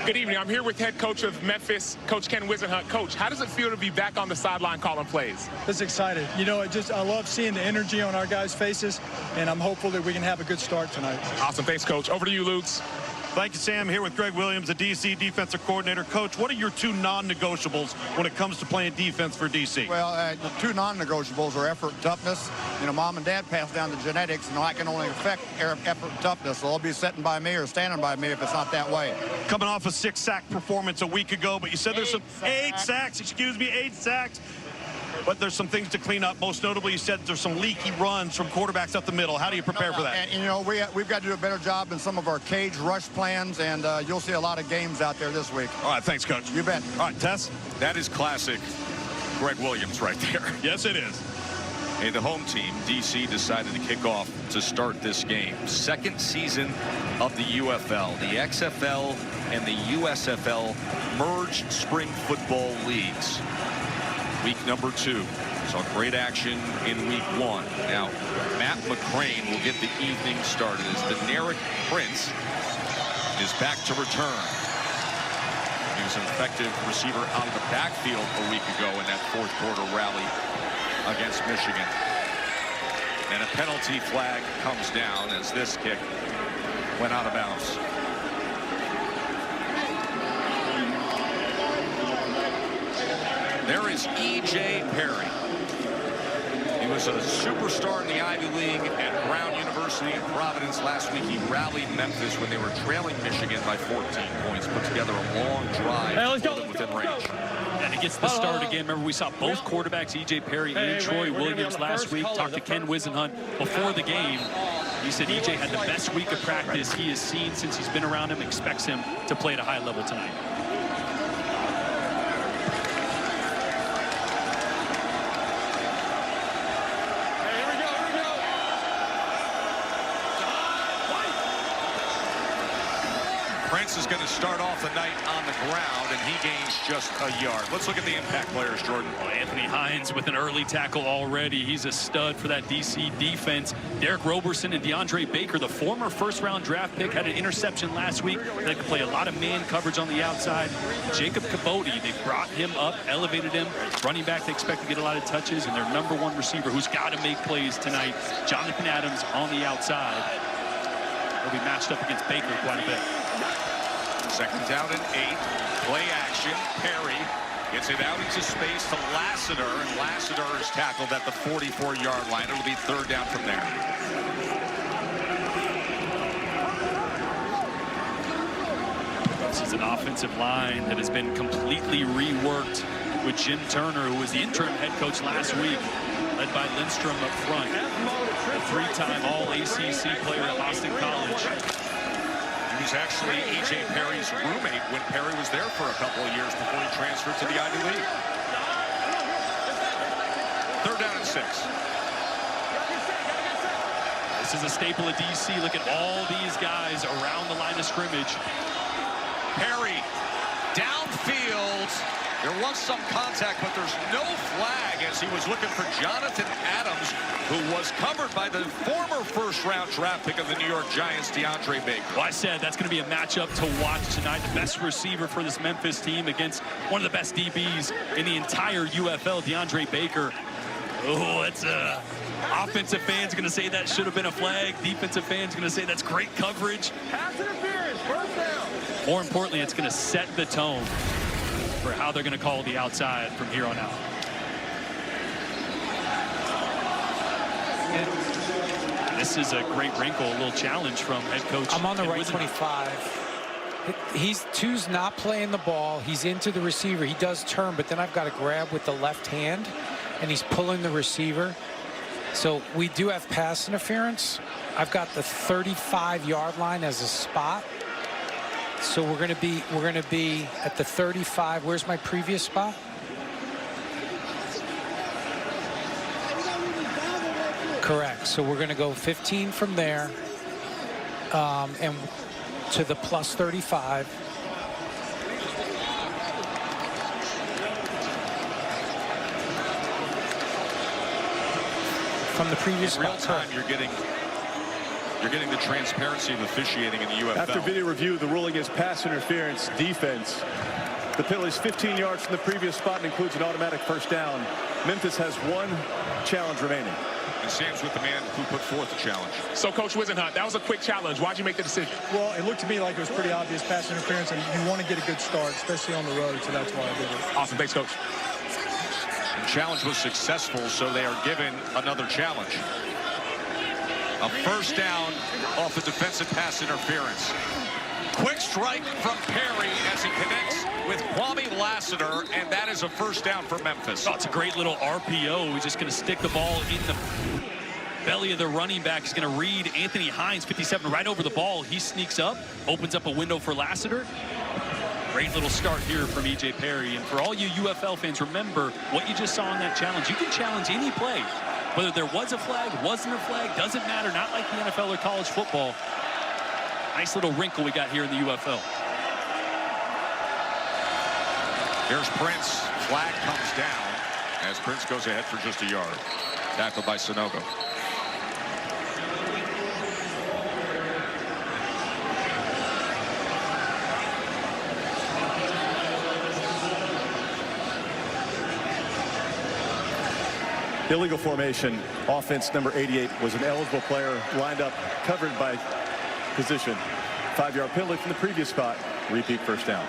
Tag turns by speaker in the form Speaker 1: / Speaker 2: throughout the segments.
Speaker 1: Good evening. I'm here with head coach of Memphis, Coach Ken Wisenhunt. Coach, how does it feel to be back on the sideline calling plays?
Speaker 2: It's excited. You know, I love seeing the energy on our guys' faces, and I'm hopeful that we can have a good start tonight.
Speaker 1: Awesome. Thanks, Coach. Over to you, Lutz.
Speaker 3: Thank you, Sam. Here with Greg Williams, the DC defensive coordinator. Coach, what are your two non-negotiables when it comes to playing defense for DC?
Speaker 4: Well, the two non-negotiables are effort and toughness. You know, mom and dad passed down the genetics, and I can only affect effort and toughness. So they'll be sitting by me or standing by me if it's not that way.
Speaker 3: Coming off a 6-sack performance a week ago, but you said there's some 8 sacks, but there's some things to clean up. Most notably, you said there's some leaky runs from quarterbacks up the middle. How do you prepare for that?
Speaker 4: And, you know, we've got to do a better job in some of our cage rush plans, and you'll see a lot of games out there this week.
Speaker 3: All right, thanks, Coach.
Speaker 4: You bet.
Speaker 3: All right, Tess?
Speaker 5: That is classic Greg Williams right there.
Speaker 3: Yes, it is.
Speaker 5: Hey, the home team, DC, decided to kick off to start this game. Second season of the UFL. The XFL and the USFL merged spring football leagues. Week number 2. Saw great action in week 1. Now, Matt McCrane will get the evening started as the Deneric Prince is back to return. He was an effective receiver out of the backfield a week ago in that fourth quarter rally against Michigan. And a penalty flag comes down as this kick went out of bounds. There is E.J. Perry. He was a superstar in the Ivy League at Brown University in Providence last week. He rallied Memphis when they were trailing Michigan by 14 points, put together a long drive to hold them within range.
Speaker 6: And he gets the start again. Remember, we saw both quarterbacks, E.J. Perry and Troy Williams last week. Talked to Ken Wisenhunt before the game. He said E.J. had the best week of practice he has seen since he's been around him. Expects him to play at a high level tonight.
Speaker 5: Prince is going to start off the night on the ground, and he gains just a yard. Let's look at the impact players, Jordan.
Speaker 6: Well, Anthony Hines with an early tackle already. He's a stud for that DC defense. Derek Roberson and DeAndre Baker, the former first-round draft pick, had an interception last week. They could play a lot of man coverage on the outside. Jacob Cabote, they brought him up, elevated him. Running back, they expect to get a lot of touches, and their +1 receiver who's got to make plays tonight, Jonathan Adams on the outside. He'll be matched up against Baker quite a bit.
Speaker 5: Second down and 8. Play action. Perry gets it out into space to Lassiter, and Lassiter is tackled at the 44-yard line. It'll be third down from there.
Speaker 6: This is an offensive line that has been completely reworked with Jim Turner, who was the interim head coach last week, led by Lindstrom up front. A 3-time All-ACC player at Boston College.
Speaker 5: He was actually E.J. Perry's roommate when Perry was there for a couple of years before he transferred to the Ivy League. Third down and 6.
Speaker 6: This is a staple of DC. Look at all these guys around the line of scrimmage.
Speaker 5: Perry downfield. There was some contact, but there's no flag as he was looking for Jonathan Adams, who was covered by the former first-round draft pick of the New York Giants, DeAndre Baker.
Speaker 6: Well, I said that's going to be a matchup to watch tonight. The best receiver for this Memphis team against one of the best DBs in the entire UFL, DeAndre Baker. Oh, it's offensive fans going to say that should have been a flag. Defensive fans going to say that's great coverage.
Speaker 1: Pass interference. First down.
Speaker 6: More importantly, it's going to set the tone for how they're going to call the outside from here on out. And this is a great wrinkle, a little challenge from head coach.
Speaker 7: I'm on the right 25. Two's not playing the ball. He's into the receiver. He does turn, but then I've got to grab with the left hand, and he's pulling the receiver. So we do have pass interference. I've got the 35-yard line as a spot. So we're going to be at the 35. Where's my previous spot? Correct. So we're going to go 15 from there, and to the plus 35. From the previous
Speaker 5: In real
Speaker 7: spot.
Speaker 5: time, you're getting You're getting the transparency of officiating in the UFL.
Speaker 8: After video review, the ruling is pass interference defense. The penalty is 15 yards from the previous spot and includes an automatic first down. Memphis has 1 challenge remaining.
Speaker 5: And Sam's with the man who put forth the challenge.
Speaker 1: So, Coach Wisenhunt, that was a quick challenge. Why'd you make the decision?
Speaker 2: Well, it looked to me like it was pretty obvious pass interference, and you want to get a good start, especially on the road, so that's why I did it.
Speaker 1: Awesome. Thanks, Coach.
Speaker 5: The challenge was successful, so they are given another challenge. A first down off the defensive pass interference. Quick strike from Perry as he connects with Kwame Lassiter, and that is a first down for Memphis.
Speaker 6: Oh, it's a great little RPO. He's just going to stick the ball in the belly of the running back. He's going to read Anthony Hines, 57, right over the ball. He sneaks up, opens up a window for Lassiter. Great little start here from E.J. Perry. And for all you UFL fans, remember what you just saw in that challenge. You can challenge any play. Whether there was a flag, wasn't a flag, doesn't matter. Not like the NFL or college football. Nice little wrinkle we got here in the UFL.
Speaker 5: Here's Prince. Flag comes down as Prince goes ahead for just a yard. Tackled by Sonogo.
Speaker 8: Illegal formation. Offense number 88 was an eligible player lined up, covered by position. 5-yard penalty from the previous spot. Repeat first down.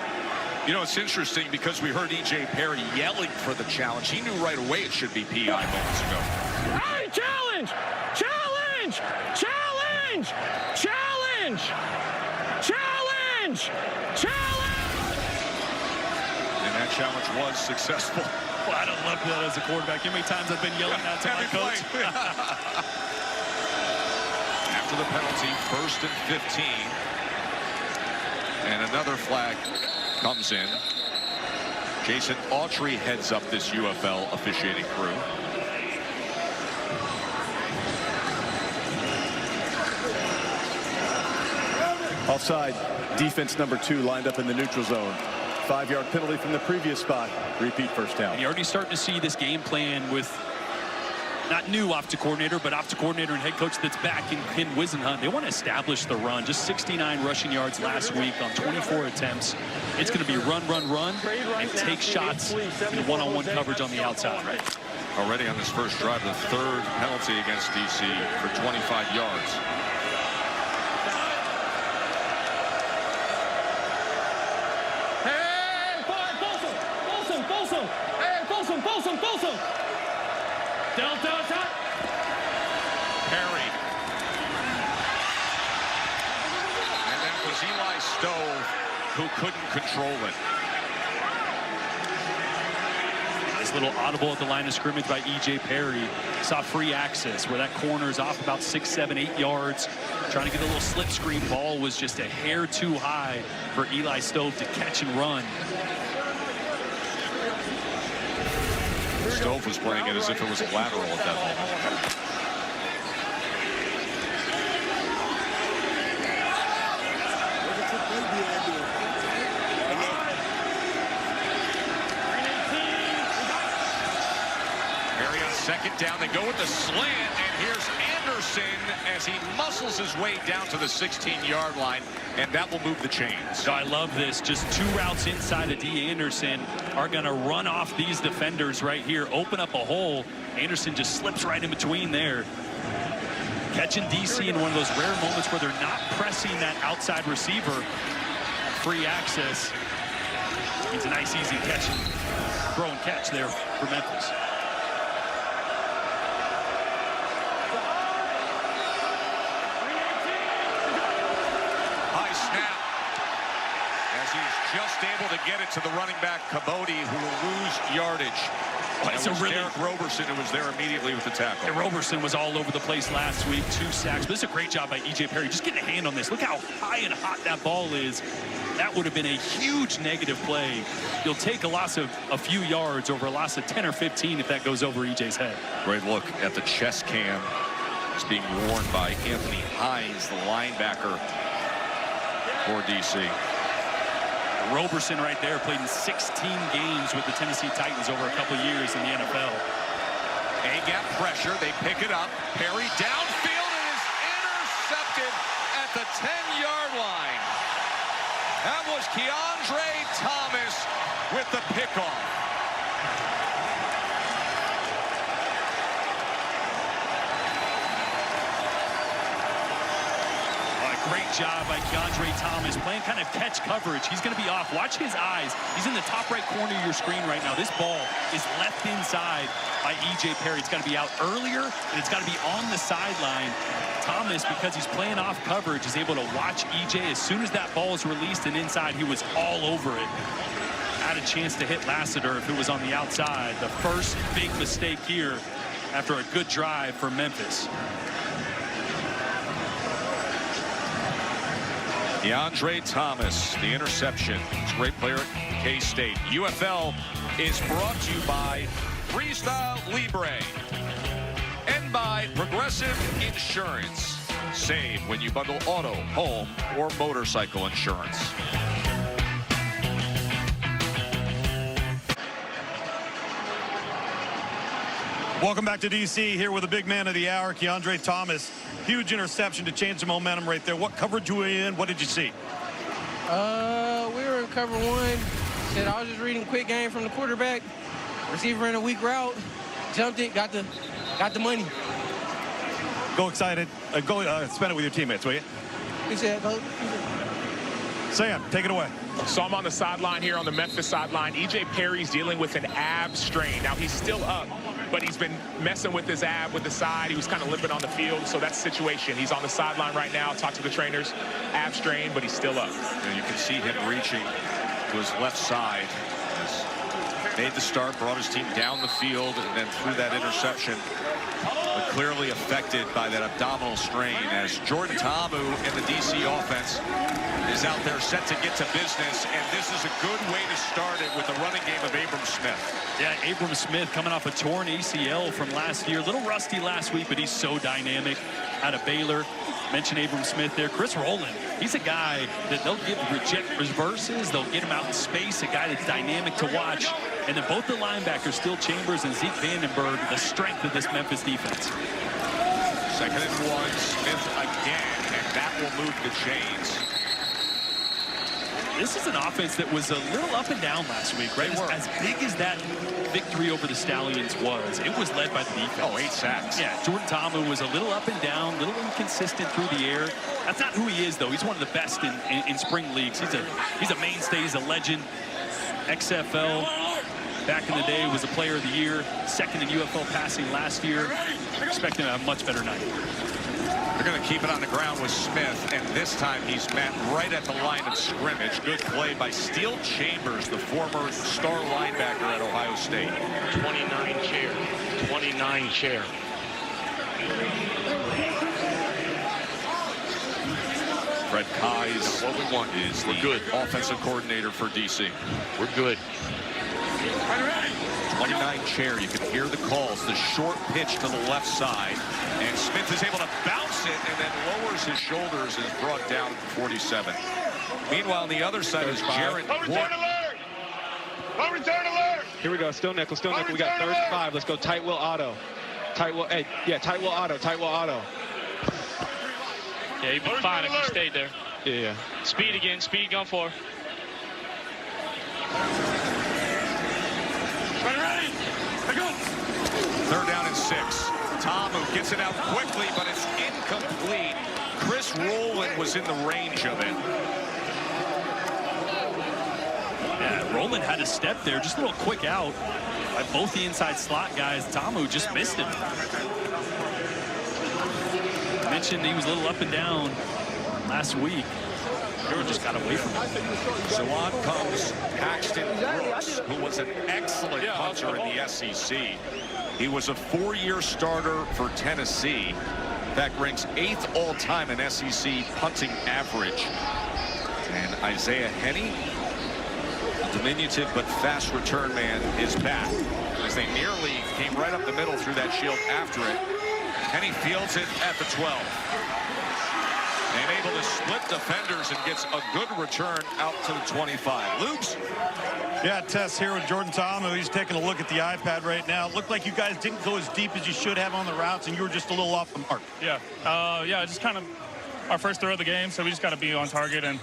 Speaker 5: You know, it's interesting because we heard E.J. Perry yelling for the challenge. He knew right away it should be PI moments ago.
Speaker 9: Hey, challenge! Challenge! Challenge! Challenge! Challenge! Challenge!
Speaker 5: And that challenge was successful.
Speaker 6: Well, I don't love that as a quarterback. How many times I've been yelling that to my coach?
Speaker 5: After the penalty, 1st and 15. And another flag comes in. Jason Autry heads up this UFL officiating crew.
Speaker 8: Offside. Defense number 2 lined up in the neutral zone. 5-yard penalty from the previous spot. Repeat first down.
Speaker 6: And you're already starting to see this game plan with not new offensive coordinator, but offensive coordinator and head coach that's back in Ken Wisenhunt. They want to establish the run. Just 69 rushing yards last week on 24 attempts. It's going to be run, run, run, and take shots in one-on-one coverage on the outside.
Speaker 5: Already on this first drive, the 3rd penalty against DC for 25 yards.
Speaker 9: Delta attack.
Speaker 5: Perry. And that was Eli Stove who couldn't control it.
Speaker 6: Nice little audible at the line of scrimmage by E.J. Perry. Saw free access where that corner is off about 6, 7, 8 yards. Trying to get a little slip screen. Ball was just a hair too high for Eli Stove to catch and run.
Speaker 5: Stove was playing it as if it was a lateral at that moment. Perry on 2nd down. They go with the slant, and here's Anderson as he muscles his way down to the 16-yard line, and that will move the chains.
Speaker 6: I love this. Just 2 routes inside of D. Anderson are going to run off these defenders right here, open up a hole. Anderson just slips right in between there. Catching DC in one of those rare moments where they're not pressing that outside receiver. Free access. It's a nice, easy catch and throw and catch there for Memphis.
Speaker 5: Just able to get it to the running back, Caboti, who will lose yardage.
Speaker 6: It's a really
Speaker 5: Derek Roberson who was there immediately with the tackle.
Speaker 6: And Roberson was all over the place last week, 2 sacks. But this is a great job by E.J. Perry. Just getting a hand on this. Look how high and hot that ball is. That would have been a huge negative play. You'll take a loss of a few yards over a loss of 10 or 15 if that goes over E.J.'s head.
Speaker 5: Great look at the chest cam. It's being worn by Anthony Hines, the linebacker for DC.
Speaker 6: Roberson right there played in 16 games with the Tennessee Titans over a couple years in the NFL.
Speaker 5: A-gap pressure. They pick it up. Perry downfield and is intercepted 10-yard line. That was Keandre Thomas with the pickoff.
Speaker 6: Great job by Keandre Thomas, playing kind of catch coverage. He's going to be off. Watch his eyes. He's in the top right corner of your screen right now. This ball is left inside by E.J. Perry. It's got to be out earlier, and it's got to be on the sideline. Thomas, because he's playing off coverage, is able to watch E.J. As soon as that ball is released and inside, he was all over it. Had a chance to hit Lassiter if it was on the outside. The first big mistake here after a good drive for Memphis.
Speaker 5: Keandre Thomas, the interception. He's a great player at K-State. UFL is brought to you by Freestyle Libre and by Progressive Insurance. Save when you bundle auto, home, or motorcycle insurance.
Speaker 3: Welcome back to D.C. here with the big man of the hour, Keandre Thomas. Huge interception to change the momentum right there. What coverage were you in? What did you see?
Speaker 10: We were in cover one. Said I was just reading quick game from the quarterback. Receiver in a weak route. Jumped it, got the money.
Speaker 3: Go excited. Go spend it with your teammates, will you?
Speaker 10: He said, go.
Speaker 3: Sam, take it away.
Speaker 1: So I'm on the sideline here on the Memphis sideline. E.J. Perry's dealing with an ab strain. Now he's still up, but he's been messing with his ab with the side. He was kind of limping on the field, so that's the situation. He's on the sideline right now. Talk to the trainers. Ab strain, but he's still up.
Speaker 5: And you can see him reaching to his left side. He's made the start, brought his team down the field, and then threw that interception. But clearly affected by that abdominal strain as Jordan Ta'amu in the DC offense is out there set to get to business, and this is a good way to start it with the running game of Abram Smith.
Speaker 6: Yeah, Abram Smith coming off a torn ACL from last year. A little rusty last week, but he's so dynamic out of Baylor. Mentioned Abram Smith there. Chris Rowland, he's a guy that they'll give reverses. They'll get him out in space, a guy that's dynamic to watch. And then both the linebackers, Still Chambers and Zeke Vandenberg, the strength of this Memphis defense.
Speaker 5: 2nd and 1, Smith again, and that will move the chains.
Speaker 6: This is an offense that was a little up and down last week, right? As big as that victory over the Stallions was, it was led by the defense.
Speaker 5: Oh, 8 sacks.
Speaker 6: Yeah, Jordan Ta'amu was a little up and down, a little inconsistent through the air. That's not who he is, though. He's one of the best in spring leagues. He's a mainstay. He's a legend. XFL. Back in the day, was a player of the year, 2nd in UFL passing last year. Expecting a much better night.
Speaker 5: They're going to keep it on the ground with Smith, and this time he's met right at the line of scrimmage. Good play by Steele Chambers, the former star linebacker at Ohio State.
Speaker 9: 29 chair. 29 chair.
Speaker 5: Fred Keyes
Speaker 9: What we want
Speaker 5: is the
Speaker 9: good.
Speaker 5: offensive coordinator for DC.
Speaker 9: We're good.
Speaker 5: 29 chair, you can hear the calls. The short pitch to the left side, and Smith is able to bounce it and then lowers his shoulders and is brought down to 47. Meanwhile, on the other side is Jared Ward.
Speaker 11: Here we go, still nickel, We got 3rd and 5. Let's go tight will auto. Tight will, hey, yeah, tight will auto.
Speaker 9: Yeah, you'd be fine if you stayed there.
Speaker 11: Yeah.
Speaker 9: Speed again. Speed gone for. Ready.
Speaker 5: 3rd down and 6. Ta'amu gets it out quickly, but it's incomplete. Chris Rowland was in the range of it.
Speaker 6: Yeah, Rowland had a step there, just a little quick out by both the inside slot guys. Ta'amu just missed him. I mentioned he was a little up and down last week. Just got away from him.
Speaker 5: So on comes Paxton Brooks, who was an excellent punter in the SEC. He was a 4-year starter for Tennessee. In fact, ranks 8th all-time in SEC punting average. And Isaiah Henney, a diminutive but fast return man, is back. As they nearly came right up the middle through that shield after it. Henney fields it at the 12. And able to split defenders and gets a good return out to the 25. Loops.
Speaker 3: Yeah, Tess here with Jordan Ta'amu. He's taking a look at the iPad right now. It looked like you guys didn't go as deep as you should have on the routes, and you were just a little off the mark.
Speaker 12: Yeah, just kind of our first throw of the game, so we just got to be on target. And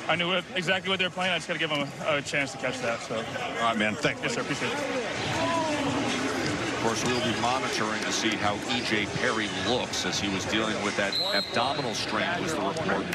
Speaker 12: I knew exactly what they were playing. I just got to give them a chance to catch that. So,
Speaker 3: all right, man. Thanks.
Speaker 12: Yes, sir. Appreciate it.
Speaker 5: Of course, we'll be monitoring to see how E.J. Perry looks as he was dealing with that abdominal strain, was the report.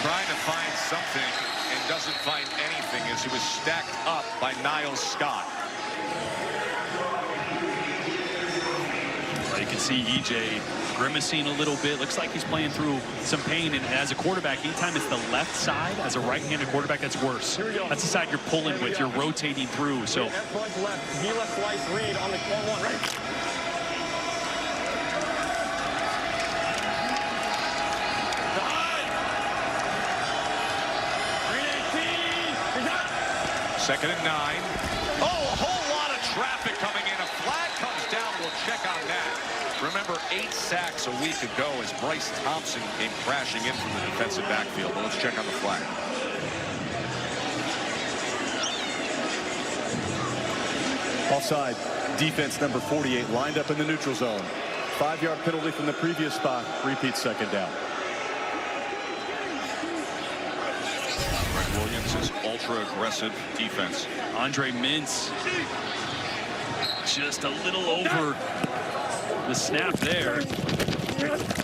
Speaker 5: Trying to find something and doesn't find anything as he was stacked up by Niles Scott.
Speaker 6: You can see E.J. grimacing a little bit. Looks like he's playing through some pain. And as a quarterback, anytime it's the left side, as a right-handed quarterback, that's worse. That's the side you're pulling with. You're rotating through. So.
Speaker 13: left slice read on the 1-1, right?
Speaker 5: Second and 9. Oh, a whole lot of traffic coming in. A flag comes down. We'll check on that. Remember, 8 sacks a week ago as Bryce Thompson came crashing in from the defensive backfield. But let's check on the flag.
Speaker 8: Offside. Defense number 48 lined up in the neutral zone. 5-yard penalty from the previous spot. Repeat second down.
Speaker 5: Williams' ultra-aggressive defense.
Speaker 6: Andre Mintz just a little over the snap there.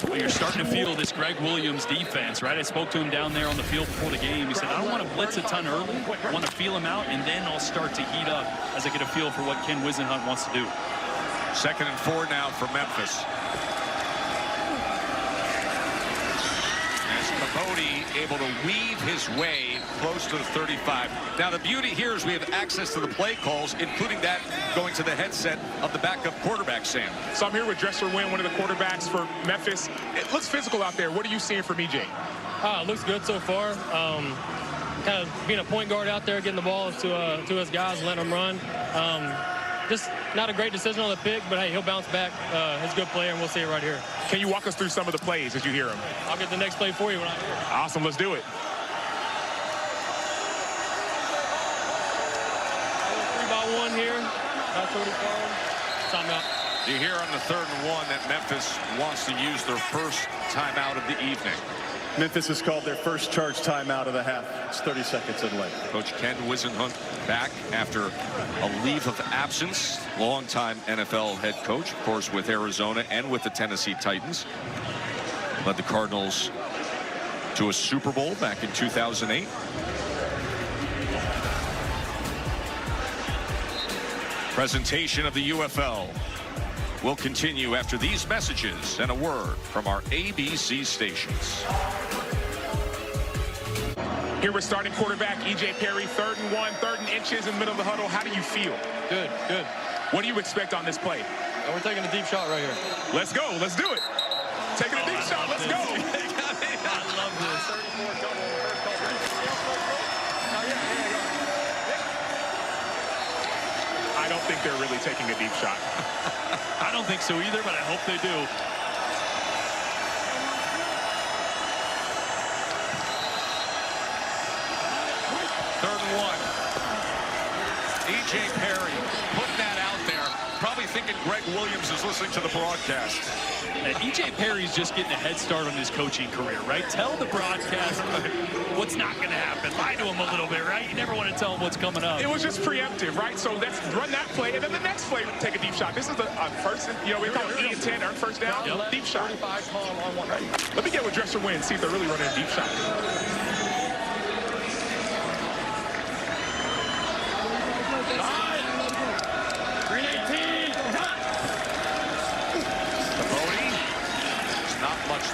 Speaker 6: Well, you're starting to feel this Greg Williams defense, right? I spoke to him down there on the field before the game. He said, I don't want to blitz a ton early. I want to feel him out, and then I'll start to heat up as I get a feel for what Ken Wisenhunt wants to do.
Speaker 5: Second and 4 now for Memphis. Cody able to weave his way close to the 35. Now the beauty here is we have access to the play calls, including that going to the headset of the backup quarterback, Sam.
Speaker 1: So I'm here with Dresser Wynn, one of the quarterbacks for Memphis. It looks physical out there. What are you seeing from EJ?
Speaker 14: It looks good so far. Kind of being a point guard out there, getting the ball to his guys and letting them run. Just not a great decision on the pick, but hey, he'll bounce back. He's a good player, and we'll see it right here.
Speaker 1: Can you walk us through some of the plays as you hear them?
Speaker 14: I'll get the next play for you when I hear it.
Speaker 1: Awesome, let's do it.
Speaker 14: 3-by-1 here. That's what it's called. Timeout.
Speaker 5: You hear on the 3rd and 1 that Memphis wants to use their first timeout of the evening.
Speaker 8: Memphis has called their first charge timeout of the half. It's 30 seconds in length.
Speaker 5: Coach Ken Wisenhunt back after a leave of absence. Longtime NFL head coach, of course, with Arizona and with the Tennessee Titans. Led the Cardinals to a Super Bowl back in 2008. Presentation of the UFL will continue after these messages and a word from our ABC stations.
Speaker 1: Here we're starting quarterback E.J. Perry, 3rd and 1, 3rd and inches in the middle of the huddle. How do you feel?
Speaker 14: Good, good.
Speaker 1: What do you expect on this play?
Speaker 14: We're taking a deep shot right here.
Speaker 1: Let's go. Let's do it. Taking a deep shot. Let's go.
Speaker 14: I love this.
Speaker 1: I don't think they're really taking a deep shot.
Speaker 6: I don't think so either, but I hope they do.
Speaker 5: Third and 1. E.J. Perry putting that out there. Probably thinking Greg Williams is listening to the broadcast.
Speaker 6: And E.J. Perry's just getting a head start on his coaching career, right? Tell the broadcast what's not going to happen. Lie to him a little bit, right? You never want to tell him what's coming up.
Speaker 1: It was just preemptive, right? So let's run that play, and then the next play, take a deep shot. This is the first, we call it E and 10, our first down, deep shot. Let me get with Dresser Wynn, see if they're really running a deep shot.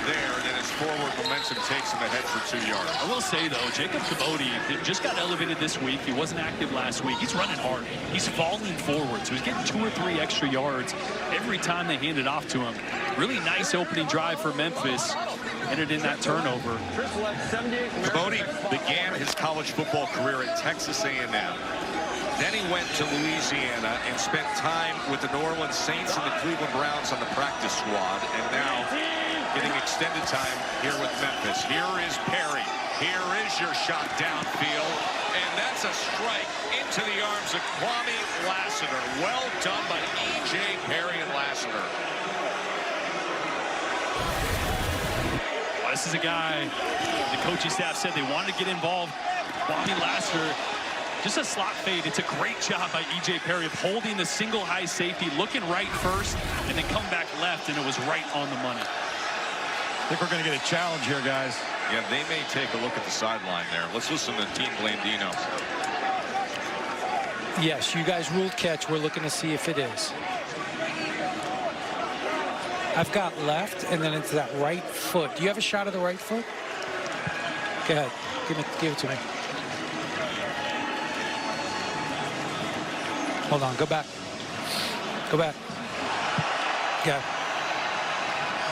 Speaker 5: There, and then his forward momentum takes him ahead for 2 yards.
Speaker 6: I will say, though, Jacob Cabody just got elevated this week. He wasn't active last week. He's running hard. He's falling forward, so he's getting 2 or 3 extra yards every time they hand it off to him. Really nice opening drive for Memphis. Ended in that turnover.
Speaker 5: Cabody began his college football career at Texas A&M. Then he went to Louisiana and spent time with the New Orleans Saints and the Cleveland Browns on the practice squad. And now getting extended time here with Memphis. Here is Perry. Here is your shot downfield. And that's a strike into the arms of Kwame Lassiter. Well done by E.J. Perry and Lassiter.
Speaker 6: Well, this is a guy, the coaching staff said they wanted to get involved. Kwame Lassiter, just a slot fade. It's a great job by E.J. Perry of holding the single high safety, looking right first, and then come back left, and it was right on the money.
Speaker 3: I think we're going to get a challenge here, guys.
Speaker 5: Yeah, they may take a look at the sideline there. Let's listen to Dean Blandino.
Speaker 7: Yes, you guys ruled catch. We're looking to see if it is. I've got left, and then it's that right foot. Do you have a shot of the right foot? Go ahead. Give it to me. Hold on. Go back. Go back. Go.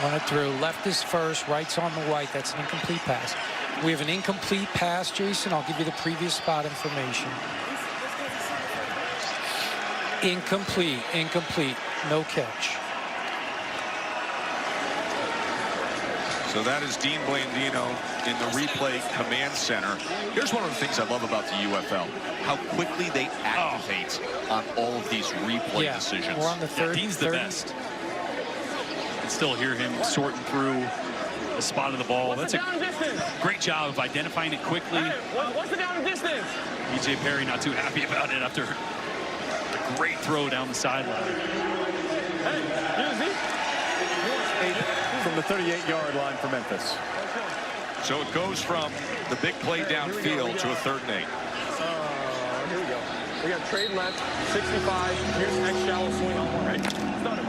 Speaker 7: Run it through. Left is first. Right's on the right. That's an incomplete pass. We have an incomplete pass, Jason. I'll give you the previous spot information. Incomplete. Incomplete. No catch.
Speaker 5: So that is Dean Blandino in the replay command center. Here's one of the things I love about the UFL, how quickly they activate on all of these replay decisions.
Speaker 7: We're on the third.
Speaker 6: Dean's the best. You can still hear him sorting through the spot of the ball. That's a great job of identifying it quickly.
Speaker 13: What's the down distance?
Speaker 6: E.J. Perry not too happy about it after a great throw down the sideline.
Speaker 8: From the 38-yard line for Memphis.
Speaker 5: So it goes from the big play downfield to a 3rd and 8.
Speaker 13: Here we go. We got trade left, 65. Here's X shallow swing on one, right? Stutter.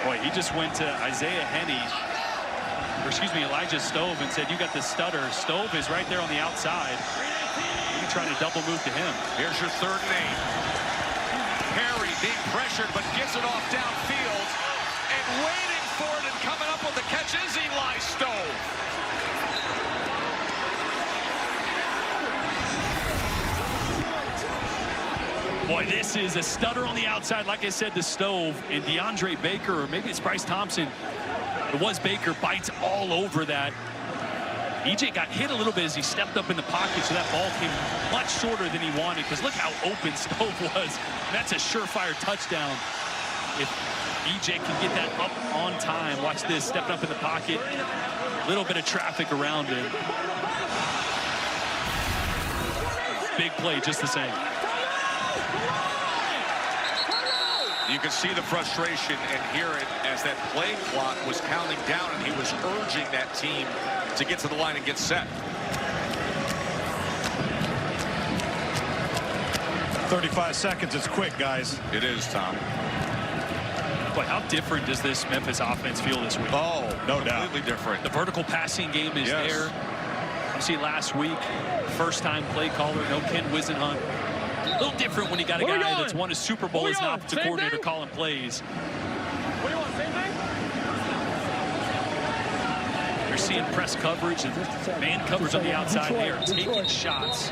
Speaker 6: Boy, he just went to Isaiah Henney, or excuse me, Elijah Stove, and said, you got the stutter. Stove is right there on the outside. You trying to double move to him.
Speaker 5: Here's your 3rd and 8. Perry being pressured, but gets it off downfield. And waiting for it and coming up with the catch is Eli Stove.
Speaker 6: Boy, this is a stutter on the outside, like I said, to Stove. And DeAndre Baker, or maybe it's Bryce Thompson. It was Baker, bites all over that. EJ got hit a little bit as he stepped up in the pocket, so that ball came much shorter than he wanted, because look how open Stove was. That's a surefire touchdown. If EJ can get that up on time. Watch this, stepping up in the pocket. A little bit of traffic around him. Big play just the same.
Speaker 5: You can see the frustration and hear it as that play clock was counting down, and he was urging that team to get to the line and get set.
Speaker 3: 35 seconds. It's quick, guys.
Speaker 5: It is, Tom.
Speaker 6: But how different does this Memphis offense feel this week?
Speaker 5: Oh,
Speaker 3: no doubt.
Speaker 5: Completely different.
Speaker 6: The vertical passing game is there. You see last week, first-time play caller, no Ken Wisenhunt. A little different when you got a guy that's won a Super Bowl as an offensive coordinator calling plays.
Speaker 13: What do you want, same thing?
Speaker 6: You're seeing press coverage and man coverage on the outside. They are taking shots.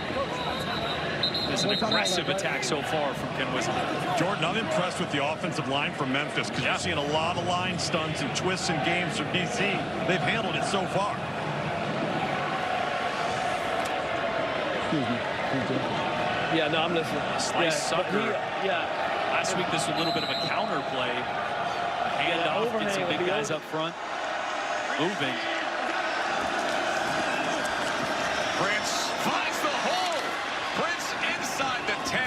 Speaker 6: It's an aggressive attack so far from Ken Wisenhunt.
Speaker 3: Jordan, I'm impressed with the offensive line for Memphis, because you're seeing a lot of line stunts and twists and games from DC. They've handled it so far.
Speaker 13: Yeah, no, I'm listening.
Speaker 6: Slice sucker. Last week, this was a little bit of a counter play. A handoff, get some big guys up front. Moving.
Speaker 5: Prince finds the hole. Prince inside the 10.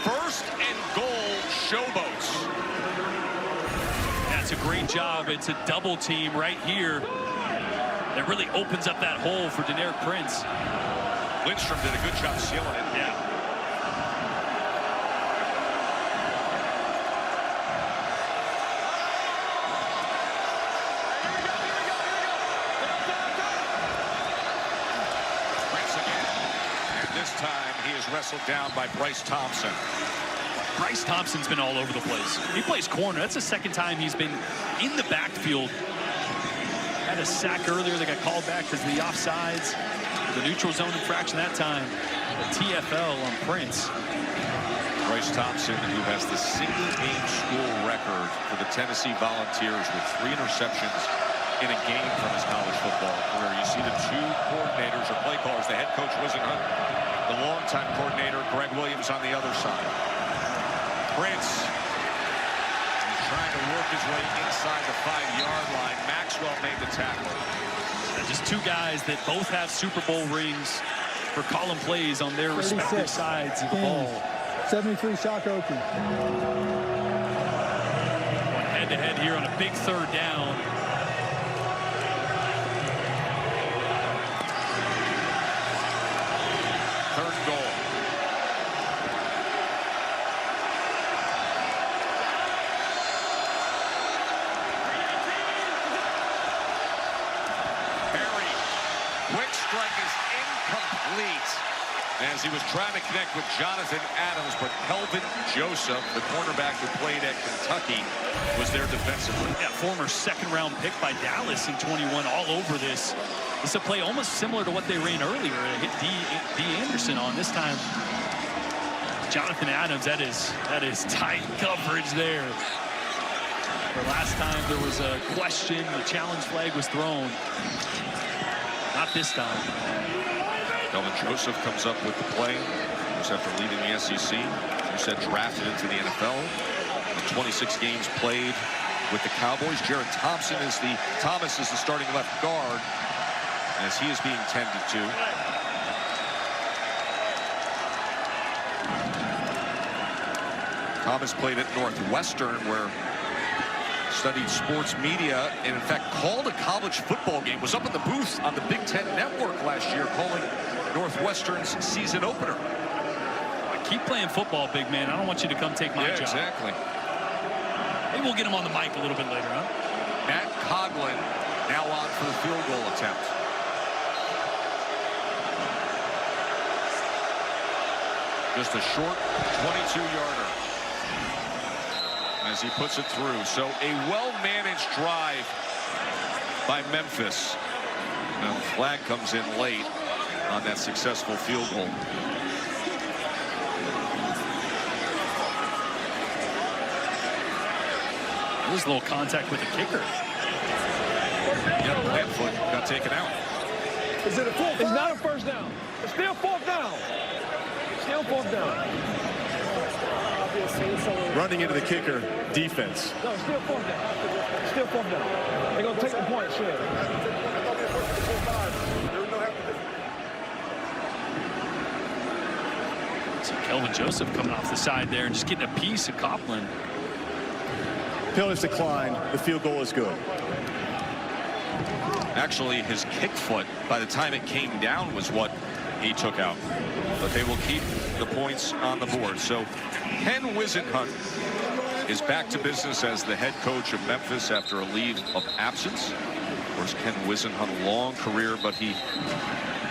Speaker 5: 1st and goal, Showboats.
Speaker 6: That's a great job. It's a double team right here. That really opens up that hole for Deneric Prince.
Speaker 5: Lindstrom did a good job sealing it.
Speaker 6: Yeah.
Speaker 5: Prince again. And this time he is wrestled down by Bryce Thompson.
Speaker 6: Bryce Thompson's been all over the place. He plays corner. That's the 2nd time he's been in the backfield. Had a sack earlier that got called back because of the offsides. The neutral zone infraction that time. The TFL on Prince.
Speaker 5: Bryce Thompson, who has the single-game school record for the Tennessee Volunteers with 3 interceptions in a game from his college football career. You see the 2 coordinators or play callers, the head coach, Wisenhunt, the longtime coordinator, Greg Williams, on the other side. Prince is trying to work his way inside the 5-yard line. Maxwell made the tackle.
Speaker 6: Just 2 guys that both have Super Bowl rings for calling plays on their respective sides of the ball.
Speaker 2: 73 shot open.
Speaker 6: Going head-to-head here on a big 3rd down.
Speaker 5: Third goal. Perry, quick strike is incomplete as he was trying to connect with Jonathan Adams, but Kelvin Joseph, the cornerback who played at Kentucky, was there defensively.
Speaker 6: Yeah, former 2nd-round pick by Dallas in 21, all over this. It's a play almost similar to what they ran earlier. It hit D. Anderson on. This time, Jonathan Adams, that is tight coverage there. The last time there was a question, the challenge flag was thrown. Not this time.
Speaker 5: Kelvin Joseph comes up with the play. Just after leaving the SEC. You said drafted into the NFL. 26 games played with the Cowboys. Jared Thomas is the starting left guard as he is being tended to. Thomas played at Northwestern, where studied sports media and in fact called a college football game, was up in the booth on the Big Ten Network last year calling Northwestern's season opener.
Speaker 6: Keep playing football, big man. I don't want you to come take my job.
Speaker 5: Exactly.
Speaker 6: Maybe we'll get him on the mic a little bit later, huh?
Speaker 5: Matt Coughlin now on for the field goal attempt. Just a short 22-yarder as he puts it through. So a well-managed drive by Memphis. Now the flag comes in late on that successful field goal.
Speaker 6: There's a little contact with the kicker.
Speaker 5: Yep, that foot got taken out.
Speaker 13: Is it a full? It's not a first down. It's still 4th down. Still 4th down.
Speaker 8: Running into the kicker defense.
Speaker 13: No, still 4th down. Still 4th down. They're going to take the point, sure.
Speaker 6: So Kelvin Joseph coming off the side there and just getting a piece of Coughlin.
Speaker 8: Penalties declined. The field goal is good.
Speaker 5: Actually, his kick foot, by the time it came down, was what he took out. But they will keep the points on the board. So Ken Wisenhunt is back to business as the head coach of Memphis after a leave of absence. Of course, Ken Wisenhunt, long career, but he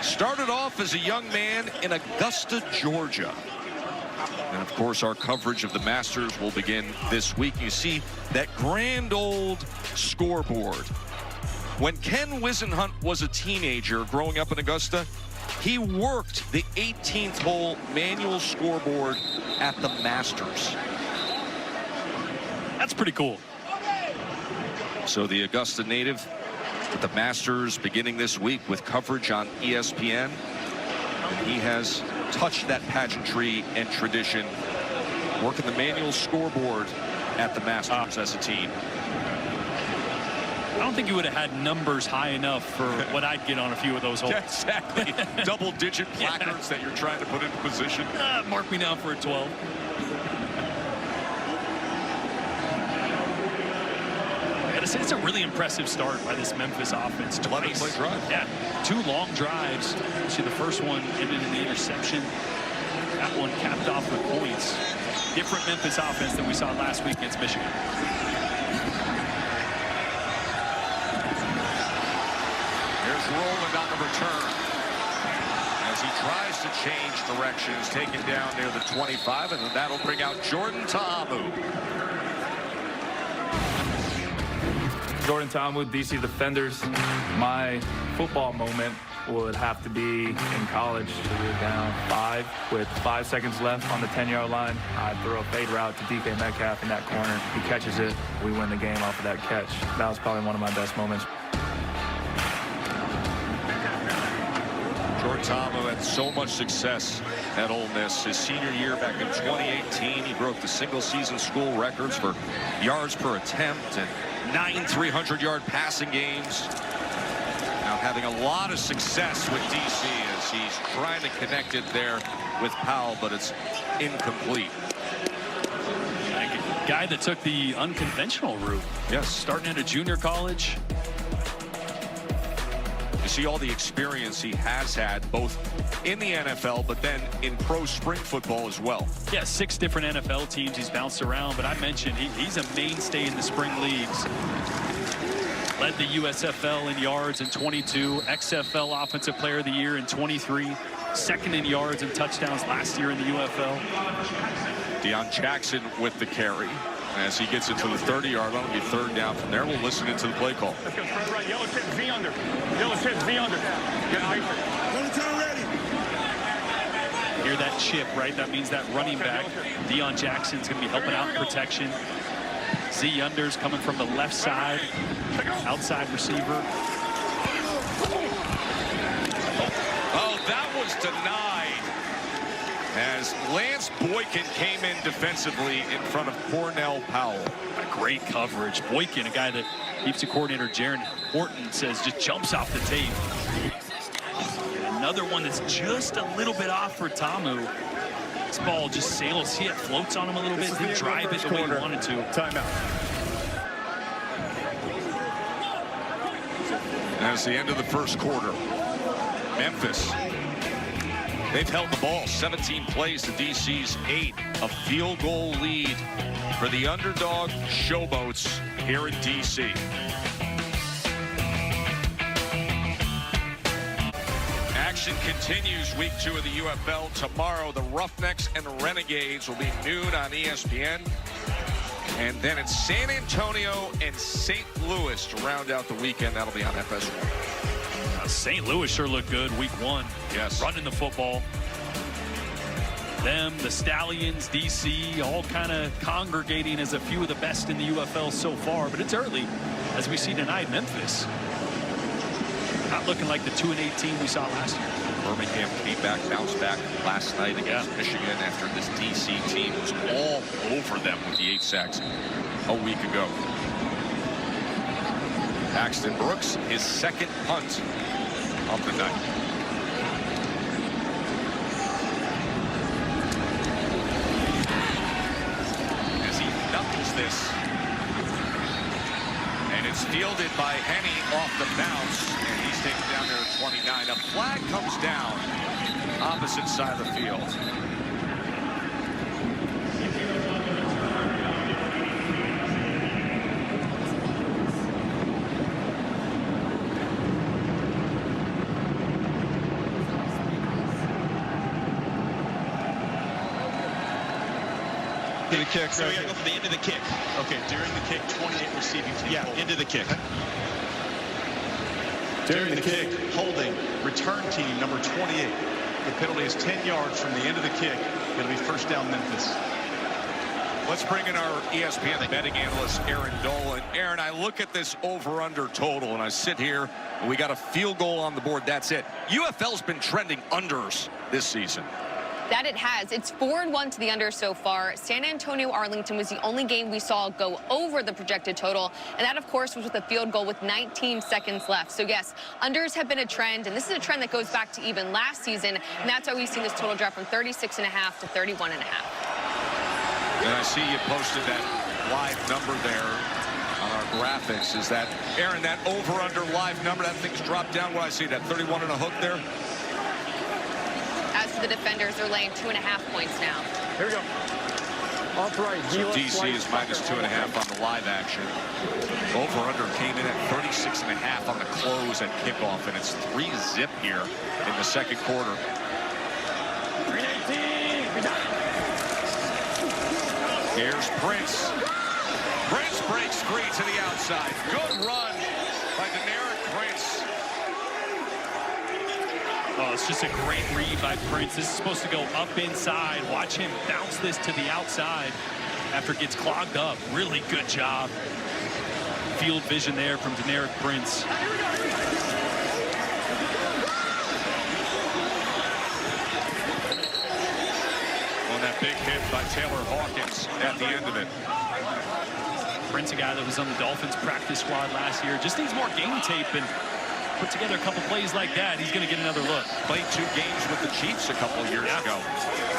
Speaker 5: started off as a young man in Augusta, Georgia. And of course, our coverage of the Masters will begin this week. You see that grand old scoreboard. When Ken Wisenhunt was a teenager growing up in Augusta, he worked the 18th hole manual scoreboard at the Masters.
Speaker 6: That's pretty cool.
Speaker 5: So the Augusta native at the Masters beginning this week with coverage on ESPN. And he has touched that pageantry and tradition, working the manual scoreboard at the Masters as a teen.
Speaker 6: I don't think you would have had numbers high enough for what I'd get on a few of those holes.
Speaker 5: Yeah, exactly. Double-digit placards that you're trying to put into position.
Speaker 6: Mark me down for a 12. I gotta say, it's a really impressive start by this Memphis offense.
Speaker 5: 11-play drive.
Speaker 6: Yeah, 2 long drives. See, the first one ended in the interception. That one capped off with points. Different Memphis offense than we saw last week against Michigan.
Speaker 5: Here's Rowland on the return as he tries to change directions, taken down near the 25, and then that'll bring out Jordan Ta'amu.
Speaker 15: Jordan Ta'amu, DC Defenders. My football moment would have to be in college. We were down 5 with 5 seconds left on the 10-yard line. I throw a fade route to DK Metcalf in that corner. He catches it. We win the game off of that catch. That was probably one of my best moments.
Speaker 5: Jordan Ta'amu had so much success at Ole Miss. His senior year back in 2018, he broke the single-season school records for yards per attempt and 9 300-yard passing games. Now having a lot of success with DC as he's trying to connect it there with Powell, but it's incomplete.
Speaker 6: A guy that took the unconventional route.
Speaker 5: Yes.
Speaker 6: Starting at a junior college.
Speaker 5: You see all the experience he has had, both in the NFL, but then in pro spring football as well.
Speaker 6: Yeah, 6 different NFL teams he's bounced around, but I mentioned he's a mainstay in the spring leagues. Led the USFL in yards in 22, XFL Offensive Player of the Year in 23, second in yards and touchdowns last year in the UFL.
Speaker 5: Deion Jackson with the carry. As he gets into the 30-yard line, it'll be third down from there. We'll listen into the play call.
Speaker 16: Let's go spread right. Yellow tip, V under. Yellow tip, V under. Get ready.
Speaker 6: Hear that chip, right? That means that running back, Deion Jackson's going to be helping out in protection. Z unders coming from the left side, outside receiver.
Speaker 5: Oh, that was denied as Lance Boykin came in defensively in front of Cornell Powell.
Speaker 6: Great coverage. Boykin, a guy that defensive coordinator Jaron Horton says just jumps off the tape. Another one that's just a little bit off for Ta'amu. This ball just sails. See, it floats on him a little bit, didn't drive it the way he wanted to.
Speaker 8: Timeout.
Speaker 5: That's the end of the first quarter. Memphis. They've held the ball 17 plays to DC's 8. A field goal lead for the underdog Showboats here in DC. Action continues week 2 of the UFL. Tomorrow, the Roughnecks and Renegades will be noon on ESPN. And then it's San Antonio and St. Louis to round out the weekend. That'll be on FS1.
Speaker 6: St. Louis sure looked good week 1.
Speaker 5: Yes.
Speaker 6: Running the football. Them, the Stallions, DC, all kind of congregating as a few of the best in the UFL so far. But it's early. As we see tonight, Memphis not looking like the 2-8 team we saw last year.
Speaker 5: Birmingham came back, bounced back last night against Michigan after this DC team was all over them with the 8 sacks a week ago. Paxton Brooks, his second punt of the night. As he knuckles this. And it's fielded by Henne off the bounce. And he's taken down there at 29. A flag comes down opposite side of the field.
Speaker 17: The kick. So we gotta go for the end of the kick.
Speaker 18: Okay, during the kick, 28 receiving team.
Speaker 17: Yeah, into the kick.
Speaker 18: During the kick, holding, return team number 28. The penalty is 10 yards from the end of the kick. It'll be first down Memphis.
Speaker 5: Let's bring in our ESPN betting analyst, Aaron Dolan. Aaron, I look at this over-under total, and I sit here, and we got a field goal on the board. That's it. UFL's been trending unders this season.
Speaker 19: That it has. It's 4-1 to the under so far. San Antonio Arlington was the only game we saw go over the projected total, and that, of course, was with a field goal with 19 seconds left. So, yes, unders have been a trend, and this is a trend that goes back to even last season, and that's why we've seen this total drop from 36.5 to 31.5.
Speaker 5: And I see you posted that live number there on our graphics. Is that, Aaron, that over-under live number, that thing's dropped down? What I see, that 31 and a hook there?
Speaker 19: As for the defenders, they're laying 2.5 points now.
Speaker 13: Here we go. Off right.
Speaker 5: So DC is minus 2.5 on the live action. Over-under came in at 36.5 on the close at kickoff, and it's 3-zip here in the second quarter. Here's Prince. Prince breaks free to the outside. Good run by Deneric Prince.
Speaker 6: Oh, it's just a great read by Prince. This is supposed to go up inside. Watch him bounce this to the outside after it gets clogged up. Really good job. Field vision there from Deneric Prince.
Speaker 5: On that big hit by Taylor Hawkins at the end of it.
Speaker 6: Prince, a guy that was on the Dolphins practice squad last year, just needs more game tape and put together a couple plays like that. He's going to get another look.
Speaker 5: Played 2 games with the Chiefs a couple of years ago.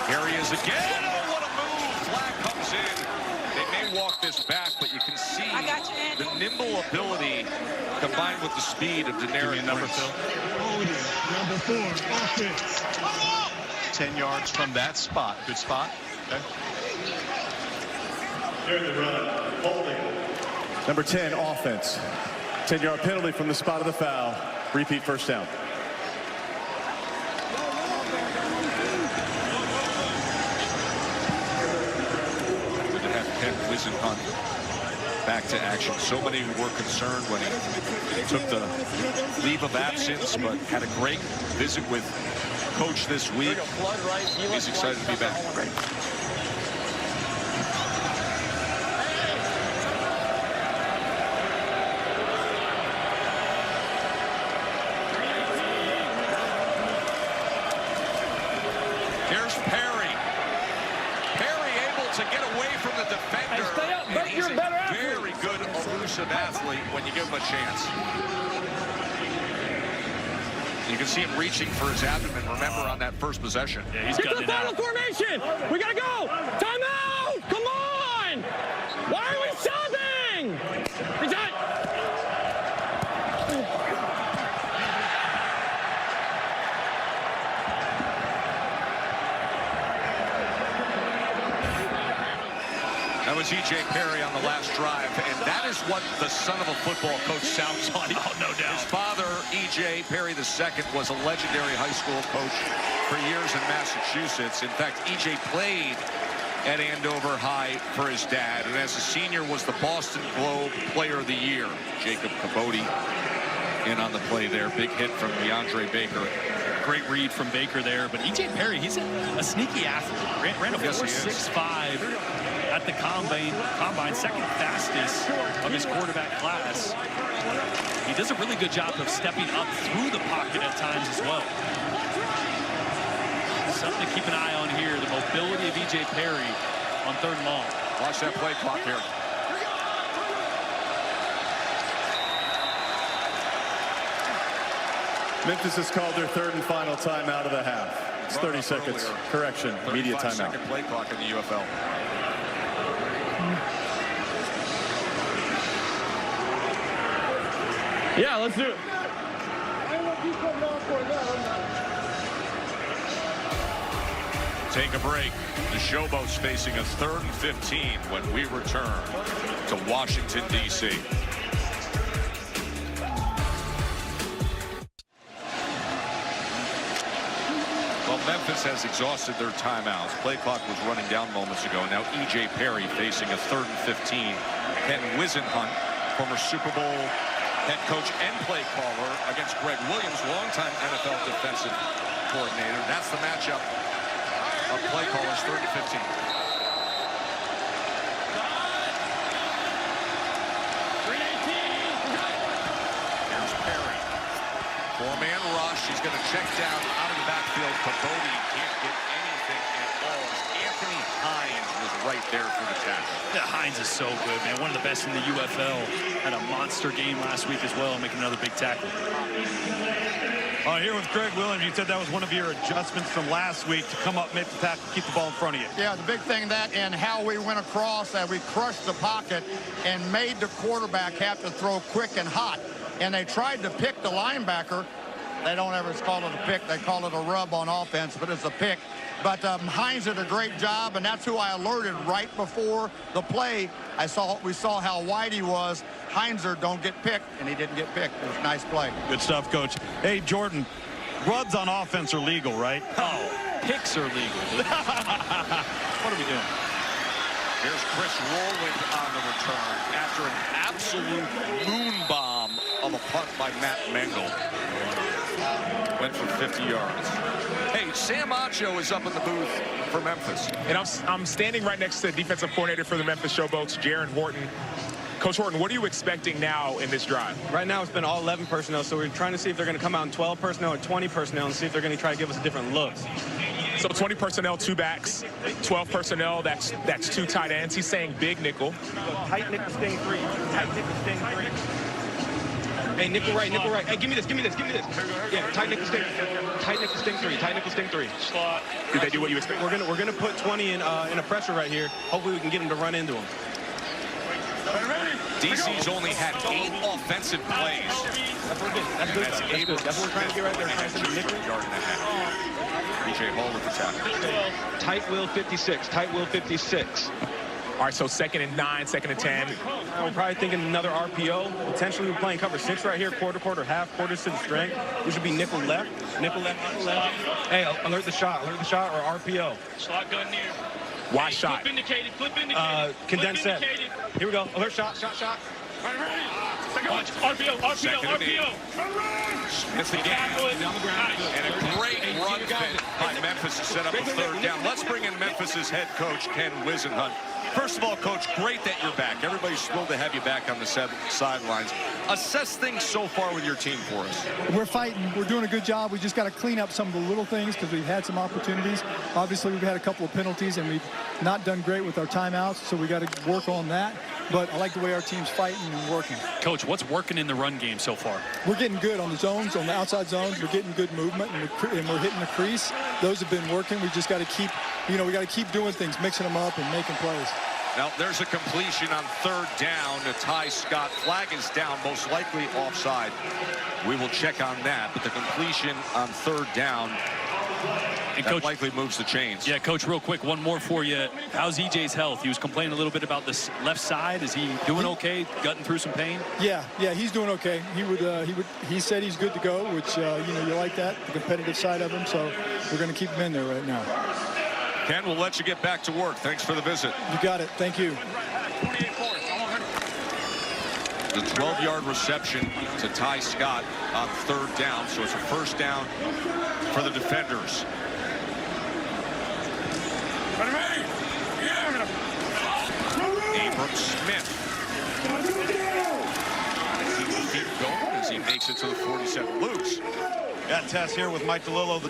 Speaker 5: Here he is again. Oh, what a move. Flag comes in. They may walk this back, but you can see the nimble ability combined with the speed of Deneric Prince.
Speaker 18: Number 4, offense. 10 yards from that spot. Good spot. Okay.
Speaker 8: During the run, holding. Number 10, offense. 10-yard penalty from the spot of the foul. Repeat first down.
Speaker 5: Good to have Ken Wisenhunt back to action. So many were concerned when he took the leave of absence, but had a great visit with coach this week. He's excited to be back. Great. Here's Perry. Perry able to get away from the defender. And he's a very good elusive athlete when you give him a chance. You can see him reaching for his abdomen, remember, on that first possession.
Speaker 6: Yeah, he's
Speaker 16: Get to
Speaker 6: gutting
Speaker 16: the
Speaker 6: it
Speaker 16: final
Speaker 6: out.
Speaker 16: formation. We got to go. Timeout. Come on. Why are we stopping? Reset.
Speaker 5: That was E.J. Perry on the last drive, and that is what the son of a football coach sounds like.
Speaker 6: Oh, no doubt.
Speaker 5: His father, E.J. Perry II, was a legendary high school coach for years in Massachusetts. In fact, E.J. played at Andover High for his dad, and as a senior was the Boston Globe Player of the Year. Jacob Capote in on the play there. Big hit from DeAndre Baker.
Speaker 6: Great read from Baker there, but E.J. Perry, he's a sneaky athlete. Ran a 4.65 at the combine, second fastest of his quarterback class. He does a really good job of stepping up through the pocket at times as well. Something to keep an eye on here, the mobility of E.J. Perry on 3rd and long.
Speaker 5: Watch that play clock here.
Speaker 8: Memphis has called their 3rd and final timeout of the half. It's 30 seconds.
Speaker 5: Earlier.
Speaker 8: Correction. Media timeout.
Speaker 5: 35-second play clock in the UFL.
Speaker 16: Yeah, let's do it.
Speaker 5: Take a break. The Showboats facing a 3rd and 15 when we return to Washington, D.C. Well, Memphis has exhausted their timeouts. Play clock was running down moments ago. Now E.J. Perry facing a 3rd and 15. Ken Wisenhunt, former Super Bowl head coach and play caller, against Greg Williams, longtime NFL defensive coordinator. That's the matchup of play callers, 3rd and 15. Here's Perry. 4-man rush. He's going to check down out of the backfield. Capote can't get anything at all. Anthony Hines was right there for the tackle.
Speaker 6: Yeah, Hines is so good, man. One of the best in the UFL. Had a monster game last week as well, making another big tackle.
Speaker 3: Here with Greg Williams, you said that was one of your adjustments from last week to come up, make the tackle, keep the ball in front of you.
Speaker 4: Yeah, the big thing that and how we went across, that we crushed the pocket and made the quarterback have to throw quick and hot. And they tried to pick the linebacker. They don't ever call it a pick. They call it a rub on offense, but it's a pick. But Hines did a great job, and that's who I alerted right before the play. We saw how wide he was. Heinzer don't get picked, and he didn't get picked. It was a nice play.
Speaker 3: Good stuff, Coach. Hey, Jordan, rubs on offense are legal, right?
Speaker 6: Oh, picks are legal. What are we doing?
Speaker 5: Here's Chris Rowland on the return after an absolute moon bomb of a punt by Matt Mengel. Went for 50 yards. Hey, Sam Acho is up in the booth for Memphis.
Speaker 1: And I'm standing right next to the defensive coordinator for the Memphis Showboats, Jaron Horton. Coach Horton, what are you expecting now in this drive?
Speaker 11: Right now, it's been all 11 personnel, so we're trying to see if they're going to come out in 12 personnel or 20 personnel and see if they're going to try to give us a different look.
Speaker 1: So 20 personnel, 2 backs, 12 personnel, that's 2 tight ends. He's saying big nickel.
Speaker 11: Tight nickel sting 3. Tight nickel sting 3. Hey, nickel right, nickel right. Hey, give me this, give me this, give me this. Yeah, tight nickel sting 3, tight nickel sting 3.
Speaker 1: Did they do what you expect?
Speaker 11: We're gonna put 20 in a pressure right here. Hopefully we can get them to run into them.
Speaker 5: DC's only had 8 offensive plays.
Speaker 11: That's what we're getting. That's good. That's good. That's what we're trying to get right there. Trying to nickel.
Speaker 5: Yard and a half. BJ Hall with the tackle.
Speaker 11: Tight wheel 56. Tight wheel 56.
Speaker 1: All right, so 2nd and 9, 2nd and 10.
Speaker 11: We're probably thinking another RPO. Potentially we're playing cover 6 right here. Quarter, half, quarters to the strength. We should be nickel left, nickel left, nickel left. Hey, alert the shot, or RPO.
Speaker 9: Shotgun near.
Speaker 1: Why shot?
Speaker 9: Flip indicated, flip indicated.
Speaker 11: Condensed set. Here we go. Alert shot.
Speaker 9: RPO.
Speaker 5: It's the game. And a great run fit by Memphis to set up a 3rd down. Let's bring in Memphis's head coach, Ken Wisenhunt. First of all, Coach, great that you're back. Everybody's thrilled to have you back on the sidelines. Assess things so far with your team for us.
Speaker 2: We're fighting. We're doing a good job. We just got to clean up some of the little things because we've had some opportunities. Obviously, we've had a couple of penalties, and we've not done great with our timeouts, so we got to work on that. But I like the way our team's fighting and working.
Speaker 6: Coach, what's working in the run game so far?
Speaker 2: We're getting good on the zones, on the outside zones. We're getting good movement, and we're hitting the crease. Those have been working. We just got to keep, we got to keep doing things, mixing them up and making plays.
Speaker 5: Now, there's a completion on 3rd down to Ty Scott. Flag is down, most likely offside. We will check on that, but the completion on 3rd down, and Coach, likely moves the chains.
Speaker 6: Yeah, Coach, real quick, one more for you. How's EJ's health? He was complaining a little bit about this left side. Is he doing okay, gutting through some pain?
Speaker 2: Yeah, he's doing okay. He said he's good to go, which, you like that, the competitive side of him, so we're going to keep him in there right now.
Speaker 5: Ken, we'll let you get back to work. Thanks for the visit.
Speaker 2: You got it. Thank you.
Speaker 5: The 12-yard reception to Ty Scott on 3rd down, so it's a 1st down for the defenders. Abram Smith. He will keep going as he makes it to the 47. Loose.
Speaker 3: Got Tess here with Mike DeLillo, the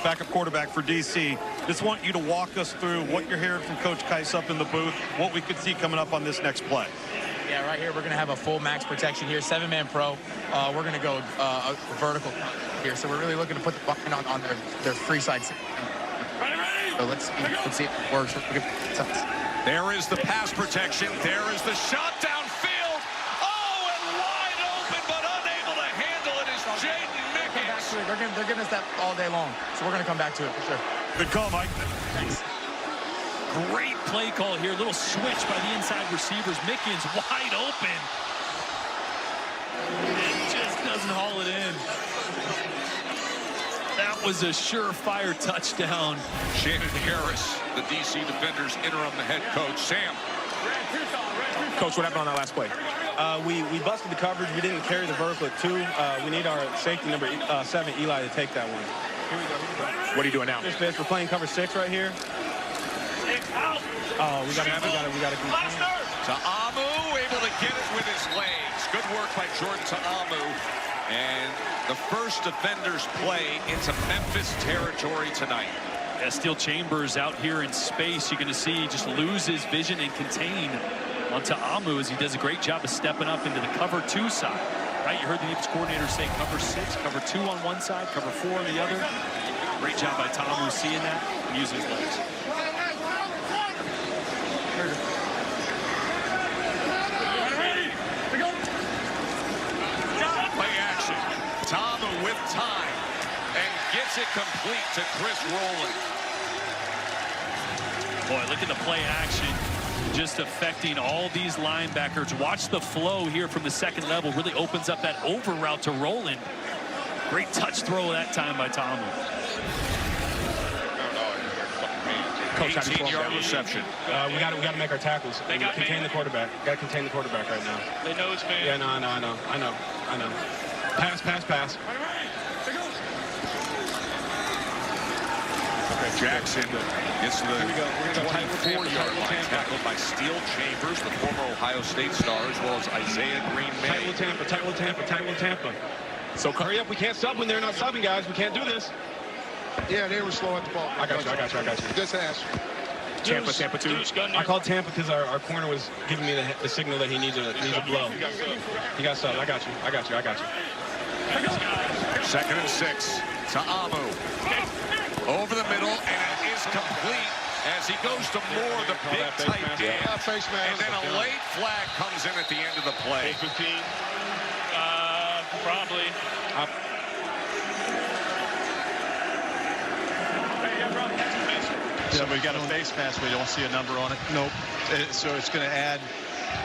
Speaker 3: backup quarterback for DC. Just want you to walk us through what you're hearing from Coach Keiss up in the booth, what we could see coming up on this next play.
Speaker 20: Yeah, right here we're going to have a full max protection here, 7-man pro. We're going to go vertical here, so we're really looking to put the button on their free side. So let's see if it works.
Speaker 5: There is the pass protection. There is the shot downfield. Oh, and wide open, but unable to handle it is Jaden Mickens.
Speaker 20: They're giving us that all day long, so we're going to come back to it for sure.
Speaker 3: Good call, Mike.
Speaker 20: Thanks.
Speaker 6: Great play call here. Little switch by the inside receivers. Mickens wide open. It just doesn't haul it in. That was a surefire touchdown.
Speaker 5: Shannon Harris, the DC Defenders interim head coach. Sam.
Speaker 1: Coach, what happened on that last play?
Speaker 11: We busted the coverage. We didn't carry the vertical at 2. We need our safety number 7, Eli, to take that one. Here we go.
Speaker 1: What are you doing now?
Speaker 11: We're playing cover 6 right here. Oh, we got to continue.
Speaker 5: Ta'amu able to get it with his legs. Good work by Jordan Ta'amu. And the first defenders play into Memphis territory tonight.
Speaker 6: Yeah, Steel Chambers out here in space. You're going to see just lose his vision and contain on Ta'amu as he does a great job of stepping up into the cover 2 side. Right, you heard the defense coordinator say cover 6, cover 2 on one side, cover 4 on the other. Great job by Ta'amu seeing that and using his legs.
Speaker 5: Play action. Ta'amu with time and gets it complete to Chris Rowland.
Speaker 6: Boy, look at the play action. Just affecting all these linebackers. Watch the flow here from the second level. Really opens up that over route to Rowland. Great touch throw that time by Ta'amu.
Speaker 5: Coach, 18-yard reception.
Speaker 11: We got to make our tackles. Contain the quarterback. Got to contain the quarterback right now.
Speaker 9: They know it's man.
Speaker 11: Yeah, no, I know. Pass.
Speaker 5: Jackson gets to the 24-yard line, tackled by Steel Chambers, the former Ohio State star, as well as Isaiah Green May.
Speaker 11: Tight with Tampa, tight with Tampa, tight with Tampa. So hurry up, we can't stop when they're not stopping, guys. We can't do this.
Speaker 4: Yeah, they were slow at the ball.
Speaker 11: I got you.
Speaker 4: Good pass.
Speaker 12: Tampa 2.
Speaker 11: I called Tampa because our corner was giving me the signal that he needs a blow. He got stopped. I got you.
Speaker 5: 2nd and 6 to Amu. Over the middle, and it is complete as he goes to Moore, the big tight end. And then a late flag comes in at the end of the play.
Speaker 12: 15. Probably.
Speaker 18: So we got a face mask. We don't see a number on it. Nope. So it's going to add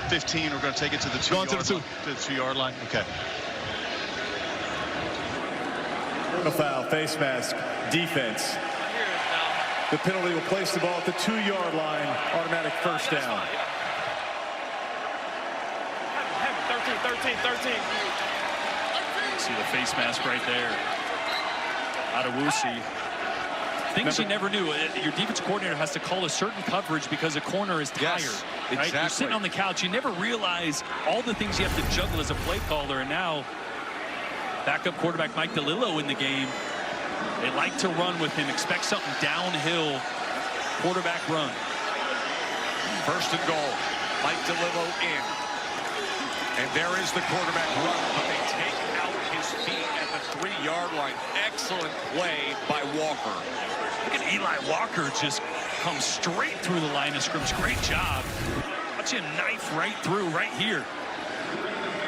Speaker 18: 15. We're going to take it to the 2-yard line. Okay.
Speaker 8: A foul, face mask, defense. The penalty will place the ball at the 2-yard line. Automatic first down.
Speaker 12: 13.
Speaker 6: See the face mask right there. Adewusi. Things you never knew. Your defense coordinator has to call a certain coverage because a corner is tired.
Speaker 5: Yes,
Speaker 6: right?
Speaker 5: exactly.
Speaker 6: You're sitting on the couch. You never realize all the things you have to juggle as a play caller. And now, backup quarterback Mike DeLillo in the game. They like to run with him. Expect something downhill. Quarterback run.
Speaker 5: 1st and goal. Mike DeLillo in. And there is the quarterback run, but they take out his feet at the 3-yard line. Excellent play by Walker.
Speaker 6: Look at Eli Walker just come straight through the line of scrimmage. Great job. Watch him knife right through right here.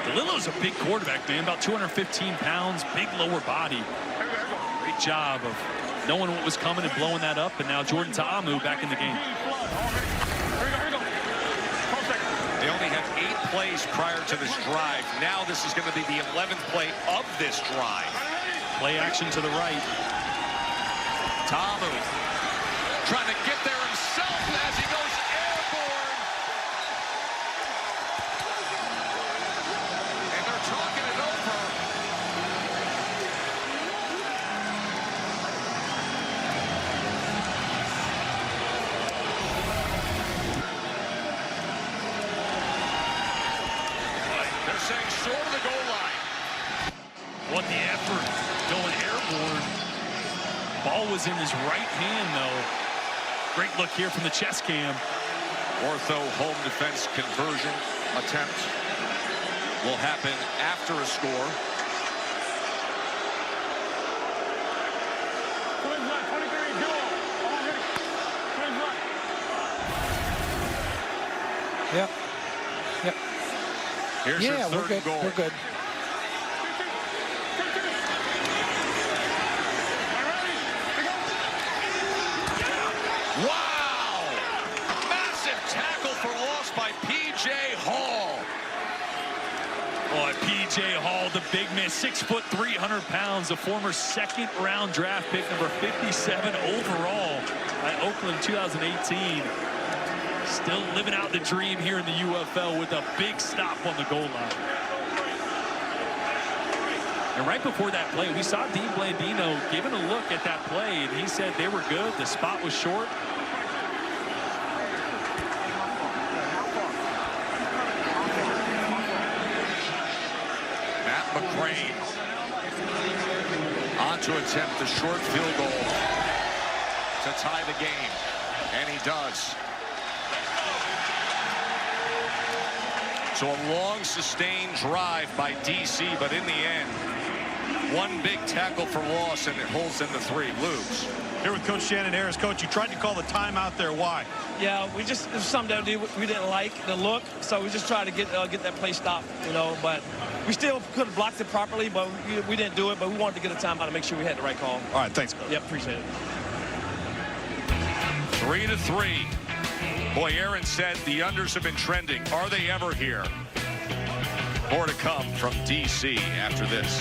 Speaker 6: DeLillo's a big quarterback, man. About 215 pounds, big lower body. Great job of knowing what was coming and blowing that up. And now Jordan Ta'amu back in the game.
Speaker 5: They only have 8 plays prior to this drive. Now this is going to be the 11th play of this drive.
Speaker 6: Play action to the right.
Speaker 5: Ta'amu trying to get there himself as he goes airborne. And they're talking it over. They're saying short of the goal line.
Speaker 6: What the effort going airborne. Ball was in his right hand, though. Great look here from the chest cam.
Speaker 5: Ortho home defense conversion attempt will happen after a score.
Speaker 7: Yep.
Speaker 5: Here's your
Speaker 7: we're
Speaker 5: 3rd
Speaker 7: good.
Speaker 5: goal.
Speaker 7: We're good.
Speaker 5: Wow! Massive tackle for loss by P.J. Hall.
Speaker 6: Boy, P.J. Hall, the big man, 6 foot, 300 pounds, the former 2nd-round draft pick, number 57 overall at Oakland 2018. Still living out the dream here in the UFL with a big stop on the goal line. And right before that play, we saw Dean Blandino giving a look at that play, and he said they were good. The spot was short.
Speaker 5: Matt McCrane on to attempt the short field goal to tie the game, and he does. So a long sustained drive by DC, but in the end, one big tackle for loss, and it holds them to 3. Lubes.
Speaker 3: Here with Coach Shannon Harris. Coach, you tried to call the timeout there. Why?
Speaker 14: Yeah, it was something that we didn't like, the look, so we just tried to get that play stopped, but we still could have blocked it properly, but we didn't do it, but we wanted to get a timeout to make sure we had the right call.
Speaker 3: All right, thanks, Coach.
Speaker 14: Yep, appreciate it.
Speaker 5: 3-3. Boy, Aaron said the unders have been trending. Are they ever here? More to come from DC after this.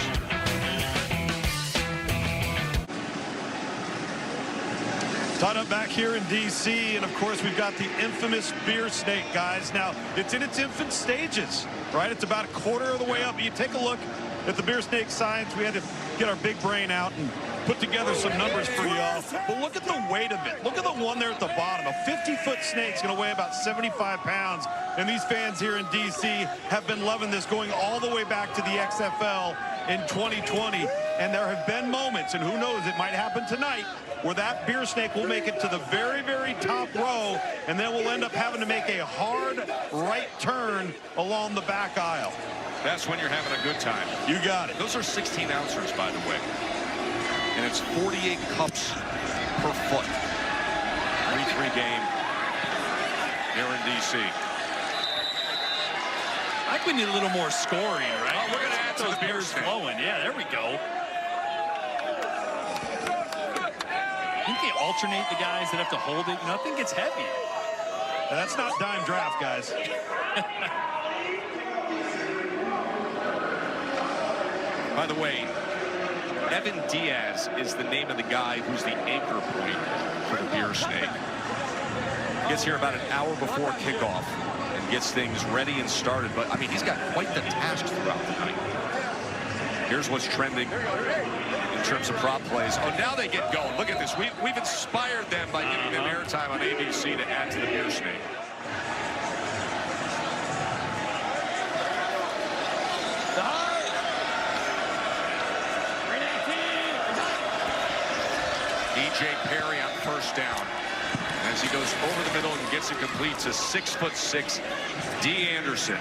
Speaker 3: Tied up back here in D.C., and of course we've got the infamous beer snake, guys. Now, it's in its infant stages, right? It's about a quarter of the way up. You take a look at the beer snake signs. We had to get our big brain out and put together some numbers for y'all, but look at the weight of it. Look at the one there at the bottom. A 50-foot snake's going to weigh about 75 pounds, and these fans here in D.C. have been loving this going all the way back to the XFL in 2020, and there have been moments, and who knows, it might happen tonight, where that beer snake will make it to the very, very top row, and then we'll end up having to make a hard right turn along the back aisle.
Speaker 5: That's when you're having a good time.
Speaker 3: You got it.
Speaker 5: Those are 16 ounces, by the way. And it's 48 cups per foot. 3-3 game here in D.C.
Speaker 6: I think we need a little more scoring, right?
Speaker 5: Oh, we're going to add to
Speaker 6: those
Speaker 5: the beer
Speaker 6: beers
Speaker 5: snake.
Speaker 6: flowing. Yeah, there we go. I think they alternate the guys that have to hold it. You know, I think it's heavy.
Speaker 3: That's not dime draft, guys.
Speaker 5: By the way, Evan Diaz is the name of the guy who's the anchor point for the beer snake. Gets here about an hour before kickoff and gets things ready and started. But, I mean, he's got quite the task throughout the night. Here's what's trending in terms of prop plays. Oh, now they get going. Look at this. We've inspired them by giving them airtime on ABC to add to the beer snake. E.J. Perry on first down. As he goes over the middle and gets it complete to 6'6" D. Anderson.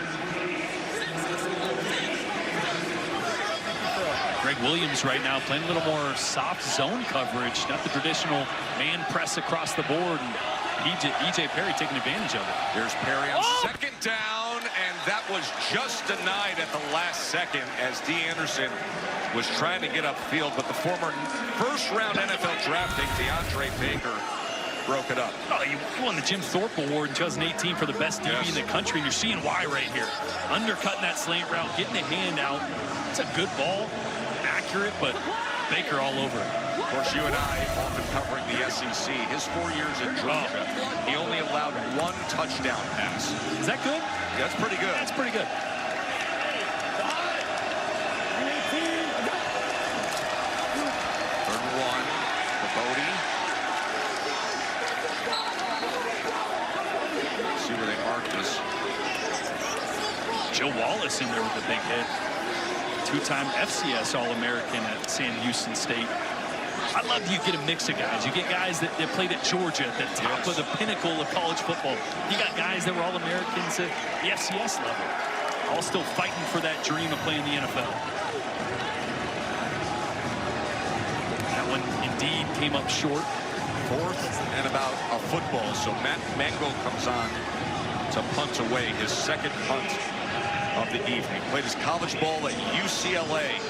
Speaker 6: Greg Williams right now playing a little more soft zone coverage, not the traditional man press across the board. And E.J. Perry taking advantage of it.
Speaker 5: There's Perry on second down, and that was just denied at the last second as D. Anderson was trying to get upfield, but the former first-round NFL draft pick, DeAndre Baker, broke it up.
Speaker 6: Oh, he won the Jim Thorpe Award in 2018 for the best DB in the country, and you're seeing why right here. Undercutting that slant route, getting the hand out. It's a good ball, accurate, but Baker all over it.
Speaker 5: Of course, you and I often covering the SEC. His 4 years at Georgia, he only allowed one touchdown pass.
Speaker 6: Is that good?
Speaker 5: That's pretty good.
Speaker 6: That's pretty good.
Speaker 5: Third and 1 for Bodie. See where they mark this.
Speaker 6: Joe Wallace in there with a big hit. Two-time FCS All-American at Sam Houston State. I love you get a mix of guys. You get guys that played at Georgia at the top of the pinnacle of college football. You got guys that were All-Americans at the FCS level, all still fighting for that dream of playing the NFL. That one indeed came up short.
Speaker 5: 4th and about a football. So Matt Mango comes on to punt away his second punt of the evening. Played his college ball at UCLA.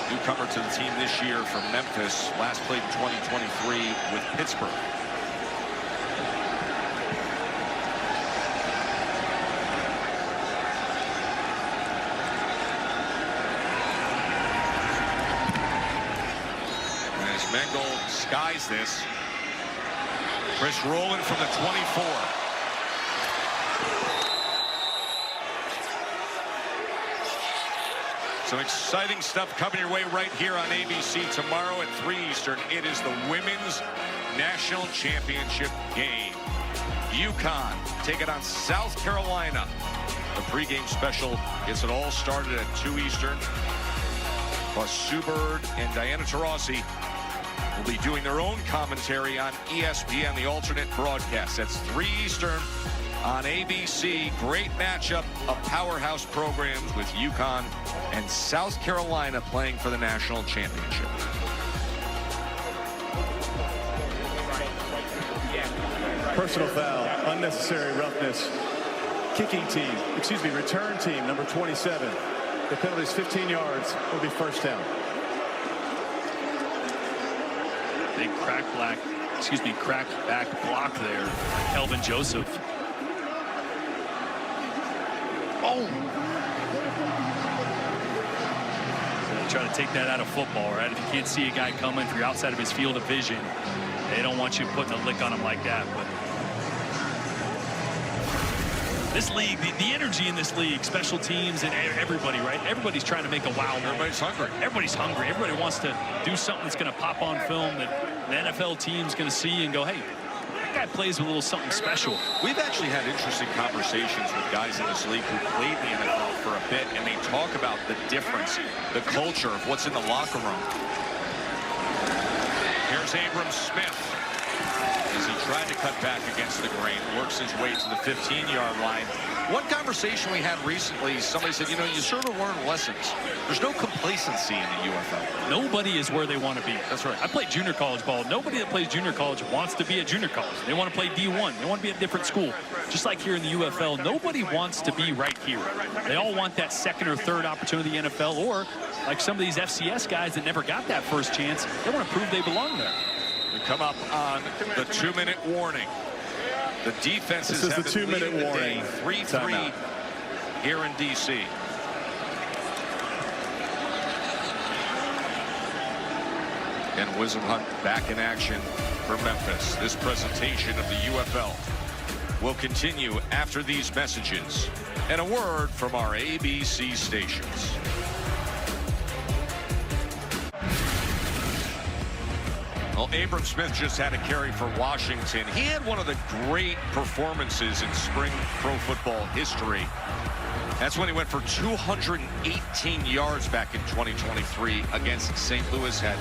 Speaker 5: Newcomer to the team this year from Memphis. Last played in 2023 with Pittsburgh. As Mangold skies this. Chris Rowland from the 24. Some exciting stuff coming your way right here on ABC tomorrow at 3 Eastern. It is the Women's National Championship game. UConn take it on South Carolina. The pregame special gets it all started at 2 Eastern. Plus Sue Bird and Diana Taurasi will be doing their own commentary on ESPN, the alternate broadcast. That's 3 Eastern on ABC. Great matchup of powerhouse programs with UConn and South Carolina playing for the national championship.
Speaker 8: Personal foul, unnecessary roughness. Kicking team, return team, number 27. The penalty is 15 yards. Will be first down.
Speaker 6: Big crack back block there. Kelvin Joseph. Oh! Try to take that out of football, right? If you can't see a guy coming, if you're outside of his field of vision, they don't want you putting a lick on him like that. But This league, the energy in this league, special teams and everybody, right? Everybody's trying to make a wow.
Speaker 5: Everybody's hungry.
Speaker 6: Everybody's hungry. Everybody wants to do something that's going to pop on film that the NFL team's going to see and go, hey, that guy plays with a little something special.
Speaker 5: We've actually had interesting conversations with guys in this league who played in the NFL for a bit, and they talk about the difference, the culture of what's in the locker room. Here's Abram Smith as he tried to cut back against the grain, works his way to the 15-yard line. One conversation we had recently, somebody said, you know, you sort of learn lessons. There's no complacency in the UFL.
Speaker 6: Nobody is where they want to be.
Speaker 5: That's right.
Speaker 6: I played junior college ball. Nobody that plays junior college wants to be at junior college. They want to play D1. They want to be at a different school. Just like here in the UFL, nobody wants to be right here. They all want that second or third opportunity in the NFL, or like some of these FCS guys that never got that first chance, they want to prove they belong there.
Speaker 5: We come up on the 2-minute warning. The defenses
Speaker 8: this is
Speaker 5: have
Speaker 8: the 2-minute warning.
Speaker 5: 3-3 here in D.C. And Wisdom Hunt back in action for Memphis. This presentation of the UFL will continue after these messages and a word from our ABC stations. Well, Abram Smith just had a carry for Washington. He had one of the great performances in spring pro football history. That's when he went for 218 yards back in 2023 against St. Louis. Had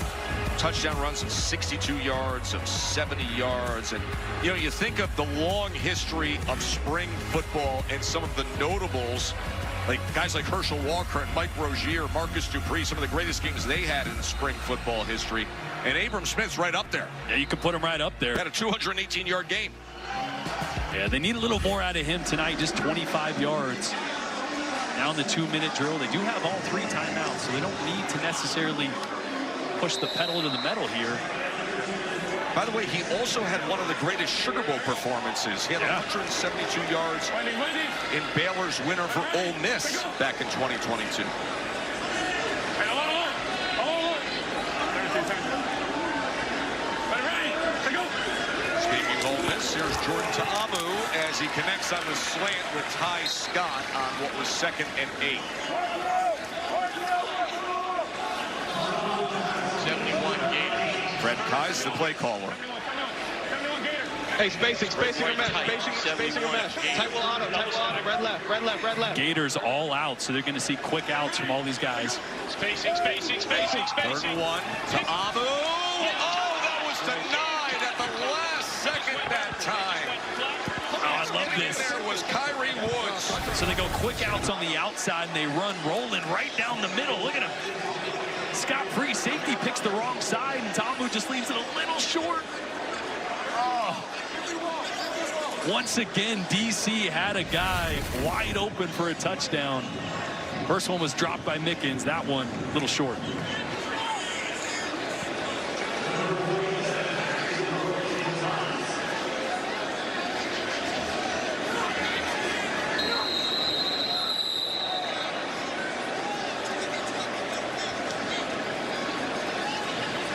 Speaker 5: touchdown runs of 62 yards, of 70 yards. And, you know, you think of the long history of spring football and some of the notables, like guys like Herschel Walker and Mike Rozier, Marcus Dupree, some of the greatest games they had in spring football history. And Abram Smith's right up there.
Speaker 6: Yeah, you can put him right up there.
Speaker 5: Had a 218-yard game.
Speaker 6: Yeah, they need a little more out of him tonight, just 25 yards. Now in the 2-minute drill, they do have all 3 timeouts, so they don't need to necessarily push the pedal to the metal here.
Speaker 5: By the way, he also had one of the greatest Sugar Bowl performances. He had 172 yards in Baylor's winner for Ole Miss back in 2022. Speaking of Ole Miss, here's Jordan Ta'amu as he connects on the slant with Ty Scott on what was 2nd and 8.
Speaker 17: 71 Gators.
Speaker 5: Fred Kai's the play caller.
Speaker 13: Hey, spacing a mesh, spacing a mesh. Tight will auto, red left.
Speaker 6: Gators all out, so they're going to see quick outs from all these guys.
Speaker 9: Spacing.
Speaker 5: 3rd and 1. Ta'amu. Oh, that was denied at the last second that time.
Speaker 6: Oh, I love this.
Speaker 5: There was Kyrie Woods.
Speaker 6: So they go quick outs on the outside, and they run rolling right down the middle. Look at him. Scott Free, safety, picks the wrong side, and Ta'amu just leaves it a little short. Oh. Once again, DC had a guy wide open for a touchdown. First one was dropped by Mickens. That one, a little short.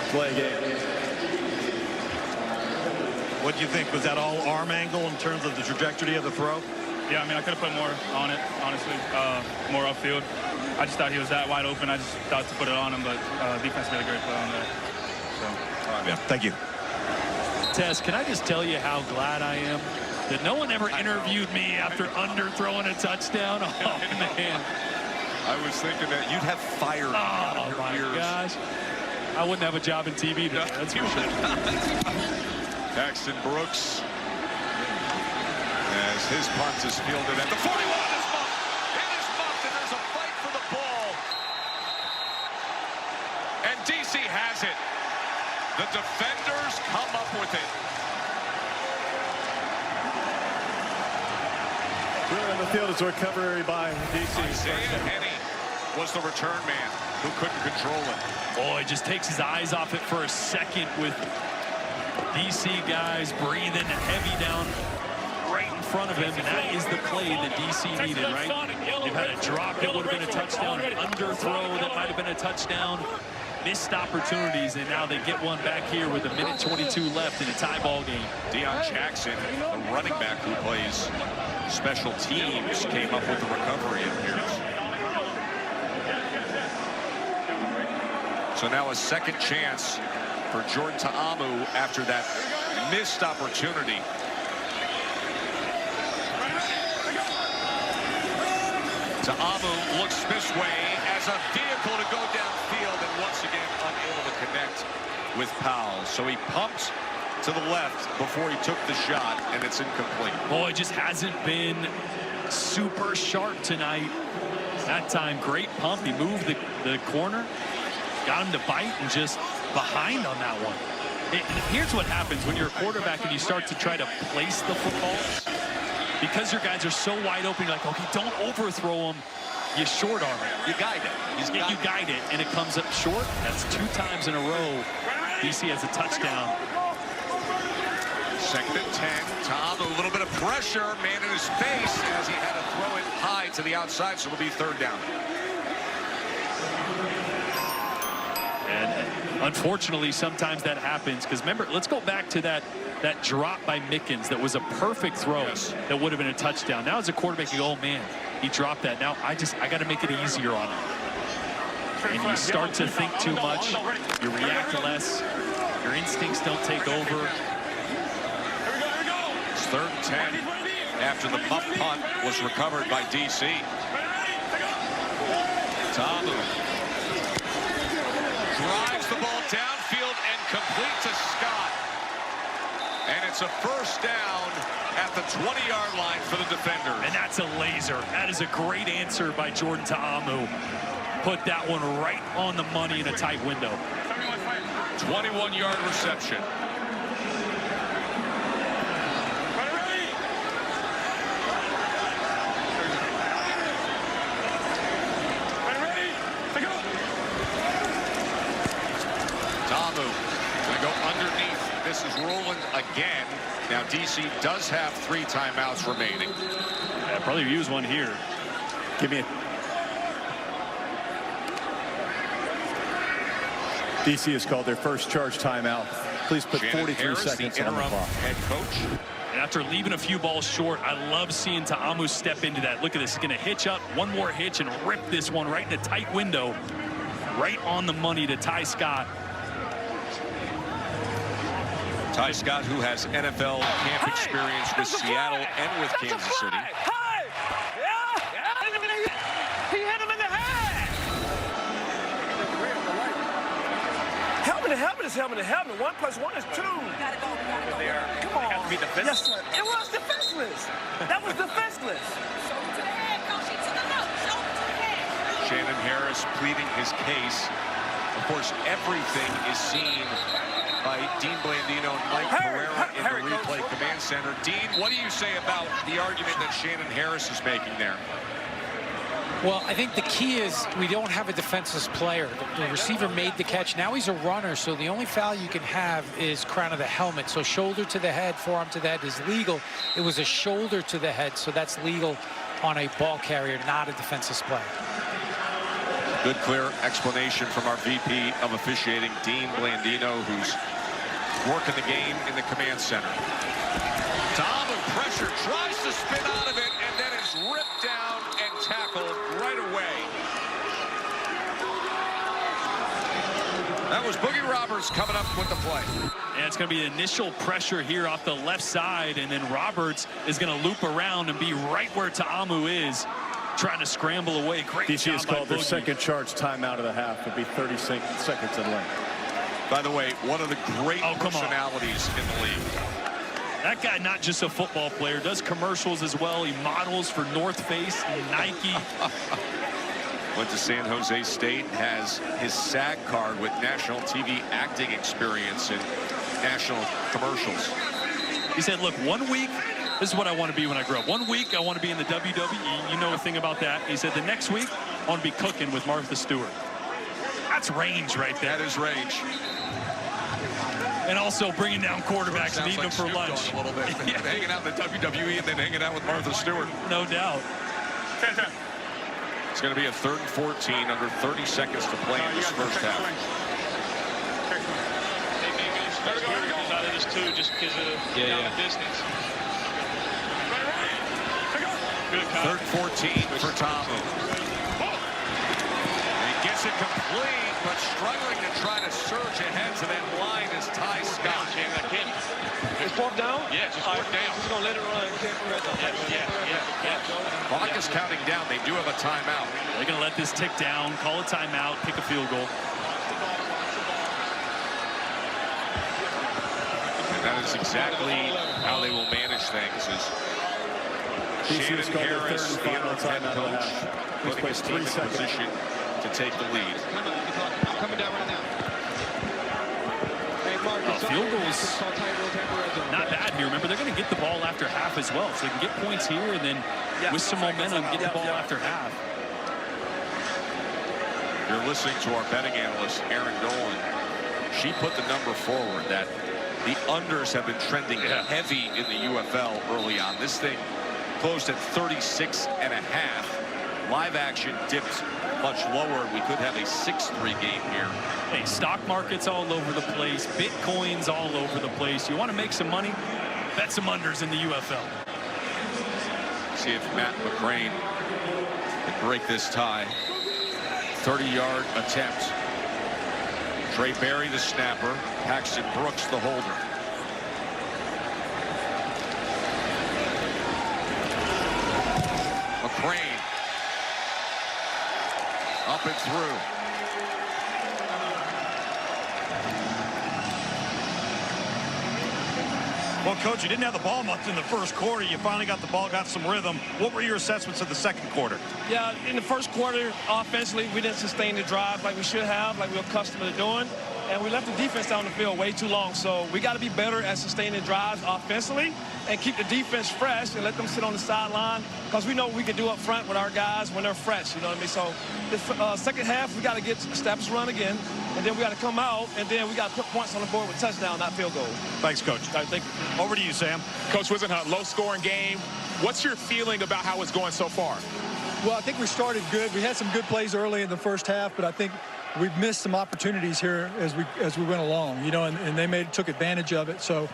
Speaker 8: Play game.
Speaker 3: What do you think? Was that all arm angle in terms of the trajectory of the throw?
Speaker 12: Yeah, I mean, I could have put more on it, honestly, more upfield. I just thought he was that wide open. I just thought to put it on him, but defense made a great play on that. So,
Speaker 3: all right, yeah, thank you.
Speaker 6: Tess, can I just tell you how glad I am that no one ever interviewed me after underthrowing a touchdown? Oh, man.
Speaker 5: I was thinking that you'd have fire out of your ears.
Speaker 6: Gosh. I wouldn't have a job in TV today, that's for sure.
Speaker 5: Paxton Brooks, as his punt is fielded at the 41. Is muffed. It is muffed, and there's a fight for the ball. And DC has it. The defenders come up with it.
Speaker 8: Clear on the field is recovery by DC.
Speaker 5: Isaiah Henney was the return man who couldn't control it.
Speaker 6: Oh, he just takes his eyes off it for a second with DC guys breathing heavy down right in front of him, and that is the play that DC needed, right? They've had a drop that would have been a touchdown, an underthrow that might have been a touchdown, missed opportunities, and now they get one back here with 1:22 left in a tie ball game.
Speaker 5: Deion Jackson, the running back who plays Special teams came up with the recovery, it appears. So now a second chance for Jordan Ta'amu after that missed opportunity. Ta'amu looks this way as a vehicle to go downfield and once again unable to connect with Powell. So he pumped to the left before he took the shot, and it's incomplete.
Speaker 6: Boy, it just hasn't been super sharp tonight. That time, great pump. He moved the corner, got him to bite, and just behind on that one. Here's what happens when you're a quarterback and you start to try to place the footballs. Because your guys are so wide open, you're like, okay, don't overthrow them. You short arm it.
Speaker 5: You guide it.
Speaker 6: You guide it, and it comes up short. That's 2 times in a row. DC has a touchdown.
Speaker 5: Second and 10. Ta'amu, a little bit of pressure. Man in his face as he had to throw it high to the outside, so it'll be 3rd down.
Speaker 6: And unfortunately, sometimes that happens. Because remember, let's go back to that drop by Mickens that was a perfect throw that would have been a touchdown. Now as a quarterback, you go, oh man, he dropped that. Now I got to make it easier on him. And you start to think too much. You react less. Your instincts don't take over.
Speaker 5: It's 3rd and 10 after the muff punt was recovered by DC. Ta'amu drives the ball downfield and complete to Scott. And it's a 1st down at the 20-yard line for the defender.
Speaker 6: And that's a laser. That is a great answer by Jordan Ta'amu. Put that one right on the money in a tight window.
Speaker 5: 21-yard reception. Ta'amu going to go underneath. This is rolling again. Now DC does have 3 timeouts remaining.
Speaker 6: Yeah, probably use one here.
Speaker 8: Give me a... DC has called their first charge timeout. Please put
Speaker 5: Shannon
Speaker 8: 43
Speaker 5: Harris,
Speaker 8: seconds
Speaker 5: the
Speaker 8: on the
Speaker 5: interim
Speaker 8: clock.
Speaker 5: head coach.
Speaker 6: And after leaving a few balls short, I love seeing Ta'amu step into that. Look at this. He's going to hitch up, one more hitch, and rip this one right in a tight window. Right on the money to Ty Scott.
Speaker 5: Ty Scott, who has NFL camp experience with Seattle and with Kansas City.
Speaker 16: He hit him in the head. Helmet. 1 + 1 is 2. Come on.
Speaker 11: Have to be defenseless.
Speaker 16: Yes, sir. It was defenseless. That was defenseless.
Speaker 5: Shannon Harris pleading his case. Of course, everything is seen by Dean Blandino and Mike Pereira in the replay command center. Dean, what do you say about the argument that Shannon Harris is making there?
Speaker 7: Well, I think the key is we don't have a defenseless player. The receiver made the catch. Now he's a runner, so the only foul you can have is crown of the helmet. So shoulder to the head, forearm to the head is legal. It was a shoulder to the head, so that's legal on a ball carrier, not a defenseless player.
Speaker 5: Good, clear explanation from our VP of officiating, Dean Blandino, who's working the game in the command center. Ta'amu pressure, tries to spin out of it, and then is ripped down and tackled right away. That was Boogie Roberts coming up with the play.
Speaker 6: And it's going to be initial pressure here off the left side, and then Roberts is going to loop around and be right where Ta'amu is, trying to scramble away. Great
Speaker 8: DC
Speaker 6: job
Speaker 8: has
Speaker 6: by
Speaker 8: called their
Speaker 6: Boogie.
Speaker 8: second charge timeout of the half. It'll be 30 seconds in length.
Speaker 5: By the way, one of the great personalities in the league.
Speaker 6: That guy, not just a football player, does commercials as well. He models for North Face and Nike.
Speaker 5: Went to San Jose State, has his SAG card with national TV acting experience in national commercials.
Speaker 6: He said, look, 1 week, this is what I want to be when I grow up. 1 week, I want to be in the WWE. You know a thing about that. He said, the next week, I want to be cooking with Martha Stewart. That's range right there.
Speaker 5: That is range.
Speaker 6: And also bringing down quarterbacks and eating them for lunch.
Speaker 5: A little bit. Hanging out in the WWE and then hanging out with Martha Stewart.
Speaker 6: No doubt.
Speaker 5: It's going to be a 3rd and 14, under 30 seconds to play in this first half.
Speaker 9: Out of this too, just because of the distance.
Speaker 5: 3rd 14 for Tamu. He gets it complete, but struggling to try to surge ahead to that line is Ty Scott.
Speaker 9: It's 4th down?
Speaker 17: Yeah, just 4th down.
Speaker 9: He's going to let it run.
Speaker 5: Clock is counting down. They do have a timeout.
Speaker 6: They're going to let this tick down, call a timeout, pick a field goal.
Speaker 5: And that is exactly how they will manage things. Shannon Harris, the interim head coach, putting his team in position to take the lead.
Speaker 9: Coming down right now.
Speaker 6: Field goals not bad here. Remember, they're going to get the ball after half as well, so they can get points here and then with some momentum get the ball after half.
Speaker 5: You're listening to our betting analyst Erin Dolan. She put the number forward that the unders have been trending heavy in the UFL early on. This thing closed at 36.5. Live action dipped much lower. We could have a 6-3 game here.
Speaker 6: Hey, stock markets all over the place, Bitcoin's all over the place. You want to make some money? Bet some unders in the UFL.
Speaker 5: See if Matt McCrane can break this tie. 30-yard attempt. Trey Berry, the snapper. Paxton Brooks, the holder. McCrane. Up and through.
Speaker 3: Well, Coach, you didn't have the ball much in the first quarter. You finally got the ball, got some rhythm. What were your assessments of the second quarter?
Speaker 10: Yeah, in the first quarter, offensively, we didn't sustain the drive like we should have, like we're accustomed to doing. And we left the defense down the field way too long. So we got to be better at sustaining drives offensively and keep the defense fresh and let them sit on the sideline because we know what we can do up front with our guys when they're fresh. You know what I mean? So the second half, we got to get established run again. And then we got to come out, and then we got to put points on the board with touchdown, not field goal.
Speaker 3: Thanks, Coach.
Speaker 10: All right, thank you.
Speaker 3: Over to you, Sam.
Speaker 1: Coach Wisenhunt, low-scoring game. What's your feeling about how it's going so far?
Speaker 2: Well, I think we started good. We had some good plays early in the first half, but I think we've missed some opportunities here as we went along, you know, and they took advantage of it. So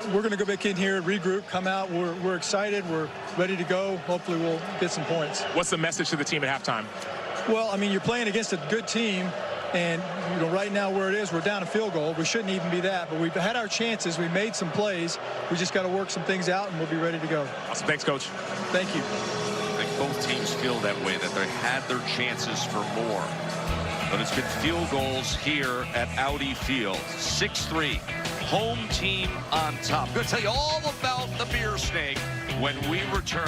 Speaker 2: we're going to go back in here, regroup, come out. We're excited. We're ready to go. Hopefully we'll get some points.
Speaker 1: What's the message to the team at halftime?
Speaker 2: Well, I mean, you're playing against a good team. And, you know, right now where it is, we're down a field goal. We shouldn't even be that. But we've had our chances. We made some plays. We just got to work some things out, and we'll be ready to go.
Speaker 1: Awesome. Thanks, Coach.
Speaker 2: Thank you.
Speaker 5: I think both teams feel that way, that they had their chances for more. But it's been field goals here at Audi Field. 6-3. Home team on top. I'm going to tell you all about the beer snake when we return.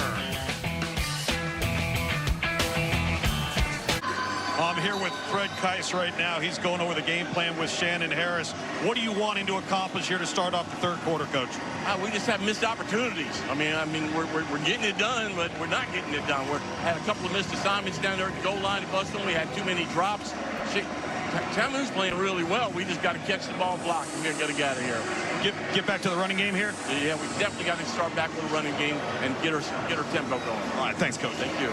Speaker 3: I'm here with Fred Keiss right now. He's going over the game plan with Shannon Harris. What are you wanting to accomplish here to start off the third quarter, Coach?
Speaker 21: We just have missed opportunities. I mean, we're getting it done, but we're not getting it done. We had a couple of missed assignments down there at the goal line to bust them. We had too many drops. Tamu's playing really well. We just got to catch the ball, block, and we're going to get out of here.
Speaker 3: Get back to the running game here?
Speaker 21: Yeah, we definitely got to start back with the running game and get our tempo going.
Speaker 3: All right, thanks, Coach.
Speaker 21: Thank you.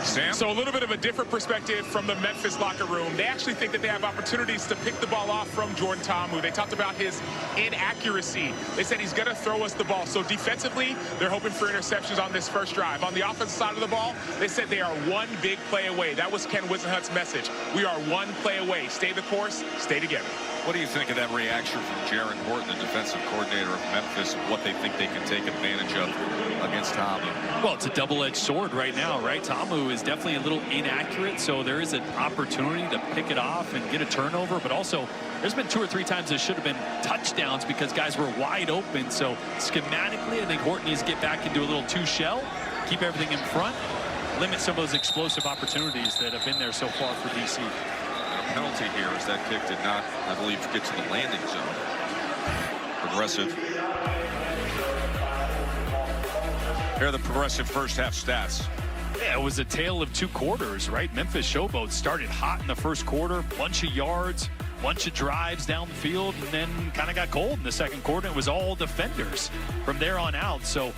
Speaker 5: Sam?
Speaker 1: So a little bit of a different perspective from the Memphis locker room. They actually think that they have opportunities to pick the ball off from Jordan Tamu. They talked about his inaccuracy. They said he's going to throw us the ball. So defensively, they're hoping for interceptions on this first drive. On the offensive side of the ball, they said they are one big play away. That was Ken Wisenhunt's message. We are one play away. Stay the course, stay together.
Speaker 5: What do you think of that reaction from Jaron Horton, the defensive coordinator of Memphis, and what they think they can take advantage of against Tamu?
Speaker 6: Well, it's a double-edged sword right now, right? Tamu is definitely a little inaccurate, so there is an opportunity to pick it off and get a turnover, but also there's been 2 or 3 times there should have been touchdowns because guys were wide open. So schematically, I think Horton needs to get back into a little 2-shell, keep everything in front, limit some of those explosive opportunities that have been there so far for DC.
Speaker 5: Penalty here as that kick did not, I believe, get to the landing zone. Progressive. Here are the Progressive first half stats.
Speaker 6: Yeah, it was a tale of 2 quarters, right? Memphis Showboats started hot in the first quarter, bunch of yards, bunch of drives down the field, and then kind of got cold in the second quarter. It was all defenders from there on out. So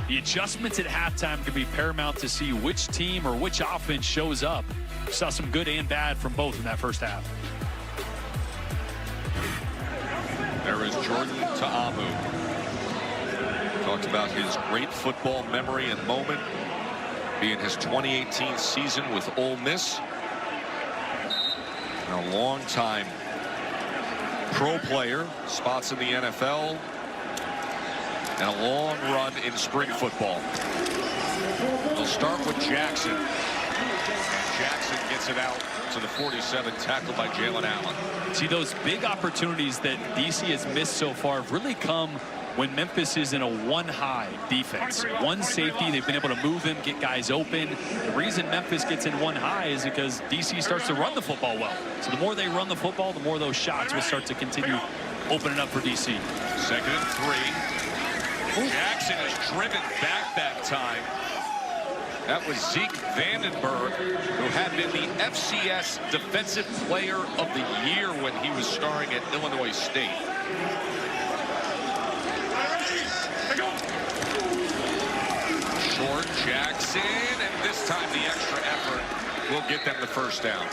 Speaker 6: the adjustments at halftime could be paramount to see which team or which offense shows up. We saw some good and bad from both in that first half.
Speaker 5: There is Jordan Tamu. Talked about his great football memory and moment being his 2018 season with Ole Miss. And a long time pro player, spots in the NFL, and a long run in spring football. We'll start with Jackson. Jackson gets it out to the 47, tackled by Jalen Allen.
Speaker 6: See, those big opportunities that DC has missed so far have really come when Memphis is in a one-high defense. One safety, they've been able to move him, get guys open. The reason Memphis gets in one high is because DC starts to run the football well. So the more they run the football, the more those shots will start to continue opening up for DC.
Speaker 5: 2nd and 3. Jackson is driven back that time. That was Zeke Vandenberg, who had been the FCS Defensive Player of the Year when he was starring at Illinois State. Short Jackson, and this time the extra effort will get them the first down.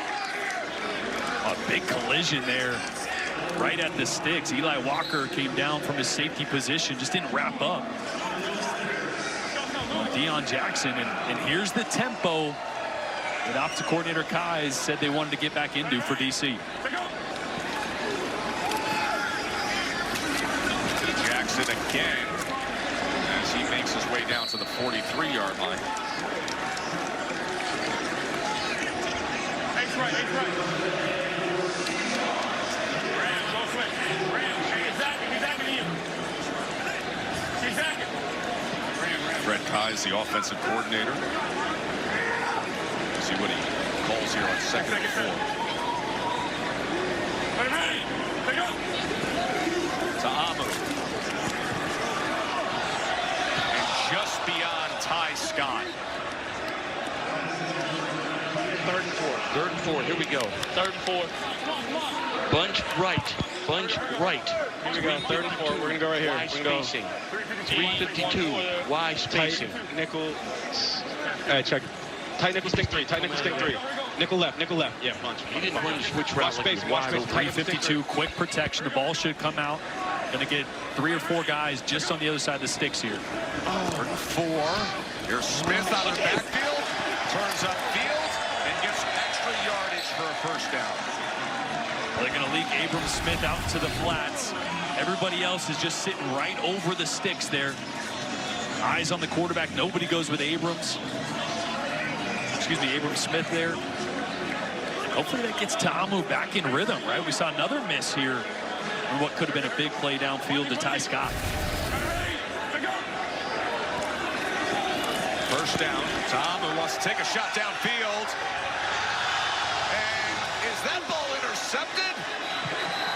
Speaker 6: A big collision there right at the sticks. Eli Walker came down from his safety position, just didn't wrap up. Deion Jackson, and here's the tempo that offensive coordinator Kais said they wanted to get back into for DC.
Speaker 5: Jackson again as he makes his way down to the 43-yard line. Fred Kais, the offensive coordinator. See what he calls here on 2nd and 4. To Amu. And just beyond Ty Scott.
Speaker 9: 3rd and 4. 3rd and 4. Here we go. 3rd and 4. Bunch right. Bunch right. Here we go. 3rd and 4. We're going to go right here. Wide spacing. 352. Wide spacing. Nickel. Check. Tight nickel stick 3. Tight nickel stick 3. Nickel left. Nickel left. Yeah, bunch. He didn't run the switch route. Space.
Speaker 6: 352. Quick protection. The ball should come out. Going to get 3 or 4 guys just on the other side of the sticks here.
Speaker 5: 3rd and 4. Here's Smith out of the backfield. Turns upfield and gets extra yardage for a first down.
Speaker 6: They're going to leak Abram Smith out to the flats. Everybody else is just sitting right over the sticks there. Eyes on the quarterback. Nobody goes with Abrams. Excuse me, Abram Smith there. And hopefully that gets Ta'amu back in rhythm, right? We saw another miss here in what could have been a big play downfield to Ty Scott.
Speaker 5: First down. Ta'amu wants to take a shot downfield. And is that ball intercepted?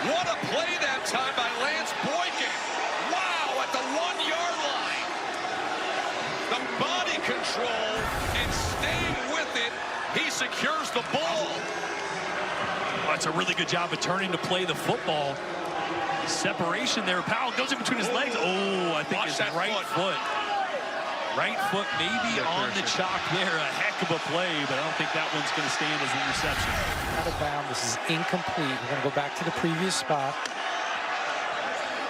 Speaker 5: What a play that time by Lance Boykin. Wow, at the 1-yard line. The body control and staying with it. He secures the ball.
Speaker 6: That's a really good job of turning to play the football. Separation there. Powell goes in between his legs. Oh, I think his right foot. Right foot maybe on the chalk there. A heck of a play, but I don't think that one's going to stand as an interception.
Speaker 7: Out of bounds. This is incomplete. We're going to go back to the previous spot.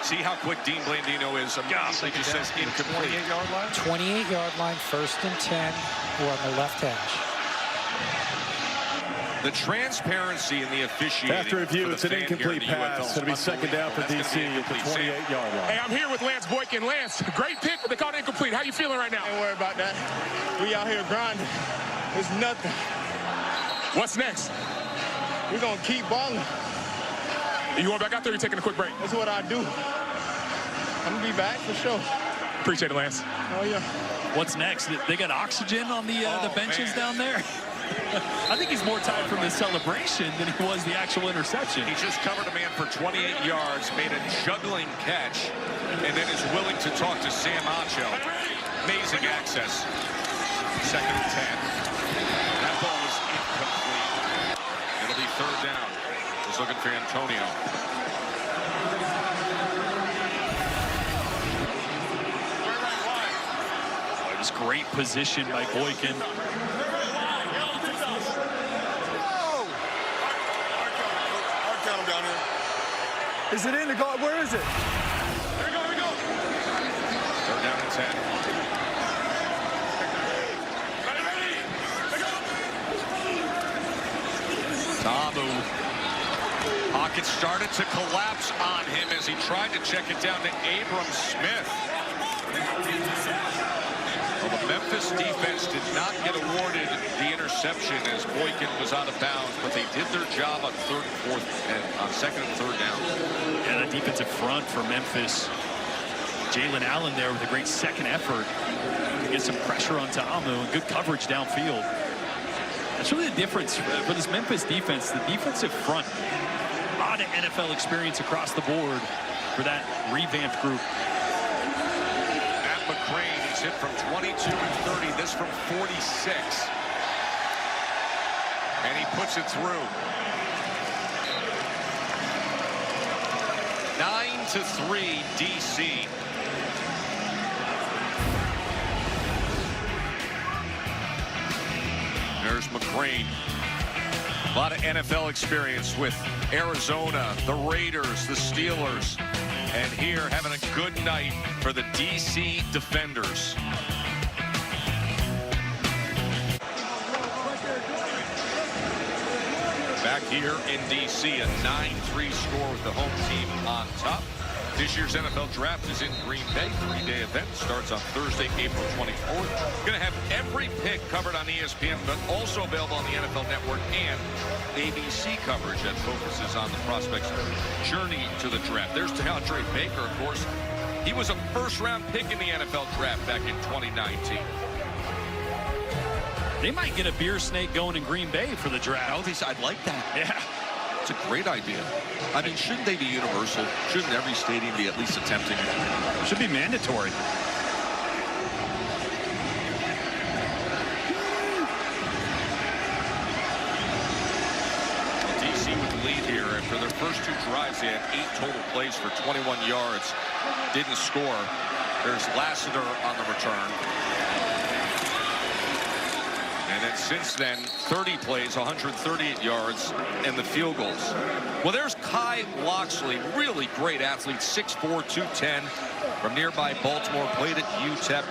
Speaker 5: See how quick Dean Blandino is. He just says incomplete.
Speaker 7: 28-yard line? 28-yard line, 1st and 10. We're on the left hash.
Speaker 5: The transparency in the officiating.
Speaker 8: After review, it's an incomplete pass. It'll be 2nd down for DC at the 28-yard line.
Speaker 1: Hey, I'm here with Lance Boykin. Lance, great pick, but they called incomplete. How you feeling right now?
Speaker 10: Don't worry about that. We out here grinding. It's nothing.
Speaker 1: What's next?
Speaker 10: We're going to keep balling.
Speaker 1: You going back out there or you taking a quick break?
Speaker 10: That's what I do. I'm going to be back for sure.
Speaker 1: Appreciate it, Lance.
Speaker 10: Oh, yeah.
Speaker 6: What's next? They got oxygen on the benches down there? I think he's more tired from the celebration than he was the actual interception.
Speaker 5: He just covered a man for 28 yards, made a juggling catch, and then is willing to talk to Sam Acho. Amazing access. 2nd and 10. That ball was incomplete. It'll be 3rd down. Just looking for Antonio.
Speaker 6: It was great position by Boykin.
Speaker 2: Is it in the goal? Where is it?
Speaker 5: Third down 10. Tamu. Pocket started to collapse on him as he tried to check it down to Abram Smith. Well, the Memphis defense did not get awarded the interception as Boykin was out of bounds, but they did their job on third and fourth and on second and third down.
Speaker 6: Yeah, the defensive front for Memphis. Jalen Allen there with a great second effort to get some pressure on Tamu and good coverage downfield. That's really the difference for this Memphis defense. The defensive front, a lot of NFL experience across the board for that revamped group.
Speaker 5: Matt McCrane, he's hit from 22 and 30, this from 46. And he puts it through. 9-3 DC. There's McCrane. A lot of NFL experience with Arizona, the Raiders, the Steelers, and here having a good night for the DC Defenders. Back here in DC, a 9-3 score with the home team on top. This year's NFL Draft is in Green Bay. 3-day event starts on Thursday, April 24th. Going to have every pick covered on ESPN, but also available on the NFL Network and ABC coverage that focuses on the prospects' journey to the draft. There's DeAndre Baker, of course. He was a first-round pick in the NFL Draft back in 2019.
Speaker 6: They might get a beer snake going in Green Bay for the draft.
Speaker 5: I'd like that.
Speaker 6: Yeah.
Speaker 5: It's a great idea. I mean, shouldn't they be universal? Shouldn't every stadium be at least attempting it?
Speaker 6: Should be mandatory.
Speaker 5: DC with the lead here. After their first two drives, they had 8 total plays for 21 yards. Didn't score. There's Lassiter on the return. And then since then, 30 plays, 138 yards, and the field goals. Well, there's Kai Loxley, really great athlete, 6'4", 210, from nearby Baltimore, played at UTEP,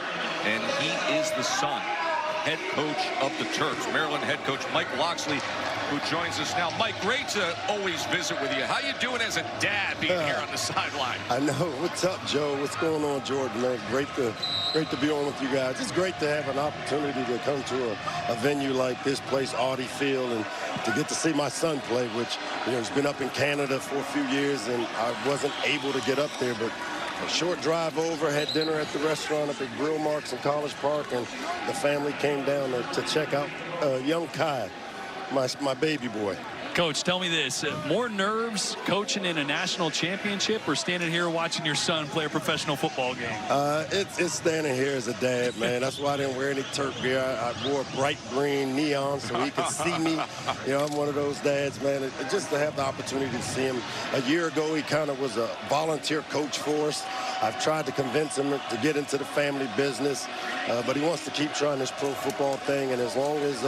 Speaker 5: and he is the son, head coach of the Terps, Maryland head coach Mike Loxley, who joins us now. Mike, great to always visit with you. How you doing as a dad being here on the sideline?
Speaker 15: I know. What's up, Joe? What's going on, Jordan, man? Great to be on with you guys. It's great to have an opportunity to come to a venue like this place, Audi Field, and to get to see my son play, which, you know, he's been up in Canada for a few years, and I wasn't able to get up there, but a short drive over, had dinner at the restaurant up at Grill Marks in College Park, and the family came down to check out young Kai, my baby boy.
Speaker 6: Coach, tell me this, more nerves coaching in a national championship or standing here watching your son play a professional football game?
Speaker 15: It's standing here as a dad, man. That's why I didn't wear any Terp gear. I wore bright green neon so he could see me. You know, I'm one of those dads, man. Just to have the opportunity to see him. A year ago, he kind of was a volunteer coach for us. I've tried to convince him to get into the family business, but he wants to keep trying this pro football thing. And as long as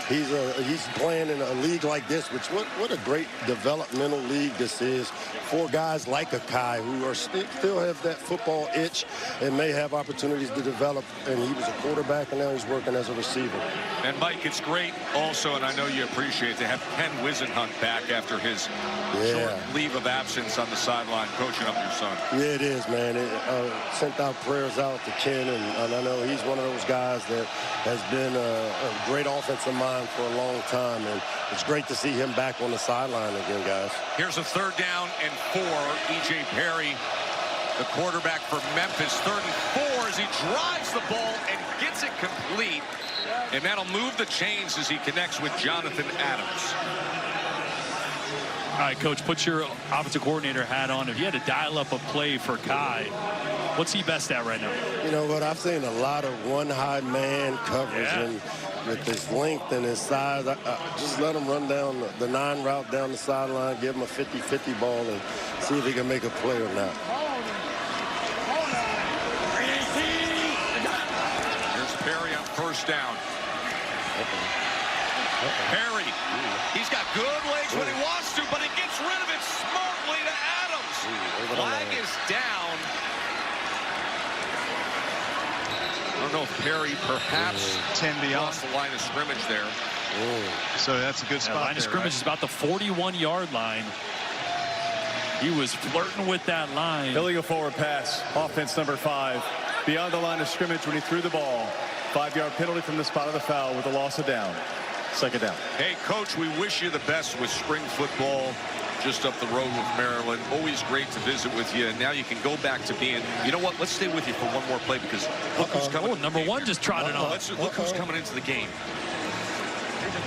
Speaker 15: he's playing in a league like this, which what a great developmental league this is for guys like a Kai who are still have that football itch and may have opportunities to develop. And he was a quarterback, and now he's working as a receiver.
Speaker 5: And Mike, it's great also, and I know you appreciate, to have Ken Wisenhunt back after his short leave of absence on the sideline coaching up your son.
Speaker 15: Yeah, it is, man. Sent out prayers out to Ken, and I know he's one of those guys that has been a great offensive mind for a long time, and it's great to see him back on the sideline again, guys.
Speaker 5: Here's a 3rd down and 4. E.J. Perry, the quarterback for Memphis, 3rd and 4 as he drives the ball and gets it complete. And that'll move the chains as he connects with Jonathan Adams.
Speaker 6: All right, Coach, put your offensive coordinator hat on. If you had to dial up a play for Kai, what's he best at right now?
Speaker 15: You know what? I've seen a lot of one-high man coverage, and with his length and his size, just let him run down the 9 route down the sideline, give him a 50-50 ball, and see if he can make a play or not.
Speaker 5: Here's Perry on 1st down. Perry, he's got good legs when he wants to, but he gets rid of it smartly to Adams. Flag is down. I don't know if Perry perhaps
Speaker 18: 10 beyond
Speaker 5: lost the line of scrimmage there.
Speaker 18: So that's a good spot.
Speaker 6: Line of scrimmage is about the 41-yard line. He was flirting with that line.
Speaker 8: Illegal forward pass. Offense number 5. Beyond the line of scrimmage when he threw the ball. 5-yard penalty from the spot of the foul with a loss of down. Second down.
Speaker 5: Hey, Coach, we wish you the best with spring football just up the road with Maryland. Always great to visit with you. And now you can go back to being, you know what, let's stay with you for one more play because look who's coming.
Speaker 6: Oh, number 1 just trotted on.
Speaker 5: Look who's coming into the game.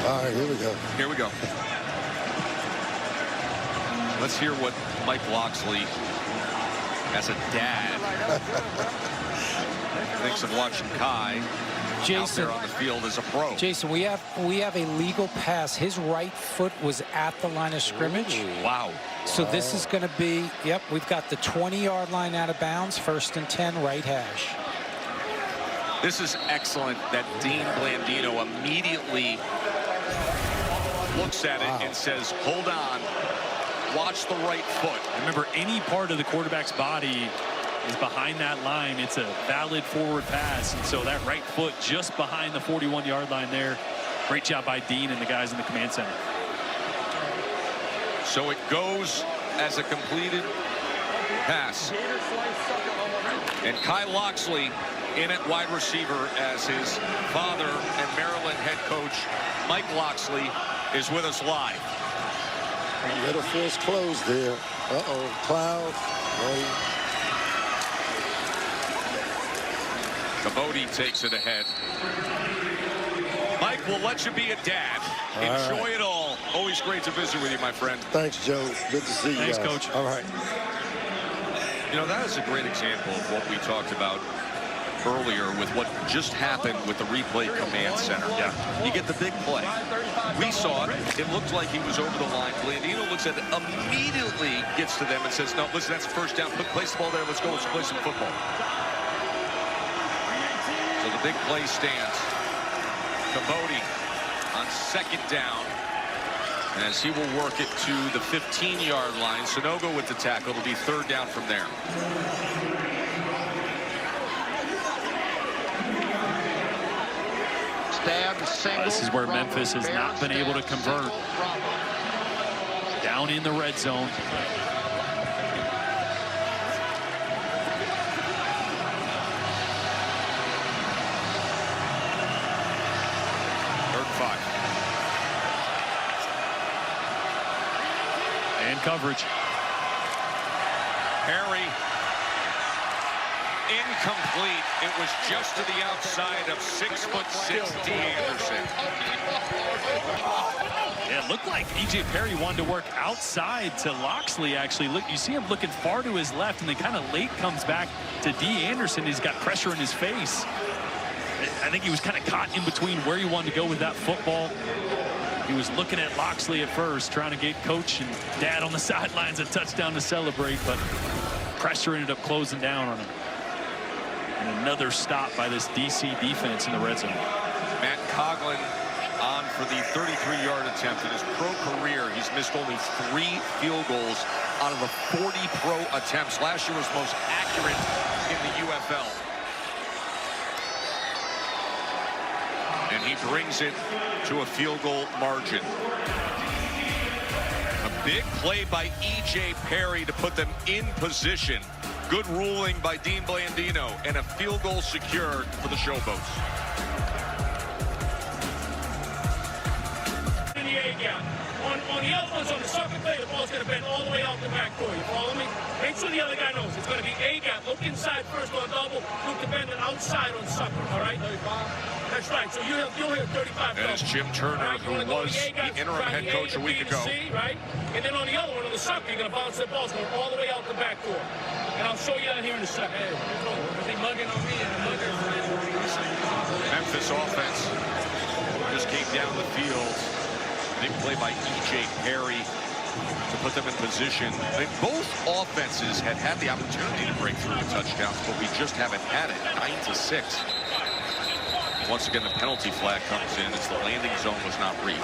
Speaker 15: All right, here we go.
Speaker 5: Here we go. Let's hear what Mike Loxley, as a dad, thinks of watching Kai out there on the field as a pro.
Speaker 7: Jason, we have a legal pass. His right foot was at the line of scrimmage.
Speaker 5: Ooh, wow.
Speaker 7: So this is going to be, yep, we've got the 20-yard line out of bounds, 1st and 10, right hash.
Speaker 5: This is excellent that Dean Blandino immediately looks at it and says, hold on, watch the right foot.
Speaker 6: Remember, any part of the quarterback's body is behind that line. It's a valid forward pass. And so that right foot just behind the 41-yard line there. Great job by Dean and the guys in the command center.
Speaker 5: So it goes as a completed pass. And Kai Loxley in at wide receiver as his father and Maryland head coach Mike Loxley is with us live.
Speaker 15: Middle field's closed there. Cloud.
Speaker 5: Capote takes it ahead. Mike, we'll let you be a dad. Enjoy it all. Always great to visit with you, my friend.
Speaker 15: Thanks, Joe. Good to see you.
Speaker 6: Thanks,
Speaker 15: guys.
Speaker 6: Coach.
Speaker 15: All right.
Speaker 5: You know, that is a great example of what we talked about earlier with what just happened with the replay command center. Yeah. You get the big play. We saw it. It looked like he was over the line. Blandino looks at it, immediately gets to them and says, no, listen, that's first down. Place the ball there. Let's go. Let's play some football. So the big play stands. Capote on 2nd down as he will work it to the 15-yard line. Sonogo with the tackle. It'll be 3rd down from there.
Speaker 6: This is where Memphis has not been able to convert. Down in the red zone. And coverage.
Speaker 5: Perry incomplete. It was just to the outside of 6'6" D. Anderson.
Speaker 6: Yeah, it looked like E.J. Perry wanted to work outside to Loxley, actually. Look, you see him looking far to his left, and then kind of late comes back to D. Anderson. He's got pressure in his face. I think he was kind of caught in between where he wanted to go with that football. He was looking at Loxley at first, trying to get coach and dad on the sidelines a touchdown to celebrate, but pressure ended up closing down on him. And another stop by this DC defense in the red zone.
Speaker 5: Matt Coughlin on for the 33-yard attempt. In his pro career, he's missed only 3 field goals out of the 40 pro attempts. Last year was most accurate in the UFL. And he brings it to a field goal margin. A big play by E.J. Perry to put them in position. Good ruling by Dean Blandino, and a field goal secured for the Showboats.
Speaker 10: In the A gap. On the other ones, on the second play, the ball's going to bend all the way out the back door. You follow me? Make sure the other guy knows. It's going to be A gap. Look inside first on double. Look to bend it outside on sucker. All right? 35. That's right. So you'll hear 35.
Speaker 5: And it's Jim Turner, who was the interim head coach a week ago.
Speaker 10: Right? And then on the other one, on the sucker, you're going to bounce that ball. It's going all the way out the back door. And I'll show you that here in a second. Hey, they mugging on me.
Speaker 5: Memphis offense just came down the field. Big play by E.J. Perry to put them in position. I mean, both offenses had the opportunity to break through with touchdowns, but we just haven't had it. 9-6. Once again, the penalty flag comes in as the landing zone was not reached.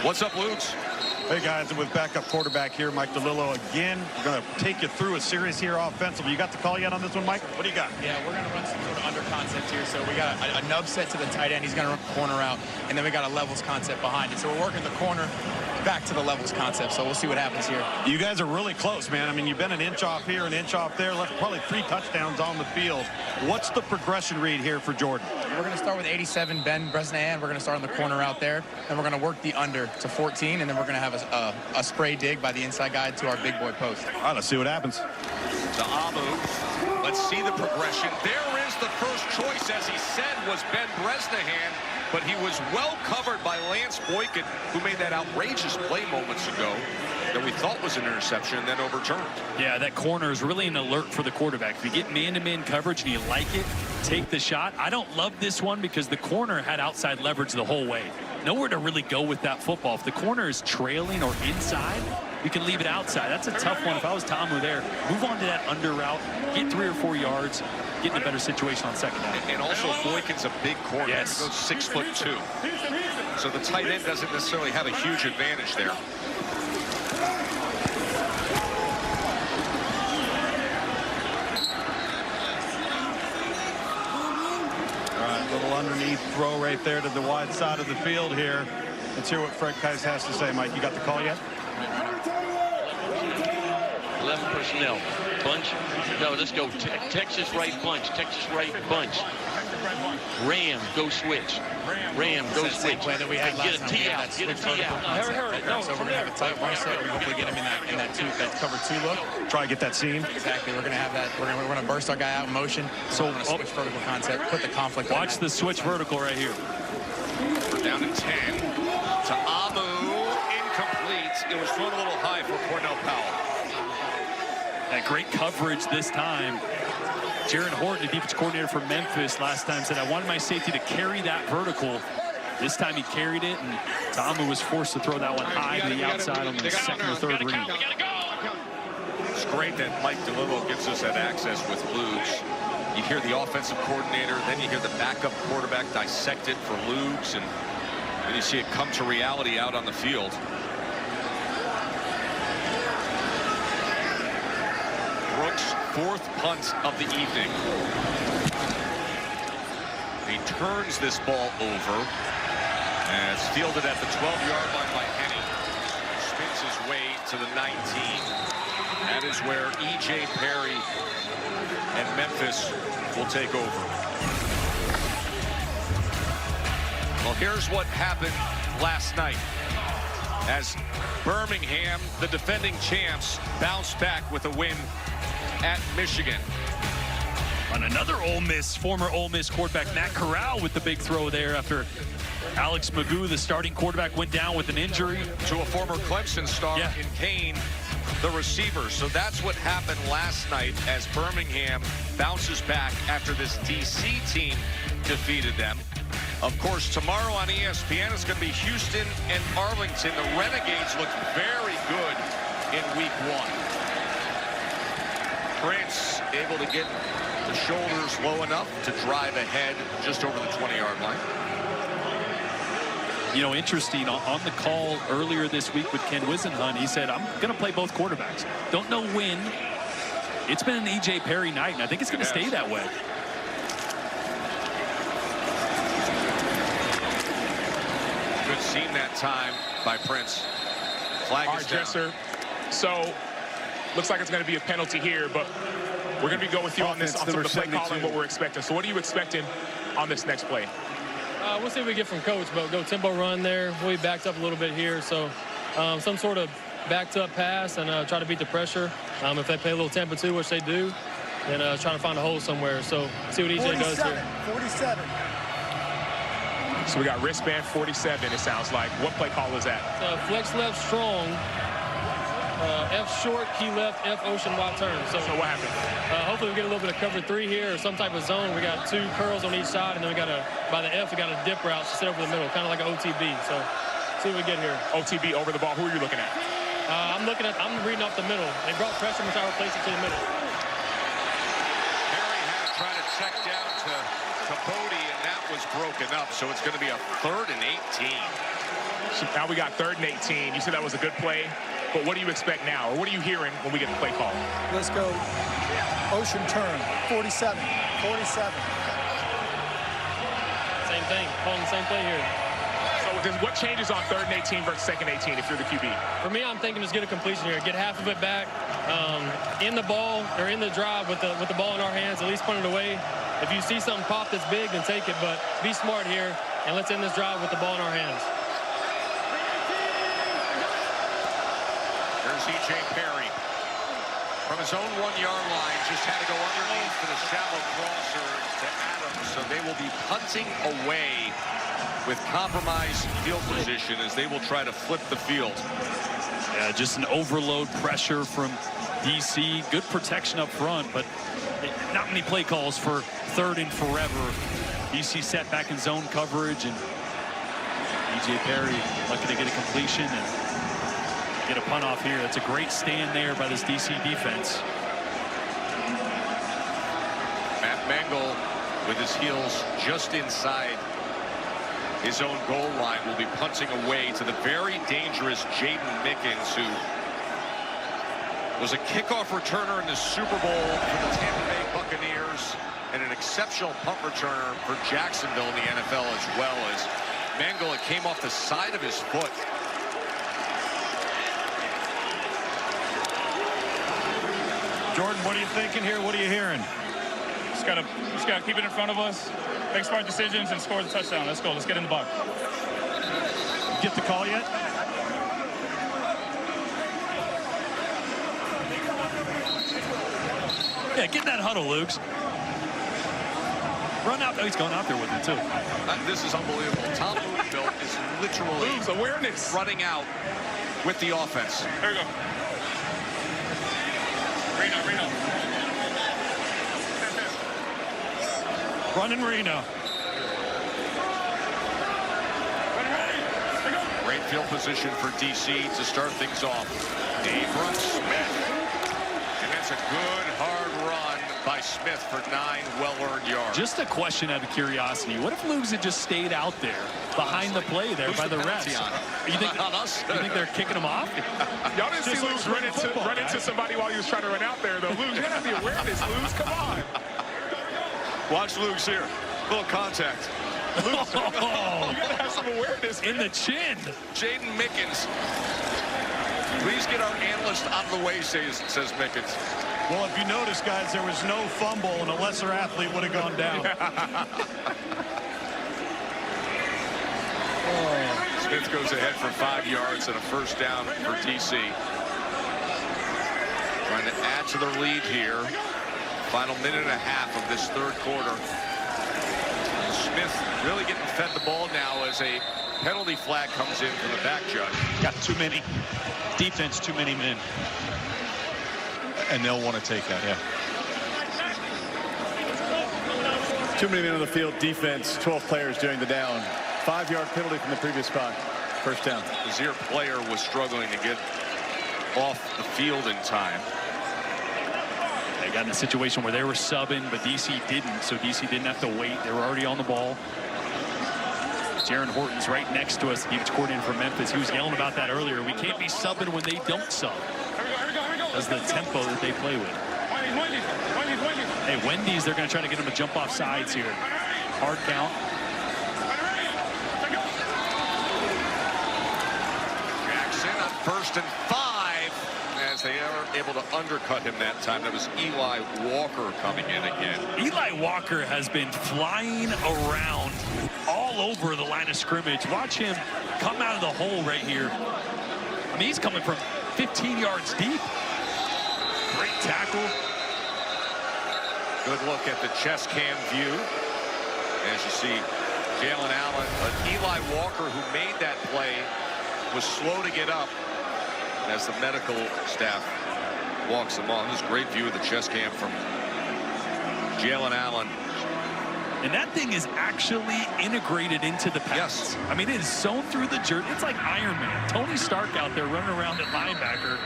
Speaker 5: What's up, Lukes?
Speaker 3: Hey guys, and with backup quarterback here, Mike DeLillo again. We're going to take you through a series here offensively. You got the call yet on this one, Mike? What do you got?
Speaker 20: Yeah, we're going to run some sort of under concept here. So we got a nub set to the tight end. He's going to run the corner out, and then we got a levels concept behind it. So we're working the corner back to the levels concept. So we'll see what happens here.
Speaker 3: You guys are really close, man. I mean, you've been an inch off here, an inch off there, left probably 3 touchdowns on the field. What's the progression read here for Jordan?
Speaker 20: We're going to start with 87 Ben Bresnahan. We're going to start on the corner out there, and we're going to work the under to 14, and then we're going to have a spray dig by the inside guy to our big boy post.
Speaker 3: All right, let's see what happens.
Speaker 5: To Amu. Let's see the progression. There is the first choice, as he said, was Ben Bresnahan, but he was well covered by Lance Boykin, who made that outrageous play moments ago that we thought was an interception and then overturned.
Speaker 6: Yeah, that corner is really an alert for the quarterback. If you get man-to-man coverage and you like it, take the shot. I don't love this one because the corner had outside leverage the whole way. Nowhere to really go with that football. If the corner is trailing or inside, you can leave it outside. That's a tough one. If I was Tamu there, move on to that under route, get 3 or 4 yards, get in a better situation on second down.
Speaker 5: And also Boykin's a big corner.
Speaker 6: Yes.
Speaker 5: He goes 6'2". So the tight end doesn't necessarily have a huge advantage there.
Speaker 3: Little underneath throw right there to the wide side of the field here. Let's hear what Fred Kais has to say. Mike, you got the call yet?
Speaker 9: 11 personnel. Bunch. No, let's go. Texas right bunch. Texas right bunch. Ram, go switch. Ram, go switch.
Speaker 20: Play that we had last
Speaker 9: get a tee out. Get a tee out.
Speaker 20: So we're going to have a tight one set. We're hopefully get him in that cover 2 look.
Speaker 3: Try to get that seam.
Speaker 20: Exactly. We're going to have that. We're going to burst our guy out in motion. So we're going to switch vertical concept. Put the conflict.
Speaker 6: Watch the switch vertical right here.
Speaker 5: We're down to 10. To Amu. Incomplete. It was thrown a little high for Cornell Powell.
Speaker 6: That great coverage this time. Jaron Horton, the defense coordinator for Memphis, last time said, I wanted my safety to carry that vertical. This time he carried it, and Tamu was forced to throw that one high to the outside on the second or third read.
Speaker 5: It's great that Mike DeLillo gives us that access with Ludes. You hear the offensive coordinator, then you hear the backup quarterback dissect it for Ludes, and then you see it come to reality out on the field. Brooks' 4th punt of the evening. He turns this ball over, and it's fielded at the 12-yard line by Henny. Spins his way to the 19. That is where E.J. Perry and Memphis will take over. Well, here's what happened last night as Birmingham, the defending champs, bounced back with a win at Michigan.
Speaker 6: On another former Ole Miss quarterback, Matt Corral, with the big throw there after Alex Magoo, the starting quarterback, went down with an injury.
Speaker 5: To a former Clemson star in Kane, the receiver. So that's what happened last night as Birmingham bounces back after this DC team defeated them. Of course, tomorrow on ESPN, it's going to be Houston and Arlington. The Renegades look very good in week 1. Prince able to get the shoulders low enough to drive ahead just over the 20-yard line.
Speaker 6: You know, interesting, on the call earlier this week with Ken Wisenhunt, he said, I'm going to play both quarterbacks. Don't know when. It's been an E.J. Perry night, and I think it's going to stay that way.
Speaker 5: Good seam that time by Prince. Flag is down.
Speaker 1: Dresser. So, looks like it's going to be a penalty here, but we're going to be going with you on this, on some of the play calling, what we're expecting. So what are you expecting on this next play?
Speaker 14: We'll see what we get from coach, but go tempo run there. We backed up a little bit here, so some sort of backed up pass and try to beat the pressure. If they play a little tempo too, which they do, then trying to find a hole somewhere. So see what EJ does here.
Speaker 2: 47.
Speaker 1: So we got wristband 47, it sounds like. What play call is that?
Speaker 14: Flex left strong. F short, key left, F ocean wide turn. So
Speaker 1: what happened?
Speaker 14: Hopefully we get a little bit of cover 3 here or some type of zone. We got 2 curls on each side, and then we got by the F, we got a dip route to sit over the middle, kind of like an OTB. So see what we get here.
Speaker 1: OTB over the ball. Who are you looking at?
Speaker 14: I'm reading off the middle. They brought pressure, which I replaced it to the middle.
Speaker 5: Perry had to try to check down to Bodie, and that was broken up. So it's going to be a 3rd and 18.
Speaker 1: So now we got 3rd and 18. You said that was a good play, but what do you expect now? Or what are you hearing when we get the play call?
Speaker 2: Let's go ocean turn, 47, 47.
Speaker 14: Same thing, calling the same play here.
Speaker 1: So what changes on 3rd and 18 versus 2nd and 18 if you're the QB?
Speaker 14: For me, I'm thinking just get a completion here, get half of it back, in the ball or in the drive with the ball in our hands, at least punt it away. If you see something pop that's big, then take it, but be smart here, and let's end this drive with the ball in our hands.
Speaker 5: There's E.J. Perry from his own 1-yard line, just had to go underneath for the shallow crosser to Adams, so they will be punting away with compromised field position as they will try to flip the field.
Speaker 6: Yeah, just an overload pressure from DC. Good protection up front, but not many play calls for 3rd and forever. DC set back in zone coverage, and E.J. Perry lucky to get a completion and get a punt off here. That's a great stand there by this DC defense.
Speaker 5: Matt Mangle with his heels just inside his own goal line will be punting away to the very dangerous Jaden Mickens, who was a kickoff returner in the Super Bowl for the Tampa Bay Buccaneers and an exceptional punt returner for Jacksonville in the NFL, as well as Mangle. It came off the side of his foot.
Speaker 3: Jordan, what are you thinking here? What are you hearing?
Speaker 12: Just gotta keep it in front of us, make smart decisions, and score the touchdown. Let's go. Let's get in the box.
Speaker 3: Get the call yet?
Speaker 6: Yeah, get in that huddle, Luke. Run out. Oh, he's going out there with it, too.
Speaker 5: This is unbelievable. Tom Louisville is literally
Speaker 1: awareness
Speaker 5: running out with the offense.
Speaker 12: There we go. Reno.
Speaker 3: Running Reno.
Speaker 5: Great field position for DC to start things off. Abram Smith. And that's a good, hard run by Smith for 9 well-earned yards.
Speaker 6: Just a question out of curiosity. What if Luke's had just stayed out there behind the play there by the refs? You think,
Speaker 5: on us?
Speaker 6: You think they're kicking him off?
Speaker 1: Y'all didn't see Luke run into somebody while he was trying to run out there, though. Luke, you have the awareness, Luke. Come on.
Speaker 5: Watch Luke's here. Little contact.
Speaker 1: Luke, you gotta have some awareness.
Speaker 6: In the chin.
Speaker 5: Jaden Mickens. Please get our analyst out of the way, says Mickens.
Speaker 3: Well, if you notice, guys, there was no fumble, and a lesser athlete would have gone down.
Speaker 5: Smith goes ahead for 5 yards and a first down for DC. Trying to add to their lead here. Final minute and a half of this 3rd quarter. Smith really getting fed the ball now as a penalty flag comes in from the back judge.
Speaker 18: Got too many defense, too many men. And they'll want to take that, yeah.
Speaker 8: Too many men on the field, defense, 12 players doing the down. 5-yard penalty from the previous spot. First down.
Speaker 5: The Zier player was struggling to get off the field in time.
Speaker 6: They got in a situation where they were subbing, but DC didn't, so DC didn't have to wait. They were already on the ball. Jaron Horton's right next to us, the defense coordinator from Memphis. He was yelling about that earlier. We can't be subbing when they don't sub. That's the tempo that they play with. Hey, Wendy's, they're going to try to get him to jump off sides here. Hard count.
Speaker 5: Jackson on 1st and 5 as they are able to undercut him that time. That was Eli Walker coming in again.
Speaker 6: Eli Walker has been flying around all over the line of scrimmage. Watch him come out of the hole right here. I mean, he's coming from 15 yards deep. Great tackle.
Speaker 5: Good look at the chest cam view. As you see, Jalen Allen, but Eli Walker, who made that play, was slow to get up as the medical staff walks him on. This is a great view of the chest cam from Jalen Allen.
Speaker 6: And that thing is actually integrated into the pass.
Speaker 5: Yes.
Speaker 6: I mean, it is sewn through the jersey. It's like Iron Man. Tony Stark out there running around at linebacker.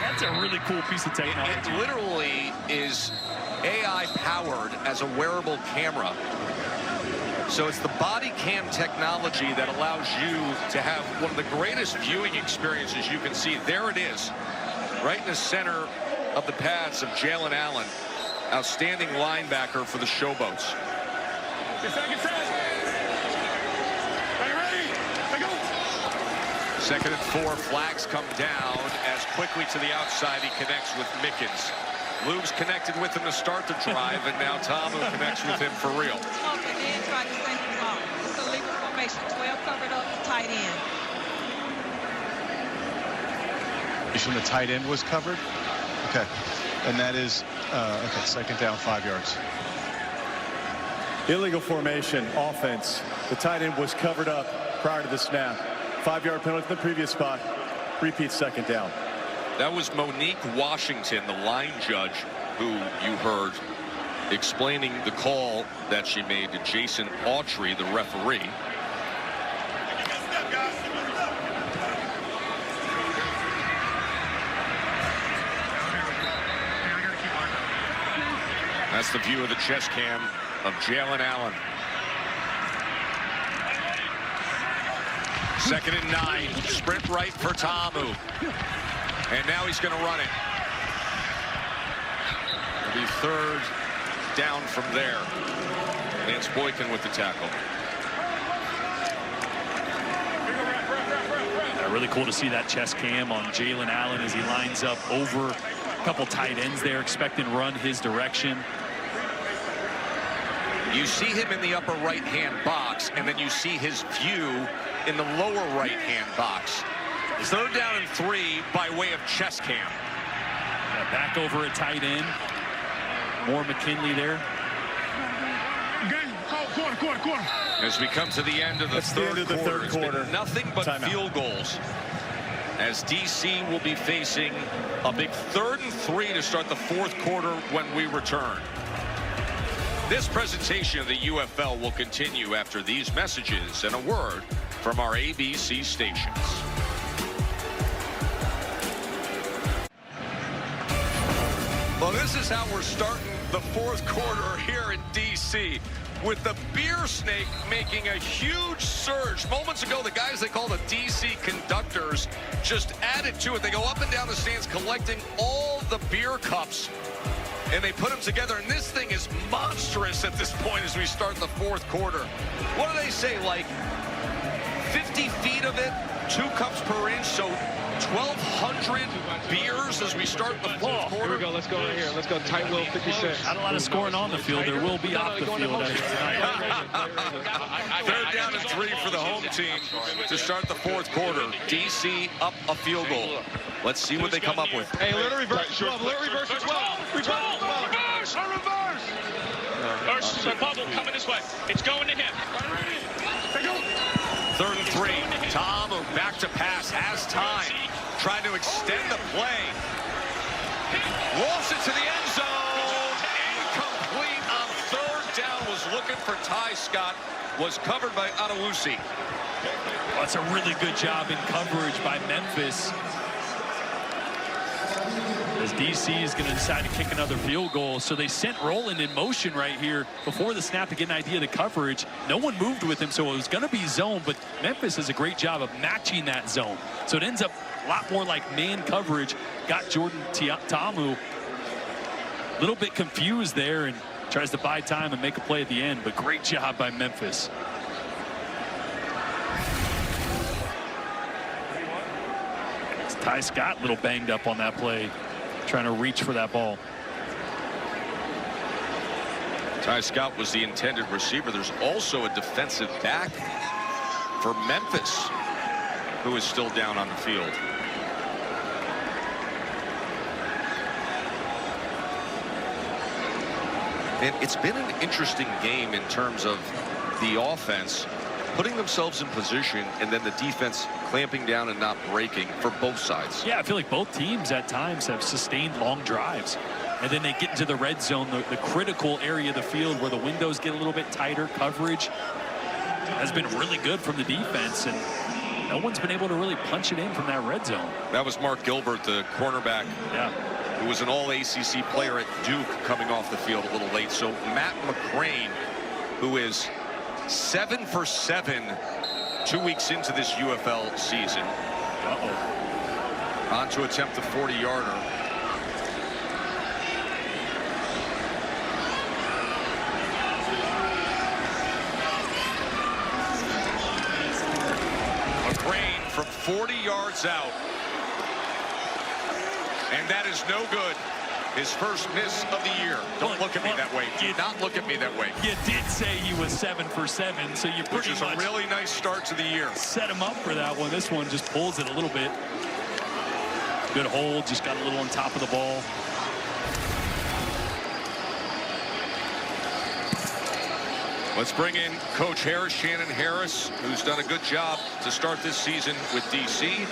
Speaker 6: That's a really cool piece of technology.
Speaker 5: It literally is AI powered as a wearable camera So it's the body cam technology that allows you to have one of the greatest viewing experiences you can see. There it is, right in the center of the pads of Jalen Allen. Outstanding linebacker for the Showboats. Second and 4, flags come down as quickly to the outside he connects with Mickens. Luke's connected with him to start the drive, and now Tom who connects with him for real.
Speaker 19: It's a legal formation, 12 covered up the tight end.
Speaker 18: When the tight end was covered? Okay. And that is, okay, second down, 5 yards.
Speaker 8: Illegal formation, offense. The tight end was covered up prior to the snap. 5-yard penalty from the previous spot. Repeat second down.
Speaker 5: That was Monique Washington, the line judge, who you heard explaining the call that she made to Jason Autry, the referee. That's the view of the chest cam of Jalen Allen. Second and 9. Sprint right for Tamu. And now he's going to run it. It'll be third down from there. Lance Boykin with the tackle.
Speaker 6: Really cool to see that chest cam on Jalen Allen as he lines up over a couple tight ends there, expecting to run his direction.
Speaker 5: You see him in the upper right-hand box, and then you see his view in the lower right-hand box. Third down and 3 by way of chest cam.
Speaker 6: Yeah, back over a tight end. More McKinley there.
Speaker 13: Quarter.
Speaker 5: As we come to the end of the third quarter, it's been nothing but field goals. As DC will be facing a big 3rd and 3 to start the 4th quarter when we return. This presentation of the UFL will continue after these messages and a word from our ABC stations. Well, this is how we're starting the 4th quarter here in DC, with the beer snake making a huge surge. Moments ago, the guys they call the DC conductors just added to it. They go up and down the stands collecting all the beer cups, and they put them together, and this thing is monstrous at this point as we start the 4th quarter. What do they say, like 50 feet of it, 2 cups per inch, so 1,200 beers as we start the 4th quarter.
Speaker 11: Here we go, let's go right here. Let's go tight will 56.
Speaker 6: Not a lot of scoring on the field. There will be off the field tonight.
Speaker 5: 3rd down and 3 for the home team to start the 4th quarter. DC up a field goal. Let's see what they come up with.
Speaker 11: Hey, let her reverse 12. Let her reverse 12. Reverse.
Speaker 22: So bubble coming this way. It's going to him.
Speaker 5: 3rd and 3. Tom back to pass, has time, trying to extend the play. Wolfs it to the end zone. Incomplete on 3rd down. Was looking for Ty Scott. Was covered by Adewusi.
Speaker 6: Well, that's a really good job in coverage by Memphis. As DC is going to decide to kick another field goal. So they sent Roland in motion right here before the snap to get an idea of the coverage. No one moved with him, so it was going to be zone, but Memphis does a great job of matching that zone. So it ends up a lot more like man coverage. Got Jordan Tamu a little bit confused there and tries to buy time and make a play at the end, but great job by Memphis. It's Ty Scott a little banged up on that play, trying to reach for that ball.
Speaker 5: Ty Scott was the intended receiver. There's also a defensive back for Memphis who is still down on the field. And it's been an interesting game in terms of the offense putting themselves in position and then the defense clamping down and not breaking for both sides.
Speaker 6: Yeah, I feel like both teams at times have sustained long drives. And then they get into the red zone, the critical area of the field where the windows get a little bit tighter. Coverage has been really good from the defense, and no one's been able to really punch it in from that red zone.
Speaker 5: That was Mark Gilbert, the cornerback, who was an all-ACC player at Duke, coming off the field a little late. So Matt McCrane, who is 7 for 7 2 weeks into this UFL season. On to attempt the 40-yarder. From 40 yards out, and that is no good. His first miss of the year. Don't look at me that way. Do not look at me that way.
Speaker 6: You did say he was 7 for 7, so you pretty much
Speaker 5: a really nice start to the year.
Speaker 6: Set him up for that one. This one just pulls it a little bit. Good hold, just got a little on top of the ball.
Speaker 5: Let's bring in Coach Harris, Shannon Harris, who's done a good job to start this season with DC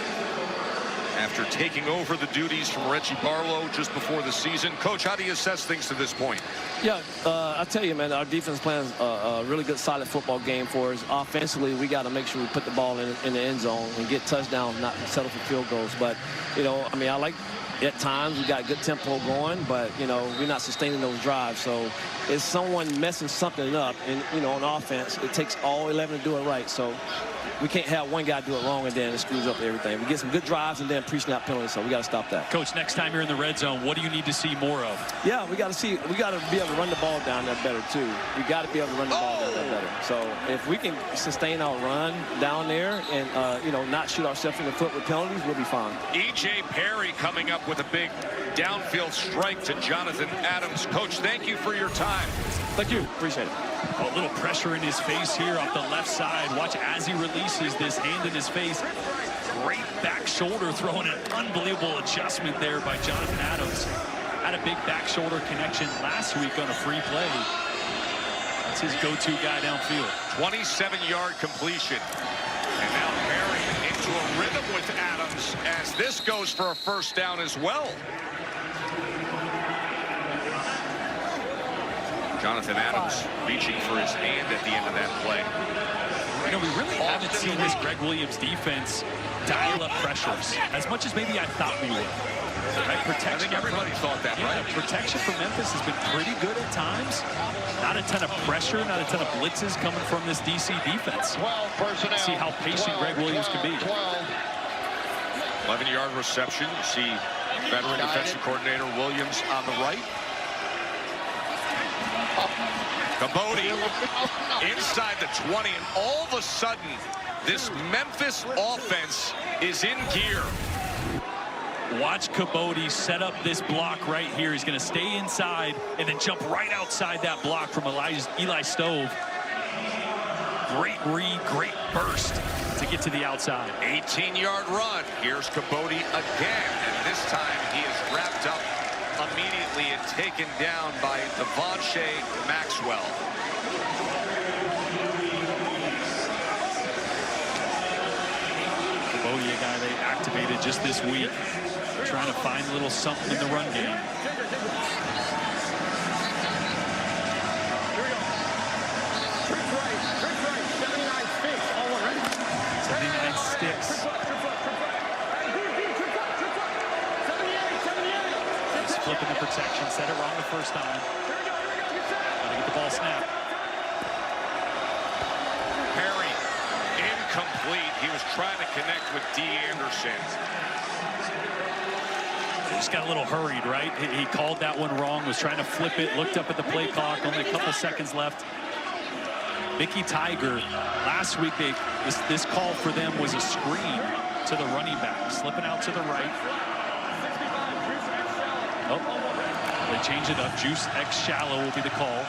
Speaker 5: after taking over the duties from Reggie Barlow just before the season. Coach, how do you assess things to this point?
Speaker 4: Yeah, I tell you, man, our defense plans a really good, solid football game for us. Offensively, we got to make sure we put the ball in the end zone and get touchdowns, not settle for field goals. But, you know, I mean, I like at times we got good tempo going, but, you know, we're not sustaining those drives. So it's someone messing something up, and, you know, on offense, it takes all 11 to do it right. So we can't have one guy do it wrong and then it screws up everything. We get some good drives and then pre-snap penalties, so we got to stop that.
Speaker 6: Coach, next time you're in the red zone, what do you need to see more of?
Speaker 4: Yeah, we got to be able to run the ball down there better too. We got to be able to run the ball down there better. So if we can sustain our run down there and you know, not shoot ourselves in the foot with penalties, we'll be fine.
Speaker 5: E.J. Perry coming up with a big downfield strike to Jonathan Adams. Coach, thank you for your time.
Speaker 4: Thank you. Appreciate it.
Speaker 6: A little pressure in his face here off the left side. Watch as he releases this hand in his face. Great back shoulder, throwing an unbelievable adjustment there by Jonathan Adams. Had a big back shoulder connection last week on a free play. That's his go-to guy downfield.
Speaker 5: 27-yard completion. And now Perry into a rhythm with Adams as this goes for a first down as well. Jonathan Adams reaching for his hand at the end of that play.
Speaker 6: You know, we really haven't seen this Greg Williams defense dial up pressures as much as maybe I thought we would. Right? Protection.
Speaker 5: I think everybody thought that, right?
Speaker 6: Protection for Memphis has been pretty good at times. Not a ton of pressure, not a ton of blitzes coming from this DC defense.
Speaker 16: 12 personnel.
Speaker 6: See how patient Greg Williams can be.
Speaker 5: 11-yard reception. You see veteran defensive coordinator Williams on the right. Cabody inside the 20, and all of a sudden, this Memphis offense is in gear.
Speaker 6: Watch Cabody set up this block right here. He's going to stay inside and then jump right outside that block from Eli Stove. Great read, great burst to get to the outside.
Speaker 5: 18-yard run. Here's Cabody again, and this time he is wrapped up immediately and taken down by Devonshea Maxwell.
Speaker 6: Cabody, a guy they activated just this week, trying to find a little something in the run game. Flipping the protection, set it wrong the first time. Gotta get the ball snapped.
Speaker 5: Perry, incomplete. He was trying to connect with D. Anderson.
Speaker 6: He just got a little hurried, right? He called that one wrong, was trying to flip it, looked up at the play clock, only a couple seconds left. Mickey Tiger, last week, this call for them was a screen to the running back, slipping out to the right. Oh, they change it up. Juice X shallow will be the call.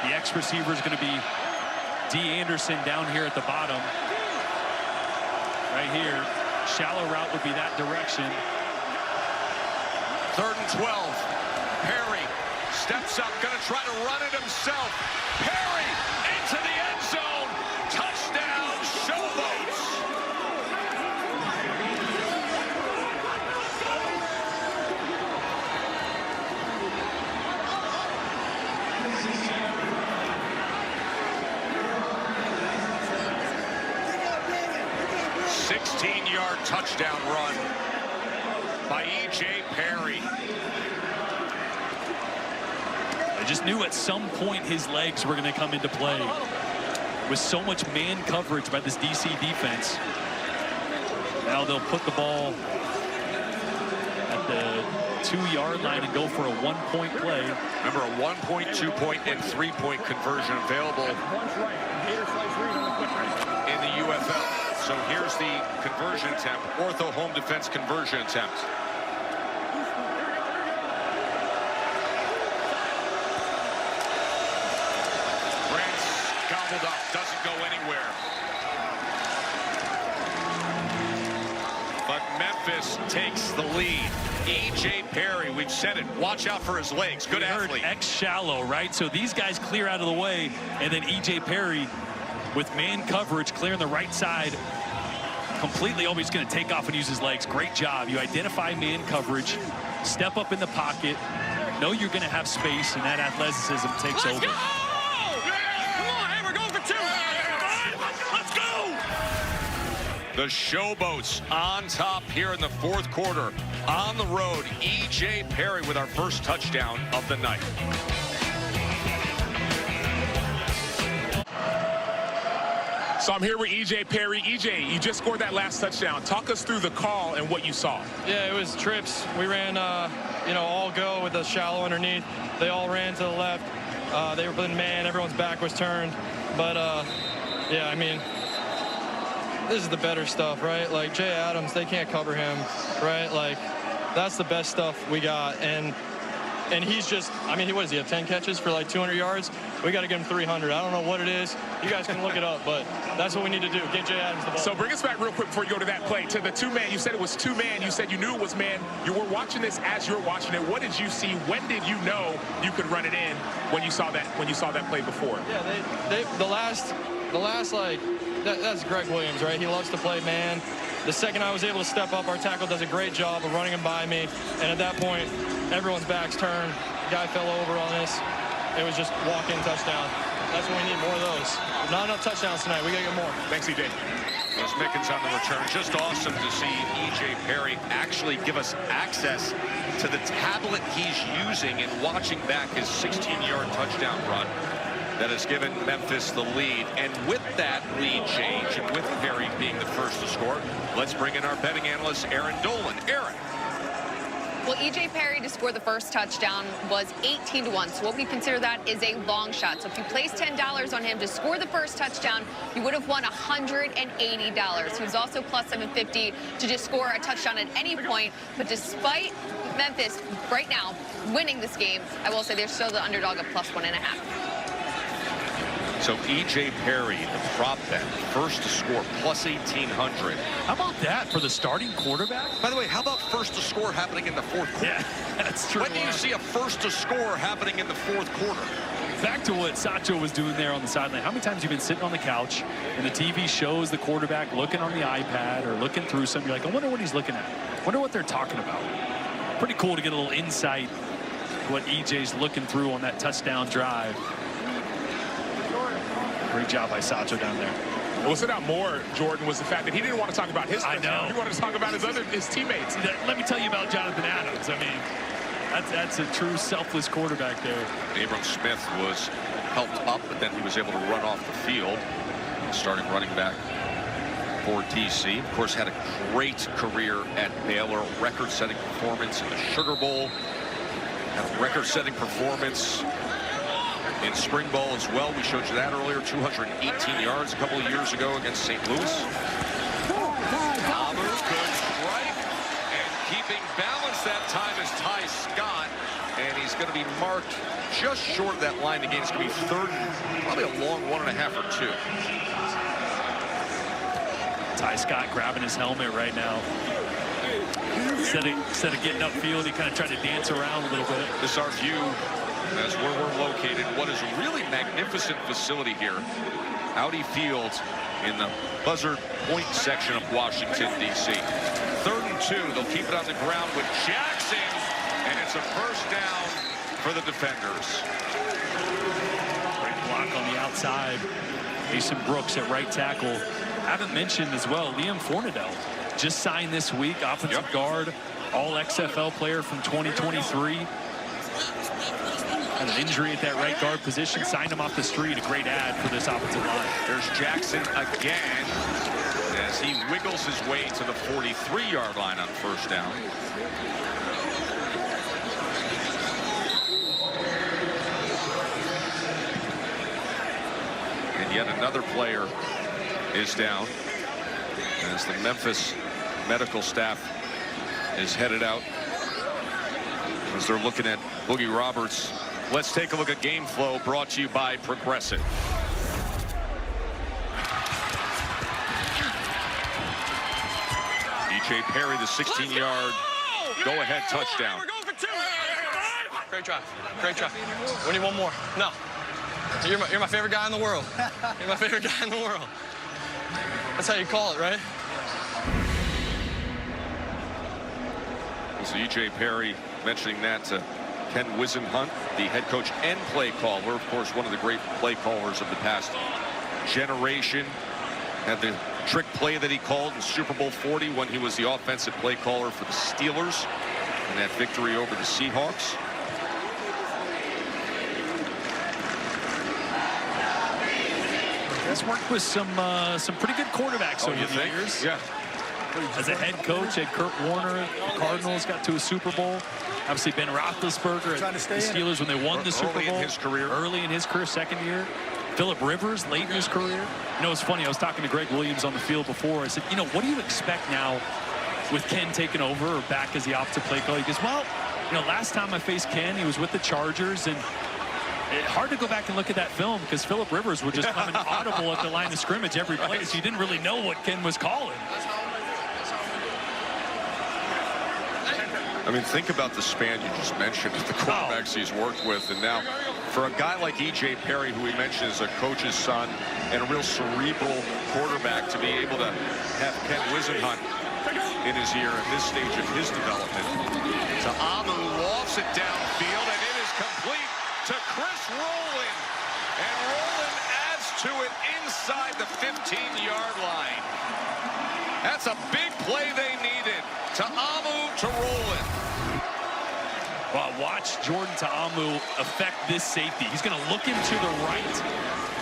Speaker 6: The X receiver is going to be D. Anderson down here at the bottom. Right here. Shallow route would be that direction.
Speaker 5: 3rd and 12. Perry steps up, going to try to run it himself. Perry into the end zone. Touchdown, Showboats. Touchdown run by E.J. Perry.
Speaker 6: I just knew at some point his legs were going to come into play. with so much man coverage by this DC defense. Now they'll put the ball at the 2-yard line and go for a 1-point play.
Speaker 5: Remember, a 1-point, 2-point, and 3-point conversion available in the UFL. So here's the conversion attempt, ortho home defense conversion attempt. Grant's gobbled up, doesn't go anywhere. But Memphis takes the lead. E.J. Perry, we've said it, watch out for his legs. Good athlete.
Speaker 6: X shallow, right? So these guys clear out of the way, and then E.J. Perry with man coverage clearing the right side completely. He's going to take off and use his legs. Great job. You identify man coverage, step up in the pocket, know you're going to have space, and that athleticism takes over.
Speaker 22: Go! Come on, hey, we're going for 2. Let's go!
Speaker 5: The Showboats on top here in the 4th quarter. On the road, E.J. Perry with our first touchdown of the night.
Speaker 1: So I'm here with E.J. Perry. E.J., you just scored that last touchdown. Talk us through the call and what you saw.
Speaker 10: Yeah, it was trips. We ran, all go with the shallow underneath. They all ran to the left. They were playing man. Everyone's back was turned. But, yeah, I mean, this is the better stuff, right? Like, Jay Adams, they can't cover him, right? Like, that's the best stuff we got. And he's just, I mean, what does he have, 10 catches for like 200 yards? We got to get him 300. I don't know what it is. You guys can look it up, but that's what we need to do. Get Jay Adams the ball.
Speaker 1: So bring us back real quick before you go to that play. To the 2-man, you said it was 2-man. You said you knew it was man. You were watching this as you were watching it. What did you see? When did you know you could run it in when you saw that play before?
Speaker 10: Yeah, the last like, that's Greg Williams, right? He loves to play man. The second I was able to step up, our tackle does a great job of running him by me. And at that point, everyone's back's turned. The guy fell over on this. It was just walk-in touchdown. That's what we need, more of those. Not enough touchdowns tonight. We got to get more.
Speaker 1: Thanks, E.J.
Speaker 5: There's Mickens on the return. Just awesome to see E.J. Perry actually give us access to the tablet he's using and watching back his 16-yard touchdown run that has given Memphis the lead. And with that lead change, and with Perry being the first to score, let's bring in our betting analyst, Aaron Dolan. Aaron.
Speaker 16: Well, E.J. Perry to score the first touchdown was 18-1. So what we consider that is a long shot. So if you place $10 on him to score the first touchdown, you would have won $180. He was also plus 750 to just score a touchdown at any point. But despite Memphis right now winning this game, I will say they're still the underdog of plus 1.5.
Speaker 5: So E.J. Perry, the prop bet, first to score, plus 1,800.
Speaker 6: How about that for the starting quarterback?
Speaker 5: By the way, how about first to score happening in the 4th quarter?
Speaker 6: Yeah, that's true.
Speaker 5: When do you see a first to score happening in the 4th quarter?
Speaker 6: Back to what Sacho was doing there on the sideline. How many times have you been sitting on the couch and the TV shows the quarterback looking on the iPad or looking through something? You're like, I wonder what he's looking at. I wonder what they're talking about. Pretty cool to get a little insight to what EJ's looking through on that touchdown drive. Great job by Sacho down there.
Speaker 1: What stood out more, Jordan, was the fact that he didn't want to talk about his touchdown. He wanted to talk about his teammates.
Speaker 6: Let me tell you about Jonathan Adams. I mean, that's a true selfless quarterback there.
Speaker 5: Abram Smith was helped up, but then he was able to run off the field, starting running back for DC. Of course, had a great career at Baylor, record-setting performance in the Sugar Bowl, had a record-setting performance in spring ball as well. We showed you that earlier. 218 yards a couple of years ago against St. Louis. Abu, good strike. And keeping balance that time is Ty Scott. And he's going to be marked just short of that line. The game's going to be third, probably a long 1.5 or 2.
Speaker 6: Ty Scott grabbing his helmet right now. Instead of getting upfield, he kind of tried to dance around a little bit.
Speaker 5: This is our view as where we're located. What is a really magnificent facility here. Audi Field in the Buzzard Point section of Washington, D.C. 3rd and 2. They'll keep it on the ground with Jackson. And it's a first down for the defenders.
Speaker 6: Great block on the outside. Mason Brooks at right tackle. Haven't mentioned as well, Liam Fornadell just signed this week, offensive guard, all XFL player from 2023. Had an injury at that right guard position, signed him off the street. A great ad for this offensive line.
Speaker 5: There's Jackson again as he wiggles his way to the 43-yard line on first down. And yet another player is down as the Memphis medical staff is headed out as they're looking at Boogie Roberts. Let's take a look at game flow, brought to you by Progressive. E.J. Perry, the 16-yard go-ahead touchdown.
Speaker 22: We're going for 2. Great try. Great try. We need one more. No. You're my favorite guy in the world. You're my favorite guy in the world. That's how you call it, right?
Speaker 5: So E.J. Perry mentioning that to Ken Wisenhunt, the head coach and play caller. Of course, one of the great play callers of the past generation. Had the trick play that he called in Super Bowl 40 when he was the offensive play caller for the Steelers in that victory over the Seahawks.
Speaker 6: He's worked with some pretty good quarterbacks over the years.
Speaker 5: Yeah.
Speaker 6: As a head coach at Kurt Warner, the Cardinals got to a Super Bowl. Obviously, Ben Roethlisberger at the Steelers when they won the Super Bowl. Early in his career, second year. Phillip Rivers, late in his career. You know, it's funny. I was talking to Greg Williams on the field before. I said, you know, what do you expect now with Ken taking over or back as the offensive play caller? He goes, well, you know, last time I faced Ken, he was with the Chargers, and it's hard to go back and look at that film because Phillip Rivers would just come in audible at the line of scrimmage every play, so you didn't really know what Ken was calling.
Speaker 5: I mean, think about the span you just mentioned, the quarterbacks he's worked with. And now, for a guy like E.J. Perry, who he mentioned is a coach's son and a real cerebral quarterback, to be able to have Ken Wisenhunt in his ear at this stage of his development. To Amu, lofts it downfield, and it is complete to Chris Rowland. And Rowland adds to it inside the 15-yard line. That's a big play they needed. Ta'amu to Rowland.
Speaker 6: Well, watch Jordan Ta'amu affect this safety. He's going to look him to the right,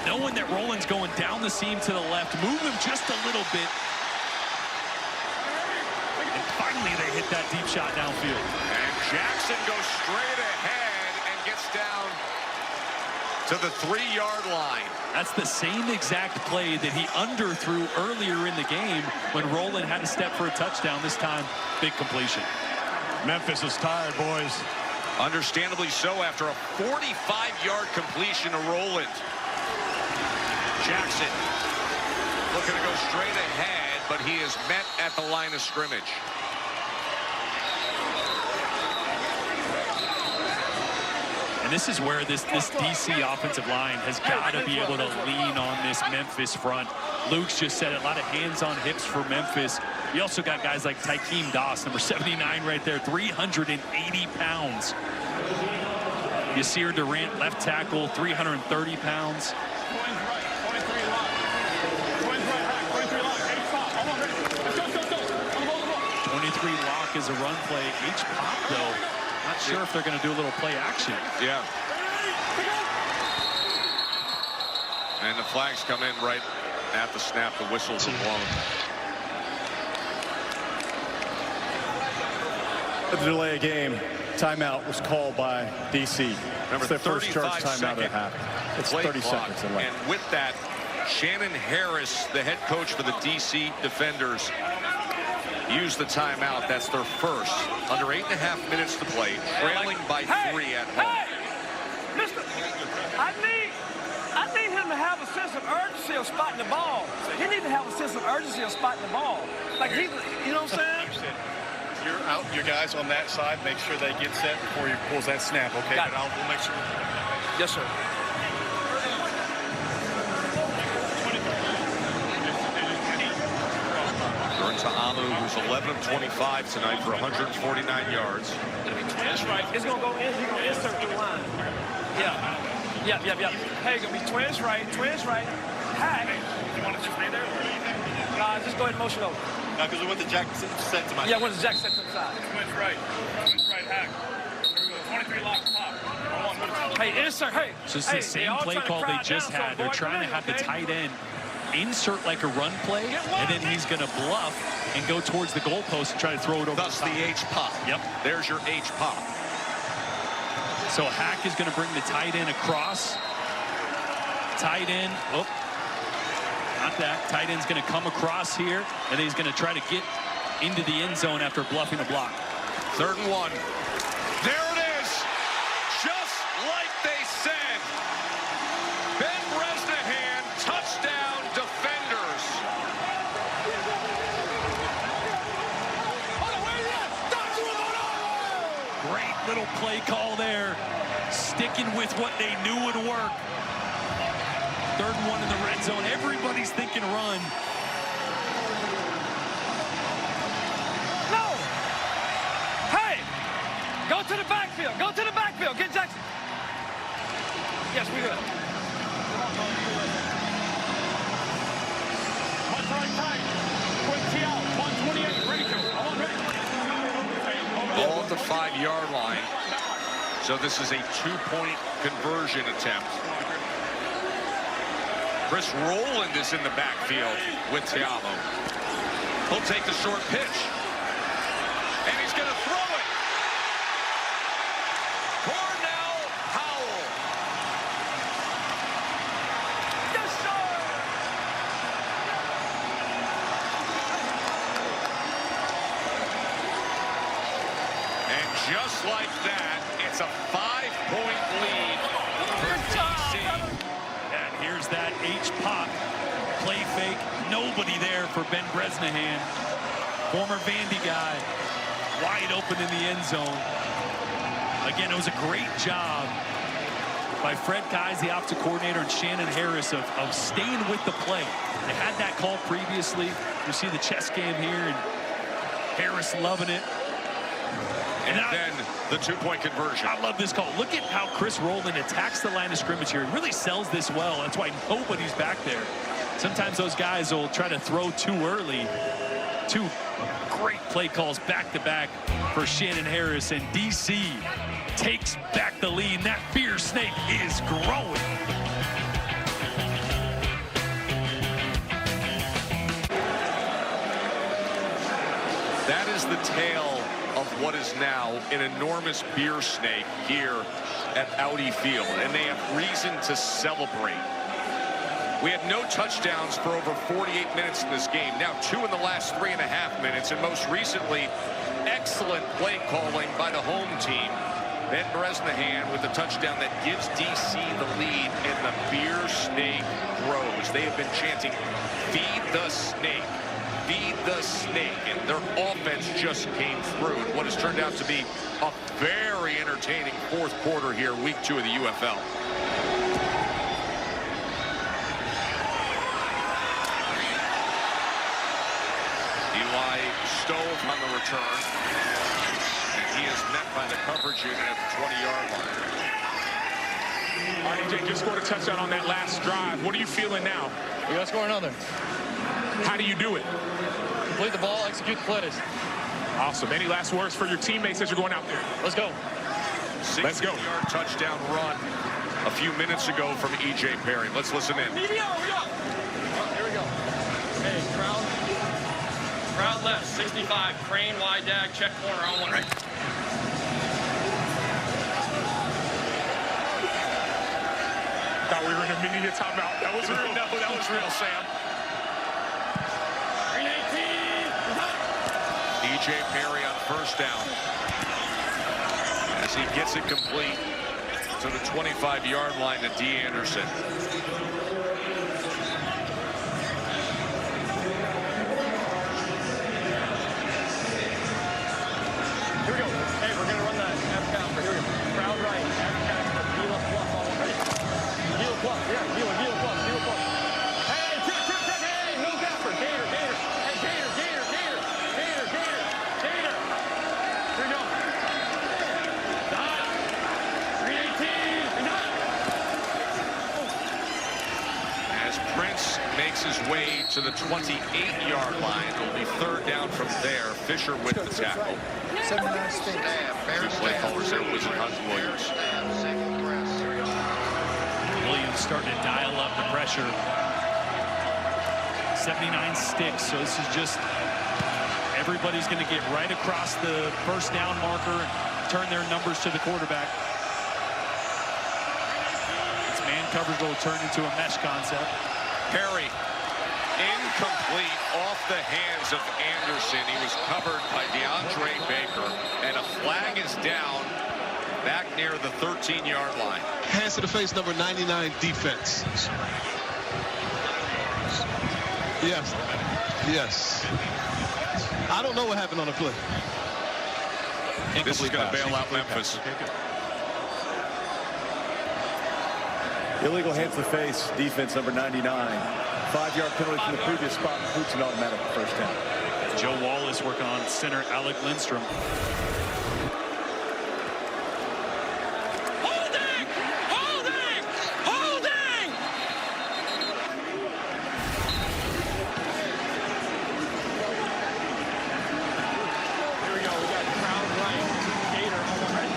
Speaker 6: knowing that Rowland's going down the seam to the left. Move him just a little bit. And finally, they hit that deep shot downfield.
Speaker 5: And Jackson goes straight ahead and gets down to the 3-yard line.
Speaker 6: That's the same exact play that he underthrew earlier in the game when Rowland had to step for a touchdown. This time, big completion.
Speaker 3: Memphis is tired, boys.
Speaker 5: Understandably so after a 45-yard completion to Rowland. Jackson looking to go straight ahead, but he is met at the line of scrimmage.
Speaker 6: And this is where this DC offensive line has got to be able to lean on this Memphis front. Luke's just said it, a lot of hands on hips for Memphis. You also got guys like Tykeem Doss, number 79 right there, 380 pounds. Yasir Durant, left tackle, 330 pounds. 23 lock is a run play. H-pop, though. Not sure if they're going to do a little play action.
Speaker 5: Yeah. And the flags come in right at the snap. The whistles are blown.
Speaker 8: The delay of game timeout was called by DC.
Speaker 5: Remember,
Speaker 8: it's their first charge
Speaker 5: 35
Speaker 8: timeout of the
Speaker 5: second
Speaker 8: half. It's
Speaker 5: play
Speaker 8: 30
Speaker 5: clock.
Speaker 8: seconds left.
Speaker 5: And with that, Shannon Harris, the head coach for the DC Defenders, used the timeout. That's their first. Under 8.5 minutes to play, trailing by 3 at home.
Speaker 10: Hey, mister, I need him to have a sense of urgency of spotting the ball. He needs to have a sense of urgency of spotting the ball. Like he, you know what I'm saying?
Speaker 13: You're out, your guys on that side, make sure they get set before he pulls that snap, okay?
Speaker 10: Got it.
Speaker 13: But we'll make sure.
Speaker 10: Yes, sir.
Speaker 5: Turn to Amu, who's 11 of 25 tonight for 149 yards.
Speaker 10: That's right. It's going to go in. He's going to insert the line. Yeah. Hey, it's going to be twins right. Hack.
Speaker 13: You want to just stay there?
Speaker 10: Just go ahead and motion over.
Speaker 13: No, because we want the jack set to my
Speaker 10: Yeah, when the jack set to the side.
Speaker 13: Twins right, hack. Here we go. 23 lock, pop.
Speaker 10: Hey, insert. Hey.
Speaker 6: So it's the same play call they just had. They're trying to have the tight end insert like a run play, and then he's going to bluff and go towards the goalpost and try to throw it over.
Speaker 5: Thus the H-pop.
Speaker 6: Yep.
Speaker 5: There's your H-pop.
Speaker 6: So Hack is going to bring the tight end across. Tight end. Oh, not that. Tight end's going to come across here, and he's going to try to get into the end zone after bluffing a block.
Speaker 5: 3rd and 1. There it is. Just like they said. Ben Bresnahan, touchdown defenders.
Speaker 6: Great little play call there. Sticking with what they knew would work. 3rd and 1 in the red zone. Everybody's thinking run.
Speaker 10: No. Hey. Go to the backfield. Go to the backfield. Get Jackson. Yes, we will.
Speaker 13: Punch right tight. Quick tee out. 128. Ready to. I want ready.
Speaker 5: Ball at the 5-yard line. So this is a 2-point conversion attempt. Chris Rowland is in the backfield with Tiamo. He'll take the short pitch. And he's going to throw it. Cornell Powell.
Speaker 10: Yes, sir.
Speaker 5: And just like that, it's a 5-point lead for DC.
Speaker 6: And here's that H-pop. Play fake. Nobody there for Ben Bresnahan. Former Vandy guy. Wide open in the end zone. Again, it was a great job by Fred Keyes, the offensive coordinator, and Shannon Harris of staying with the play. They had that call previously. You see the chess game here, and Harris loving it.
Speaker 5: And then the 2-point conversion.
Speaker 6: I love this call. Look at how Chris Rowland attacks the line of scrimmage here. He really sells this well. That's why nobody's back there. Sometimes those guys will try to throw too early. 2 great play calls back-to-back for Shannon Harris, and DC takes back the lead. And that fear snake is growing.
Speaker 5: That is the tail of what is now an enormous beer snake here at Audi Field, and they have reason to celebrate. We had no touchdowns for over 48 minutes in this game. Now 2 in the last 3.5 minutes, and most recently, excellent play calling by the home team. Ben Bresnahan with the touchdown that gives DC the lead, and the beer snake grows. They have been chanting, "Feed the snake. Feed the snake," and their offense just came through in what has turned out to be a very entertaining 4th quarter here, week 2 of the UFL. Eli Stove on the return, and he is met by the coverage unit at the 20-yard line.
Speaker 1: All right, EJ just scored a touchdown on that last drive. What are you feeling now?
Speaker 14: We got to score another.
Speaker 1: How do you do it?
Speaker 14: Complete the ball, execute the plays.
Speaker 1: Awesome. Any last words for your teammates as you're going out there?
Speaker 14: Let's go.
Speaker 5: 60-yard touchdown run a few minutes ago from E.J. Perry. Let's listen in.
Speaker 14: Here we go. Hey, crowd left, 65. Crane, wide dag, check corner on 1 right.
Speaker 1: Thought we were in a media timeout. That was real.
Speaker 5: No, that was real, Sam. E.J. Perry on 1st down as he gets it complete to the 25-yard line to D. Anderson.
Speaker 13: Here we go. Hey, we're going to run that half count. Here we go. Crowd right. Half count. Heel up, fluff. All ready. Heel fluff. Yeah, heel fluff. Heel fluff. Hey, check. Hey, no gaffer. Gator. Hey, Gator. Here we go. Dot. 318. And dot.
Speaker 5: to the 28-yard line. It'll be third down from there. Fisher with the tackle.
Speaker 2: 79 stinks.
Speaker 5: Two play callers there, Wizard Hunt Williams.
Speaker 6: Williams starting to dial up the pressure. 79 sticks, so this is just everybody's going to get right across the first down marker and turn their numbers to the quarterback. It's man coverage will turn into a mesh concept.
Speaker 5: Perry, incomplete off the hands of Anderson. He was covered by DeAndre Baker, and a flag is down back near the 13-yard line.
Speaker 17: Hands to the face, number 99 defense. Yes. Yes. I don't know what happened on the play.
Speaker 5: This is going to bail out Memphis.
Speaker 8: Illegal hands to the face, defense number 99. 5-yard penalty from the previous spot includes an automatic first down.
Speaker 6: Joe Wallace working on center Alec Lindstrom.
Speaker 22: Holding! Holding! Holding!
Speaker 13: Here we go. We got crowd right. Gator almost ready.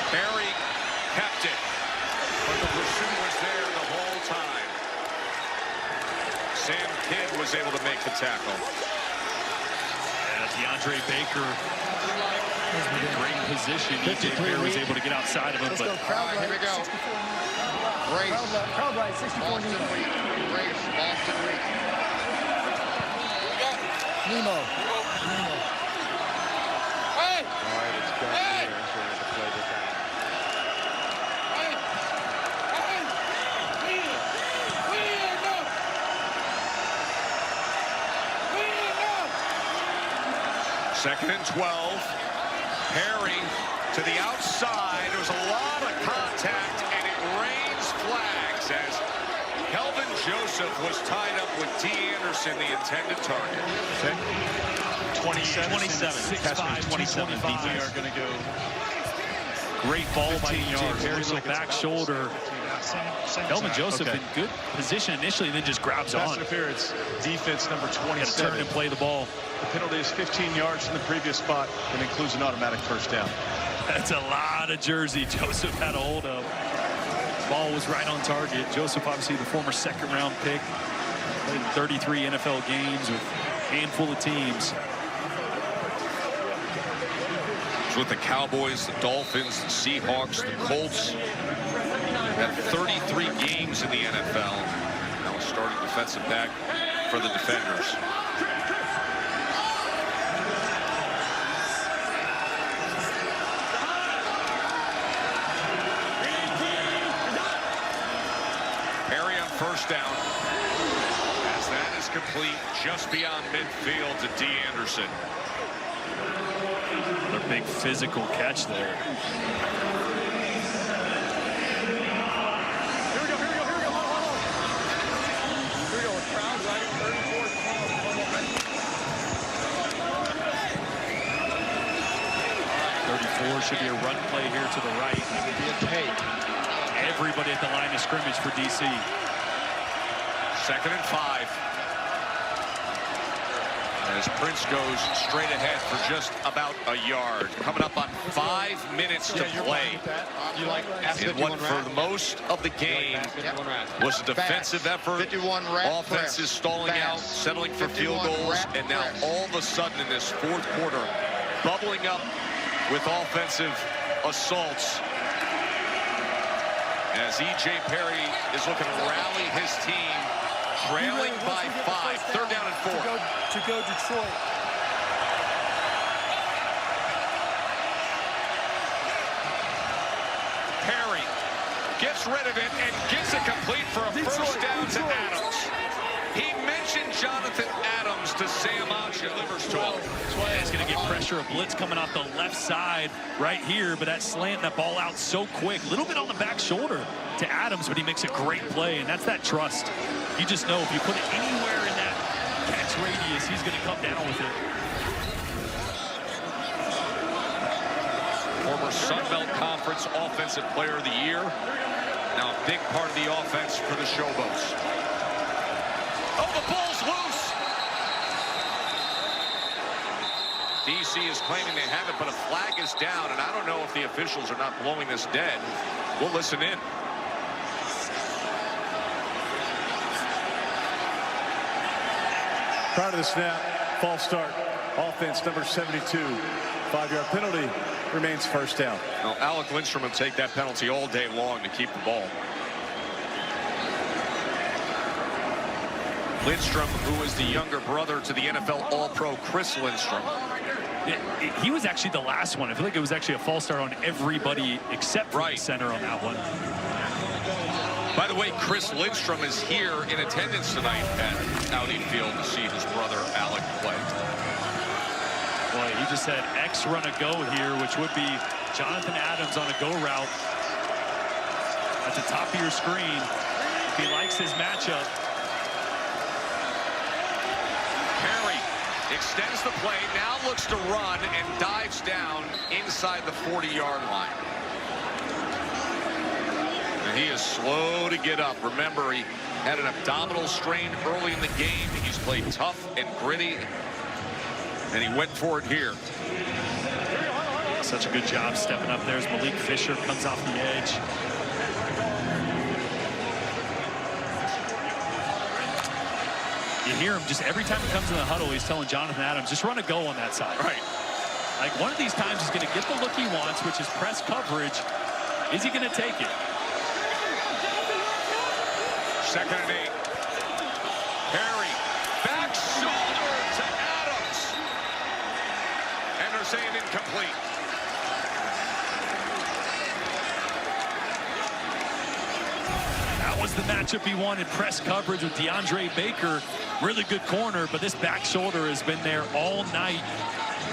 Speaker 5: Perry kept it, but the pursuit was there the whole time. Sam Kidd was able to make the tackle.
Speaker 6: DeAndre Baker in great position. EJ Perry was able to get outside of him.
Speaker 2: Let's go. Crowd right.
Speaker 21: Here we go.
Speaker 2: 64.
Speaker 21: Race.
Speaker 2: Crowd right. 64.
Speaker 21: Boston week. Race. Boston week.
Speaker 2: Nemo.
Speaker 21: Hey! All right, it's done here. So we have to play this out.
Speaker 5: Second and 12. Perry to the outside. There was a lot of contact, and it rains flags as Kelvin Joseph was tied up with D. Anderson, the intended target.
Speaker 6: 27. 6'5", 27. We are going to go. Great ball by EJ Perry, little back shoulder. Kelvin Joseph in good position initially, then just grabs
Speaker 8: Pass
Speaker 6: on.
Speaker 8: interference, defense number 27.
Speaker 6: Turn and play the ball.
Speaker 8: The penalty is 15 yards from the previous spot and includes an automatic first down.
Speaker 6: That's a lot of jersey Joseph had a hold of. Ball was right on target. Joseph, obviously the former second-round pick, played 33 NFL games with a handful of teams.
Speaker 5: With the Cowboys, the Dolphins, the Seahawks, the Colts. Had 33 games in the NFL. Now a starting defensive back for the Defenders. Perry on first down. As that is complete just beyond midfield to D. Anderson.
Speaker 6: Another big physical catch there. Should be a run play here to the right. It would be a take. Everybody at the line of scrimmage for DC.
Speaker 5: Second and 5. As Prince goes straight ahead for just about a yard. Coming up on 5 minutes to play. And what for the most of the game was a defensive effort. Offense is stalling out, settling for field goals, and now all of a sudden in this fourth quarter, bubbling up with offensive assaults as E.J. Perry is looking to rally his team, trailing by 5. Third down and 4.
Speaker 2: To go Detroit.
Speaker 5: Perry gets rid of it and gets it complete for a first down to Adams. He mentioned Jonathan Adams to Sam Ott, delivers to him.
Speaker 6: He's going to get pressure, a blitz coming off the left side right here, but that slant, that ball out so quick. A little bit on the back shoulder to Adams, but he makes a great play, and that's that trust. You just know if you put it anywhere in that catch radius, he's going to come down with it.
Speaker 5: Former Sun Belt Conference Offensive Player of the Year. Now a big part of the offense for the Showboats. Oh, the ball's loose. DC is claiming they have it, but a flag is down, and I don't know if the officials are not blowing this dead. We'll listen in.
Speaker 8: Prior to the snap, false start. Offense number 72. 5-yard penalty, remains first down.
Speaker 5: Now, Alec Lindstrom will take that penalty all day long to keep the ball. Lindstrom, who is the younger brother to the NFL All-Pro Chris Lindstrom.
Speaker 6: He was actually the last one. I feel like it was actually a false start on everybody except for the center on that one.
Speaker 5: By the way, Chris Lindstrom is here in attendance tonight at Audi Field to see his brother Alec play.
Speaker 6: Boy, he just said X run a go here, which would be Jonathan Adams on a go route at the top of your screen. If he likes his matchup.
Speaker 5: Perry extends the play, now looks to run and dives down inside the 40-yard line. And he is slow to get up. Remember, he had an abdominal strain early in the game. He's played tough and gritty, and he went for it here.
Speaker 6: Such a good job stepping up there as Malik Fisher comes off the edge. You hear him just every time he comes in the huddle, he's telling Jonathan Adams, just run a go on that side.
Speaker 5: Right.
Speaker 6: Like one of these times he's going to get the look he wants, which is press coverage. Is he going to take it?
Speaker 5: 2nd and 8. Perry, back shoulder to Adams. And they're saying incomplete.
Speaker 6: That was the matchup he wanted, press coverage with DeAndre Baker. Really good corner, but this back shoulder has been there all night.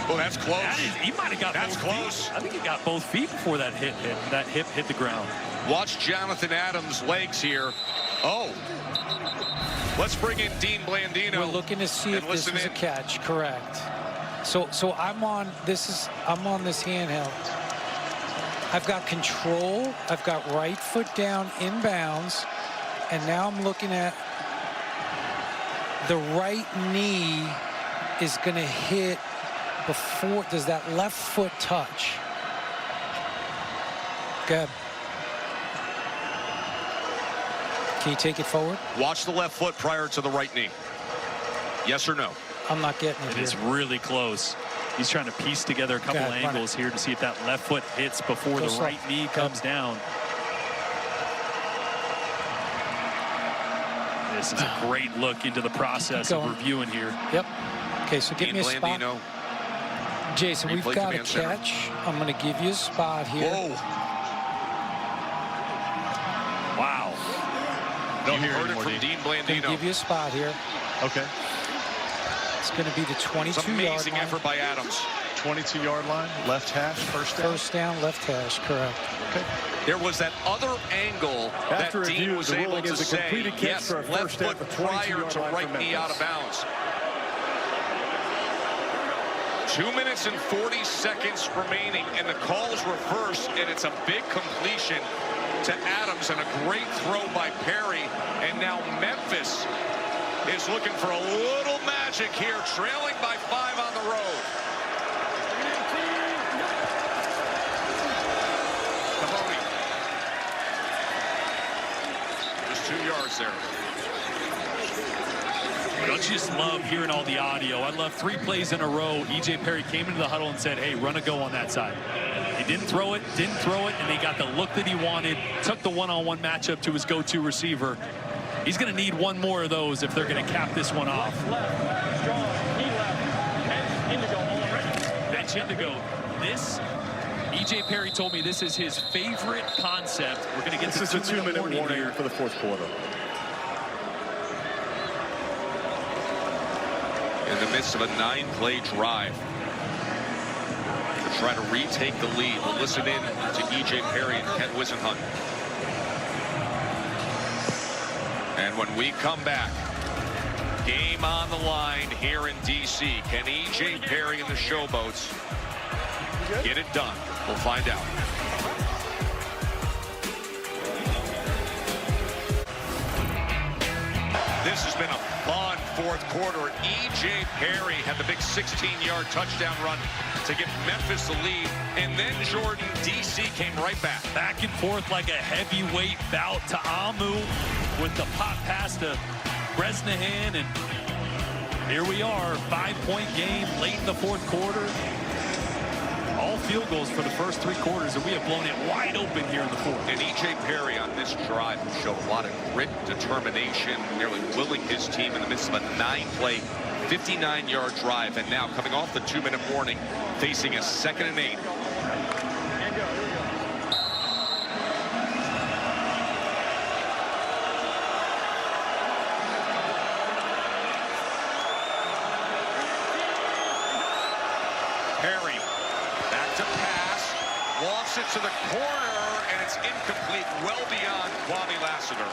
Speaker 5: Well, that's close.
Speaker 6: He might have got both feet. I think he got both feet before that hip hit the ground.
Speaker 5: Watch Jonathan Adams' legs here. Oh. Let's bring in Dean Blandino.
Speaker 7: We're looking to see if this is a catch. Correct. So I'm on this handheld. I've got control. I've got right foot down inbounds, and now I'm looking at the right knee is going to hit before. Does that left foot touch? Good. Can you take it forward?
Speaker 5: Watch the left foot prior to the right knee. Yes or no?
Speaker 7: I'm not getting it.
Speaker 6: It is really close. He's trying to piece together a couple angles here to see if that left foot hits before the right knee comes down. This is a great look into the process of reviewing here.
Speaker 7: Yep. Okay, so give me a spot. Jason, we've got a catch. I'm going to give you a spot here.
Speaker 5: Whoa.
Speaker 6: Wow.
Speaker 5: You heard it from Dean Blandino.
Speaker 7: I'm going to give you a spot here.
Speaker 8: Okay.
Speaker 7: It's going to be the 22-yard line.
Speaker 5: Amazing effort by Adams.
Speaker 8: 22-yard line, left hash, first down.
Speaker 7: First down, left hash, correct.
Speaker 8: Okay.
Speaker 5: There was that other angle
Speaker 8: After
Speaker 5: that Dean was able to say, yes, left foot prior to right knee out of bounds. 2 minutes and 40 seconds remaining, and the call's reversed, and it's a big completion to Adams and a great throw by Perry. And now Memphis is looking for a little magic here, trailing by 5 on the road. Cavoni. Just 2 yards there.
Speaker 6: Don't you just love hearing all the audio? I love 3 plays in a row. E.J. Perry came into the huddle and said, hey, run a go on that side. He didn't throw it, and they got the look that he wanted, took the one-on-one matchup to his go-to receiver. He's going to need one more of those if they're going to cap this one off. Bench Indigo. This, E.J. Perry told me this is his favorite concept. We're going to get
Speaker 8: this is a 2-minute warning
Speaker 6: here
Speaker 8: for the 4th quarter.
Speaker 5: In the midst of a 9-play drive to try to retake the lead. We'll listen in to E.J. Perry and Ken Wisenhunt. And when we come back, game on the line here in D.C. Can E.J. Perry and the Showboats get it done? We'll find out. This has been a fun fourth quarter. E.J. Perry had the big 16-yard touchdown run to give Memphis the lead. And then Jordan, D.C. came right back.
Speaker 6: Back and forth like a heavyweight bout to Amu with the pop pass to Bresnahan. And here we are, 5-point game late in the fourth quarter. All field goals for the first 3 quarters, and we have blown it wide open here in the fourth.
Speaker 5: And E.J. Perry on this drive showed a lot of grit, determination, nearly willing his team in the midst of a 9-play, 59-yard drive. And now coming off the 2-minute warning, facing a 2nd and 8. Perry back to pass, lofts it to the corner, and it's incomplete, well beyond Kwame Lassiter.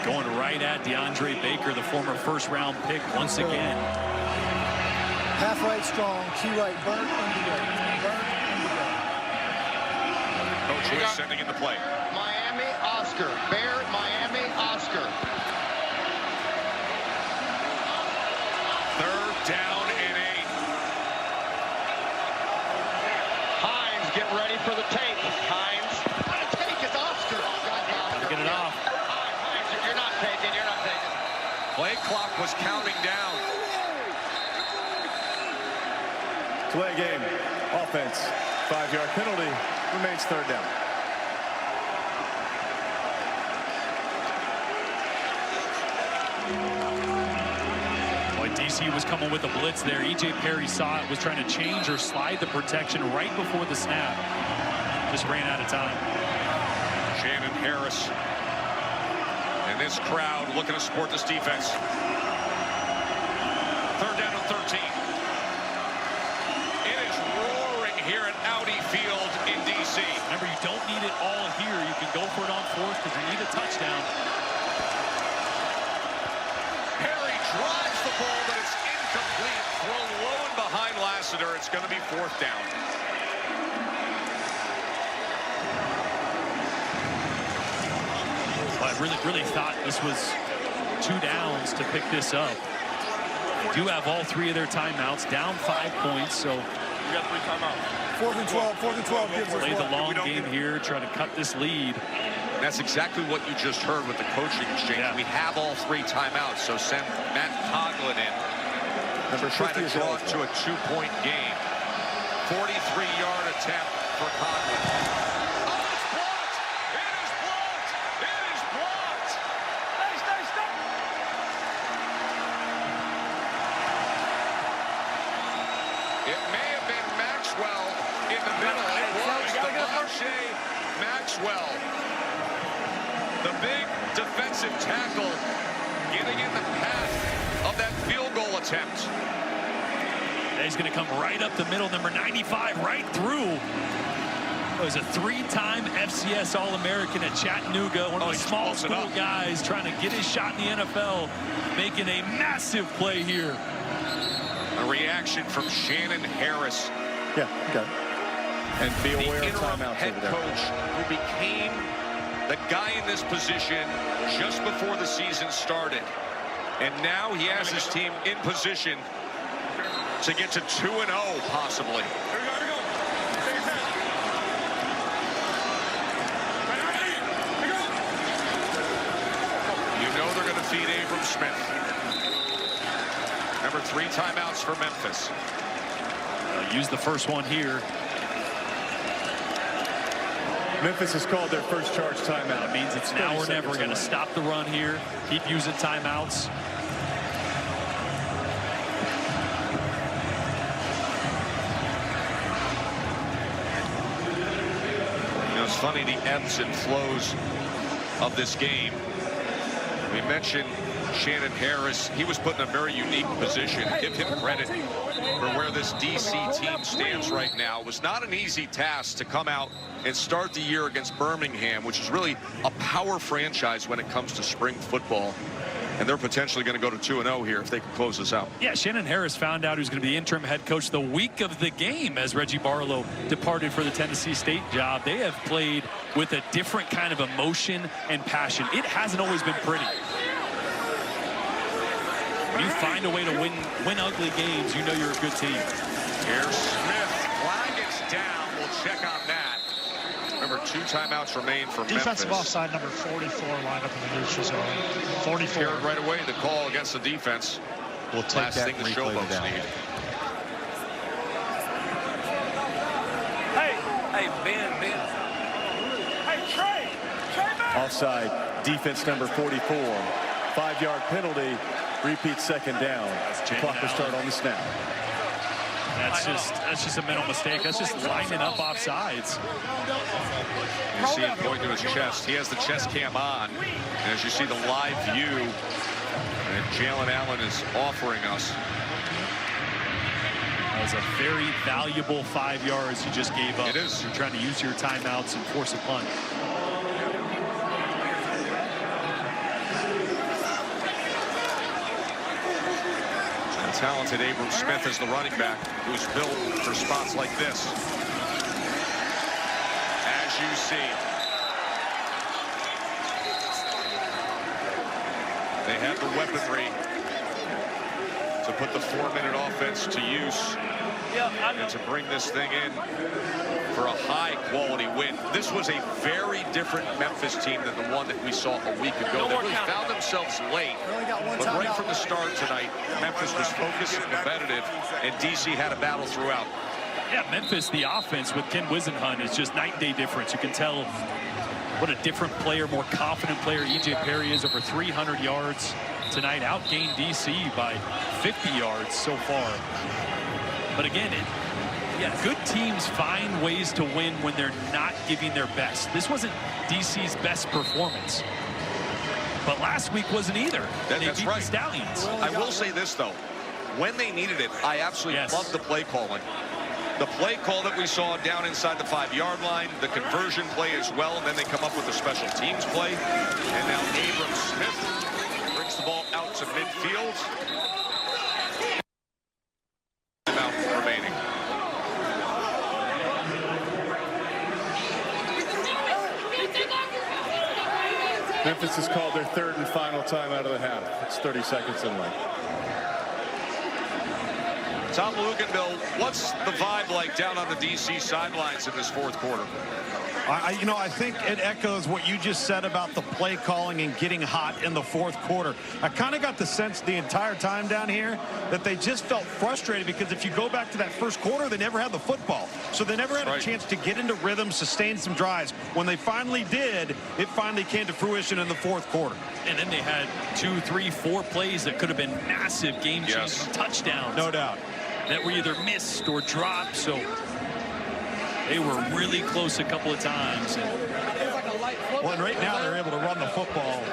Speaker 6: Going right at DeAndre Baker, the former first-round pick, once again.
Speaker 2: Half right strong, key right, burn, undergo.
Speaker 5: Coach Lewis sending in the play.
Speaker 9: Miami, Oscar. Bear, Miami, Oscar.
Speaker 5: 3rd down and 8.
Speaker 9: Hines, get ready for the take. Hines. The take is Oscar.
Speaker 6: Get it off.
Speaker 9: Hines, if you're not taking, you're not taking.
Speaker 5: Play clock was counting down.
Speaker 8: Play game. Offense. 5-yard penalty. Remains 3rd down.
Speaker 6: DC was coming with a blitz there. E.J. Perry saw it, was trying to change or slide the protection right before the snap. Just ran out of time.
Speaker 5: Shannon Harris and this crowd looking to support this defense. 3rd down and 13. It is roaring here at Audi Field in D.C.
Speaker 6: Remember, you don't need it all here. You can go for it on 4th because you need a touchdown.
Speaker 5: Perry drives the ball, but it's incomplete. Thrown low and behind Lassiter. It's going to be 4th down.
Speaker 6: Well, I really thought this was 2 downs to pick this up. They do have all 3 of their timeouts, down 5 points, so
Speaker 11: We got 3 timeouts.
Speaker 2: 4th and 12, 4th and 12 gives us
Speaker 6: play the
Speaker 2: what?
Speaker 6: long game here, try to cut this lead.
Speaker 5: That's exactly what you just heard with the coaching exchange. Yeah. We have all 3 timeouts, so send Matt Coughlin in to try to draw it to a 2-point game. 43-yard attempt for Coughlin. Oh, it's blocked! It is blocked! It is blocked! Stay! It may have been Maxwell in the middle. It was DeMarche Maxwell. The big defensive tackle getting in the path of that field goal attempt.
Speaker 6: He's going to come right up the middle, number 95, right through. It was a 3-time FCS All-American at Chattanooga, one of the small school guys trying to get his shot in the NFL, making a massive play here.
Speaker 5: A reaction from Shannon Harris.
Speaker 8: Yeah, okay. And be aware
Speaker 5: the
Speaker 8: of timeouts
Speaker 5: head
Speaker 8: over there.
Speaker 5: coach who became the guy in this position just before the season started. And now he has his team in position to get to 2-0 possibly. You know they're going to feed Abram Smith. Number 3 timeouts for Memphis.
Speaker 6: Use the first one here.
Speaker 8: Memphis has called their first charge timeout.
Speaker 6: That means it's now or never. We're going to stop the run here. Keep using timeouts.
Speaker 5: You know, it's funny, the ebbs and flows of this game. We mentioned Shannon Harris, he was put in a very unique position. Give him credit for where this DC team stands right now. It was not an easy task to come out and start the year against Birmingham, which is really a power franchise when it comes to spring football. And they're potentially going to go to 2-0 here if they can close this out.
Speaker 6: Yeah, Shannon Harris found out he was going to be interim head coach the week of the game as Reggie Barlow departed for the Tennessee State job. They have played with a different kind of emotion and passion. It hasn't always been pretty. When you find a way to win ugly games, you know you're a good team.
Speaker 5: Here's Smith. Flag is down. We'll check on that. Remember, 2 timeouts remain for
Speaker 15: Defensive
Speaker 5: Memphis.
Speaker 15: offside number 44 lined up in the neutral zone. 44.
Speaker 5: Here right away, the call against the defense.
Speaker 18: We'll take
Speaker 5: Last
Speaker 18: that
Speaker 5: thing the Showboats need.
Speaker 10: Hey, Ben. Hey, Trey back.
Speaker 8: Offside, defense number 44. 5-yard penalty, repeat second down. The clock will start on the snap.
Speaker 6: That's just a mental mistake. That's just lining up off sides.
Speaker 5: You see him point to his chest. He has the chest cam on. And as you see the live view that Jalen Allen is offering us.
Speaker 6: That was a very valuable 5 yards you just gave up.
Speaker 5: It is.
Speaker 6: You're trying to use your timeouts and force a punt.
Speaker 5: Talented Abram Smith is the running back who's built for spots like this. As you see, they have the weaponry to put the 4-minute offense to use and to bring this thing in for a high-quality win. This was a very different Memphis team than the one that we saw a week ago. They really found themselves late, but right from the start tonight, Memphis was focused and competitive, and DC had a battle throughout.
Speaker 6: Yeah, Memphis, the offense with Ken Wisenhunt is just night and day difference. You can tell what a different player, more confident player E.J. Perry is. Over 300 yards tonight, outgained DC by 50 yards so far. But again, good teams find ways to win when they're not giving their best. This wasn't DC's best performance, but last week wasn't either.
Speaker 5: That's right.
Speaker 6: The Stallions.
Speaker 5: I will say this, though. When they needed it, I absolutely loved the play calling. The play call that we saw down inside the 5-yard line, the conversion play as well, and then they come up with the special teams play. And now Abram Smith brings the ball out to midfield. Timeout remaining.
Speaker 8: Memphis has called their 3rd and final time out of the half. It's 30 seconds in left.
Speaker 5: Tom Luganville, what's the vibe like down on the DC sidelines in this 4th quarter?
Speaker 3: I think it echoes what you just said about the play calling and getting hot in the 4th quarter. I kind of got the sense the entire time down here that they just felt frustrated because if you go back to that 1st quarter, they never had the football. So they never had a chance to get into rhythm, sustain some drives. When they finally did, it finally came to fruition in the 4th quarter.
Speaker 6: And then they had 2, 3, 4 plays that could have been massive game-changing touchdowns.
Speaker 3: No doubt.
Speaker 6: That were either missed or dropped. So they were really close a couple of times.
Speaker 3: Well, and right now they're able to run the football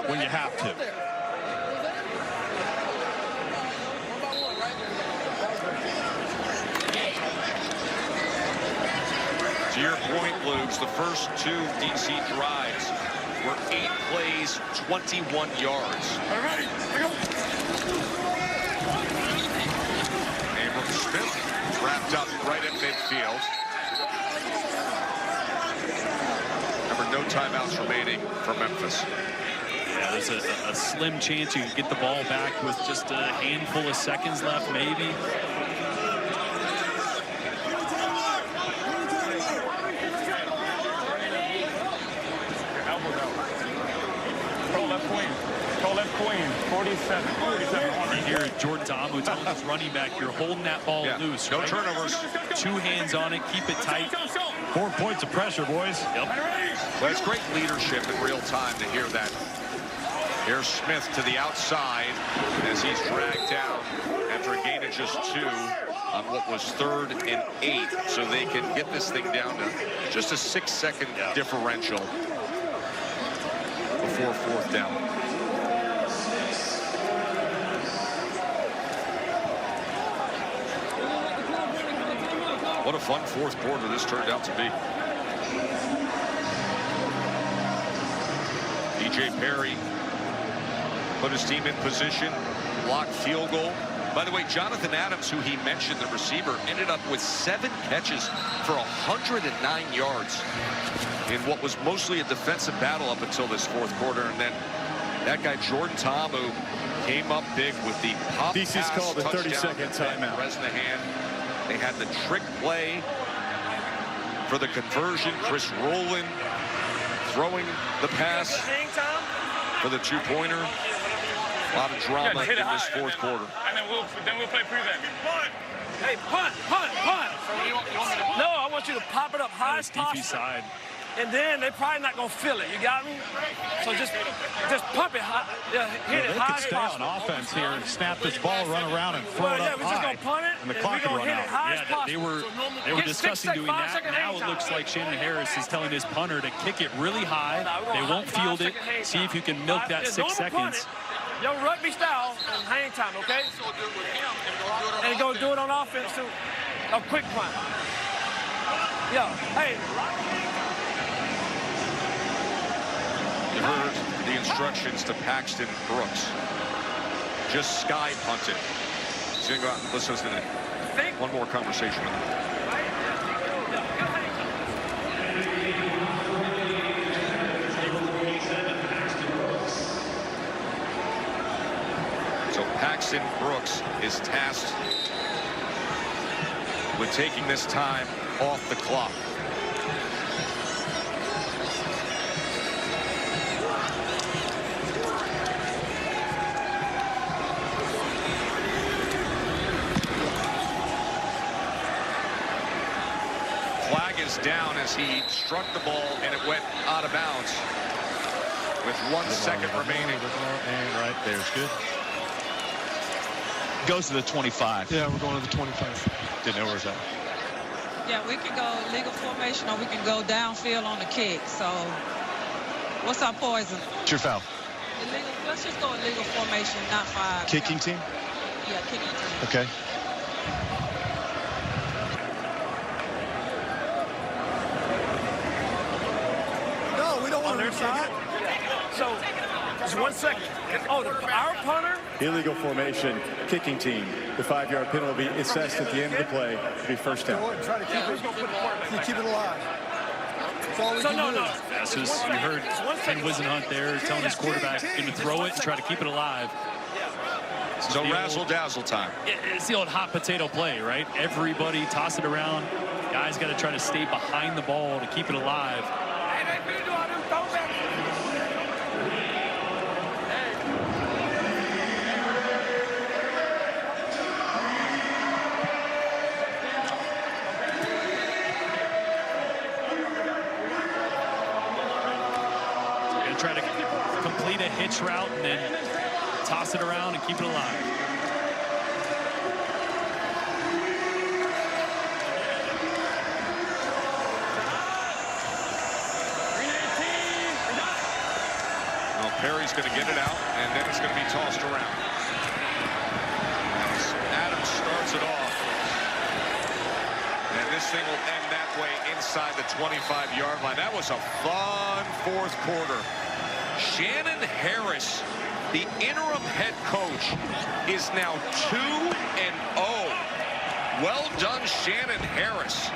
Speaker 3: when you have to.
Speaker 5: To your point, Luke, the first 2 DC drives were 8 plays, 21 yards. Abram Smith wrapped up right at midfield. Remember, no timeouts remaining for Memphis.
Speaker 6: Yeah, there's a slim chance you can get the ball back with just a handful of seconds left, maybe.
Speaker 10: Queen, 47.
Speaker 6: You hear Jordan Ta'amu telling his running back, you're holding that ball loose.
Speaker 5: No turnovers.
Speaker 6: 2 hands on it, keep it tight.
Speaker 3: 4 points of pressure, boys.
Speaker 6: Yep.
Speaker 5: Well, it's great leadership in real time to hear that. Here's Smith to the outside as he's dragged down after a gain of just 2 on what was 3rd and 8. So they can get this thing down to just a 6-second differential before 4th down. What a fun fourth quarter this turned out to be. E.J. Perry put his team in position, blocked field goal. By the way, Jonathan Adams, who he mentioned, the receiver, ended up with 7 catches for 109 yards in what was mostly a defensive battle up until this fourth quarter. And then that guy, Jordan Ta'amu, came up big with the pop
Speaker 8: DC's
Speaker 5: pass
Speaker 8: called a
Speaker 5: touchdown
Speaker 8: 30-second timeout.
Speaker 5: Bresnahan. They had the trick play for the conversion. Chris Rowland throwing the pass for the two-pointer. A lot of drama in this fourth quarter.
Speaker 10: And then we'll play prevent. Hey, punt. No, I want you to pop it up high as possible.
Speaker 6: Side.
Speaker 10: And then they're probably not going to feel it. You got me? So just pump it high. Yeah, hit it high as possible.
Speaker 3: On offense here and snap this ball, run around, and throw it up
Speaker 10: we're just going to punt it,
Speaker 3: and the clock can run out.
Speaker 6: They were discussing doing that. Now it looks like Shannon Harris is telling his punter to kick it really high. They won't field it. See if you can milk that 6 seconds.
Speaker 10: Yo, rugby style and hang time, okay? And go do it on offense, too. A quick punt. Yo, hey.
Speaker 5: You heard the instructions to Paxton Brooks. Just sky punt it. He's going to go out and listen to one more conversation with him. So Paxton Brooks is tasked with taking this time off the clock. Flag is down as he struck the ball and it went out of bounds with 1 second remaining.
Speaker 18: And right there's good. Goes to the 25.
Speaker 15: Yeah, we're going to the 25.
Speaker 18: Didn't know where was that.
Speaker 19: Yeah, we can go legal formation or we can go downfield on the kick. So what's our poison?
Speaker 18: It's your foul.
Speaker 19: Illegal, let's just go illegal formation, not 5.
Speaker 18: Kicking team?
Speaker 19: Yeah, kicking team.
Speaker 18: Okay.
Speaker 2: No, we don't want
Speaker 10: on their side. So just 1 second. Oh, our punter?
Speaker 8: Illegal formation, kicking team. The 5-yard penalty will be assessed at the end of the play to be first down.
Speaker 2: Try to keep it alive.
Speaker 10: So no.
Speaker 6: That's just, you heard Ken Wisenhunt there telling his quarterback going to throw it and try to keep it alive.
Speaker 5: So razzle-dazzle time.
Speaker 6: It's the old hot potato play, right? Everybody toss it around. Guys got to try to stay behind the ball to keep it alive. Try to complete a hitch route and then toss it around and keep it alive.
Speaker 5: Well, Perry's going to get it out, and then it's going to be tossed around. As Adams starts it off. And this thing will end that way inside the 25-yard line. That was a fun fourth quarter. Shannon Harris, the interim head coach, is now 2-0. Well done, Shannon Harris.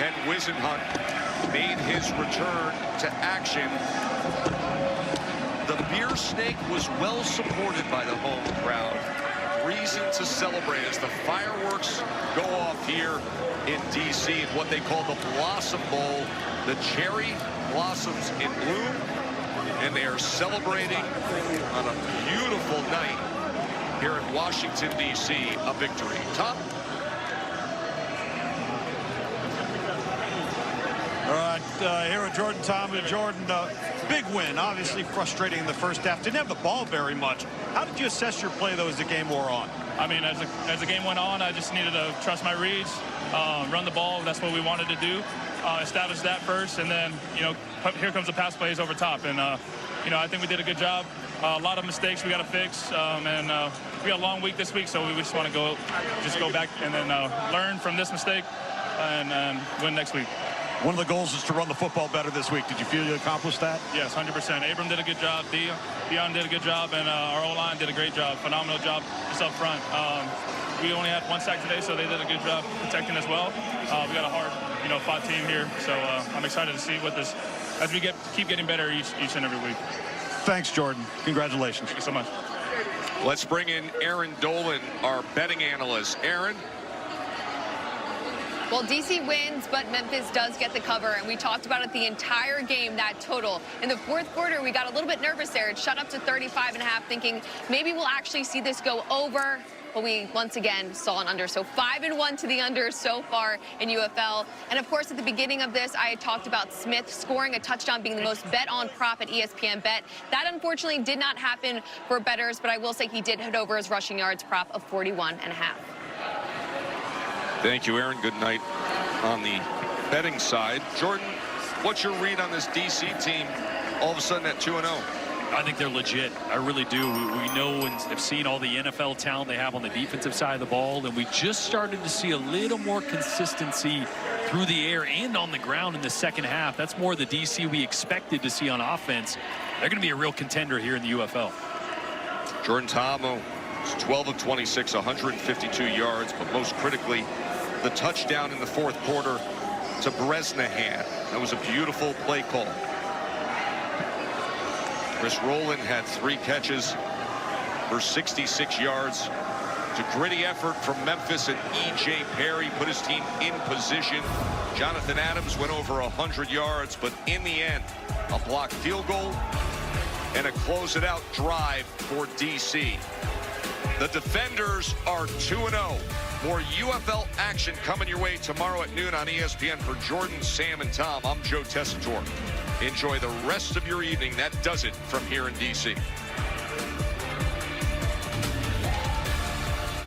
Speaker 5: And Wisenhunt made his return to action. The beer snake was well supported by the home crowd. Reason to celebrate as the fireworks go off here in D.C. in what they call the Blossom Bowl. The cherry blossoms in bloom, and they are celebrating on a beautiful night here in Washington, D.C., a victory. Tom?
Speaker 3: All right, here with Jordan Ta'amu. Jordan, big win, obviously frustrating in the first half. Didn't have the ball very much. How did you assess your play, though, as the game wore on?
Speaker 14: I mean, as the game went on, I just needed to trust my reads, run the ball. That's what we wanted to do. Establish that first, and then, here comes the pass plays over top. And, I think we did a good job
Speaker 12: a lot of mistakes we got to fix, and we got a long week this week, so we just want to go back and then learn from this mistake and win next week.
Speaker 3: One of the goals is to run the football better this week. Did you feel you accomplished that?
Speaker 12: Yes, 100%. Abram did a good job. Dion did a good job, and our O-line did a great job. Phenomenal job just up front. We only had 1 sack today, so they did a good job protecting as well. We got a hard, fought team here, so I'm excited to see what this, as we keep getting better each and every week.
Speaker 3: Thanks, Jordan. Congratulations.
Speaker 12: Thank you so much.
Speaker 5: Let's bring in Aaron Dolan, our betting analyst. Aaron?
Speaker 16: Well, DC wins, but Memphis does get the cover, and we talked about it the entire game, that total. In the fourth quarter, we got a little bit nervous there. It shot up to 35.5, thinking maybe we'll actually see this go over. But we, once again, saw an under. So 5-1 to the under so far in UFL. And, of course, at the beginning of this, I had talked about Smith scoring a touchdown being the most bet-on prop at ESPN Bet. That, unfortunately, did not happen for bettors, but I will say he did hit over his rushing yards prop of 41.5.
Speaker 5: Thank you, Aaron. Good night on the betting side. Jordan, what's your read on this DC team all of a sudden at 2-0?
Speaker 6: I think they're legit. I really do. We know and have seen all the NFL talent they have on the defensive side of the ball, and we just started to see a little more consistency through the air and on the ground in the second half. That's more the DC we expected to see on offense. They're going to be a real contender here in the UFL.
Speaker 5: Jordan Ta'amu is 12 of 26, 152 yards, but most critically, the touchdown in the fourth quarter to Bresnahan. That was a beautiful play call. Chris Rowland had 3 catches for 66 yards. It's a gritty effort from Memphis, and E.J. Perry put his team in position. Jonathan Adams went over 100 yards, but in the end, a blocked field goal and a close-it-out drive for D.C. The Defenders are 2-0. More UFL action coming your way tomorrow at noon on ESPN. For Jordan, Sam, and Tom, I'm Joe Tessitore. Enjoy the rest of your evening. That does it from here in D.C.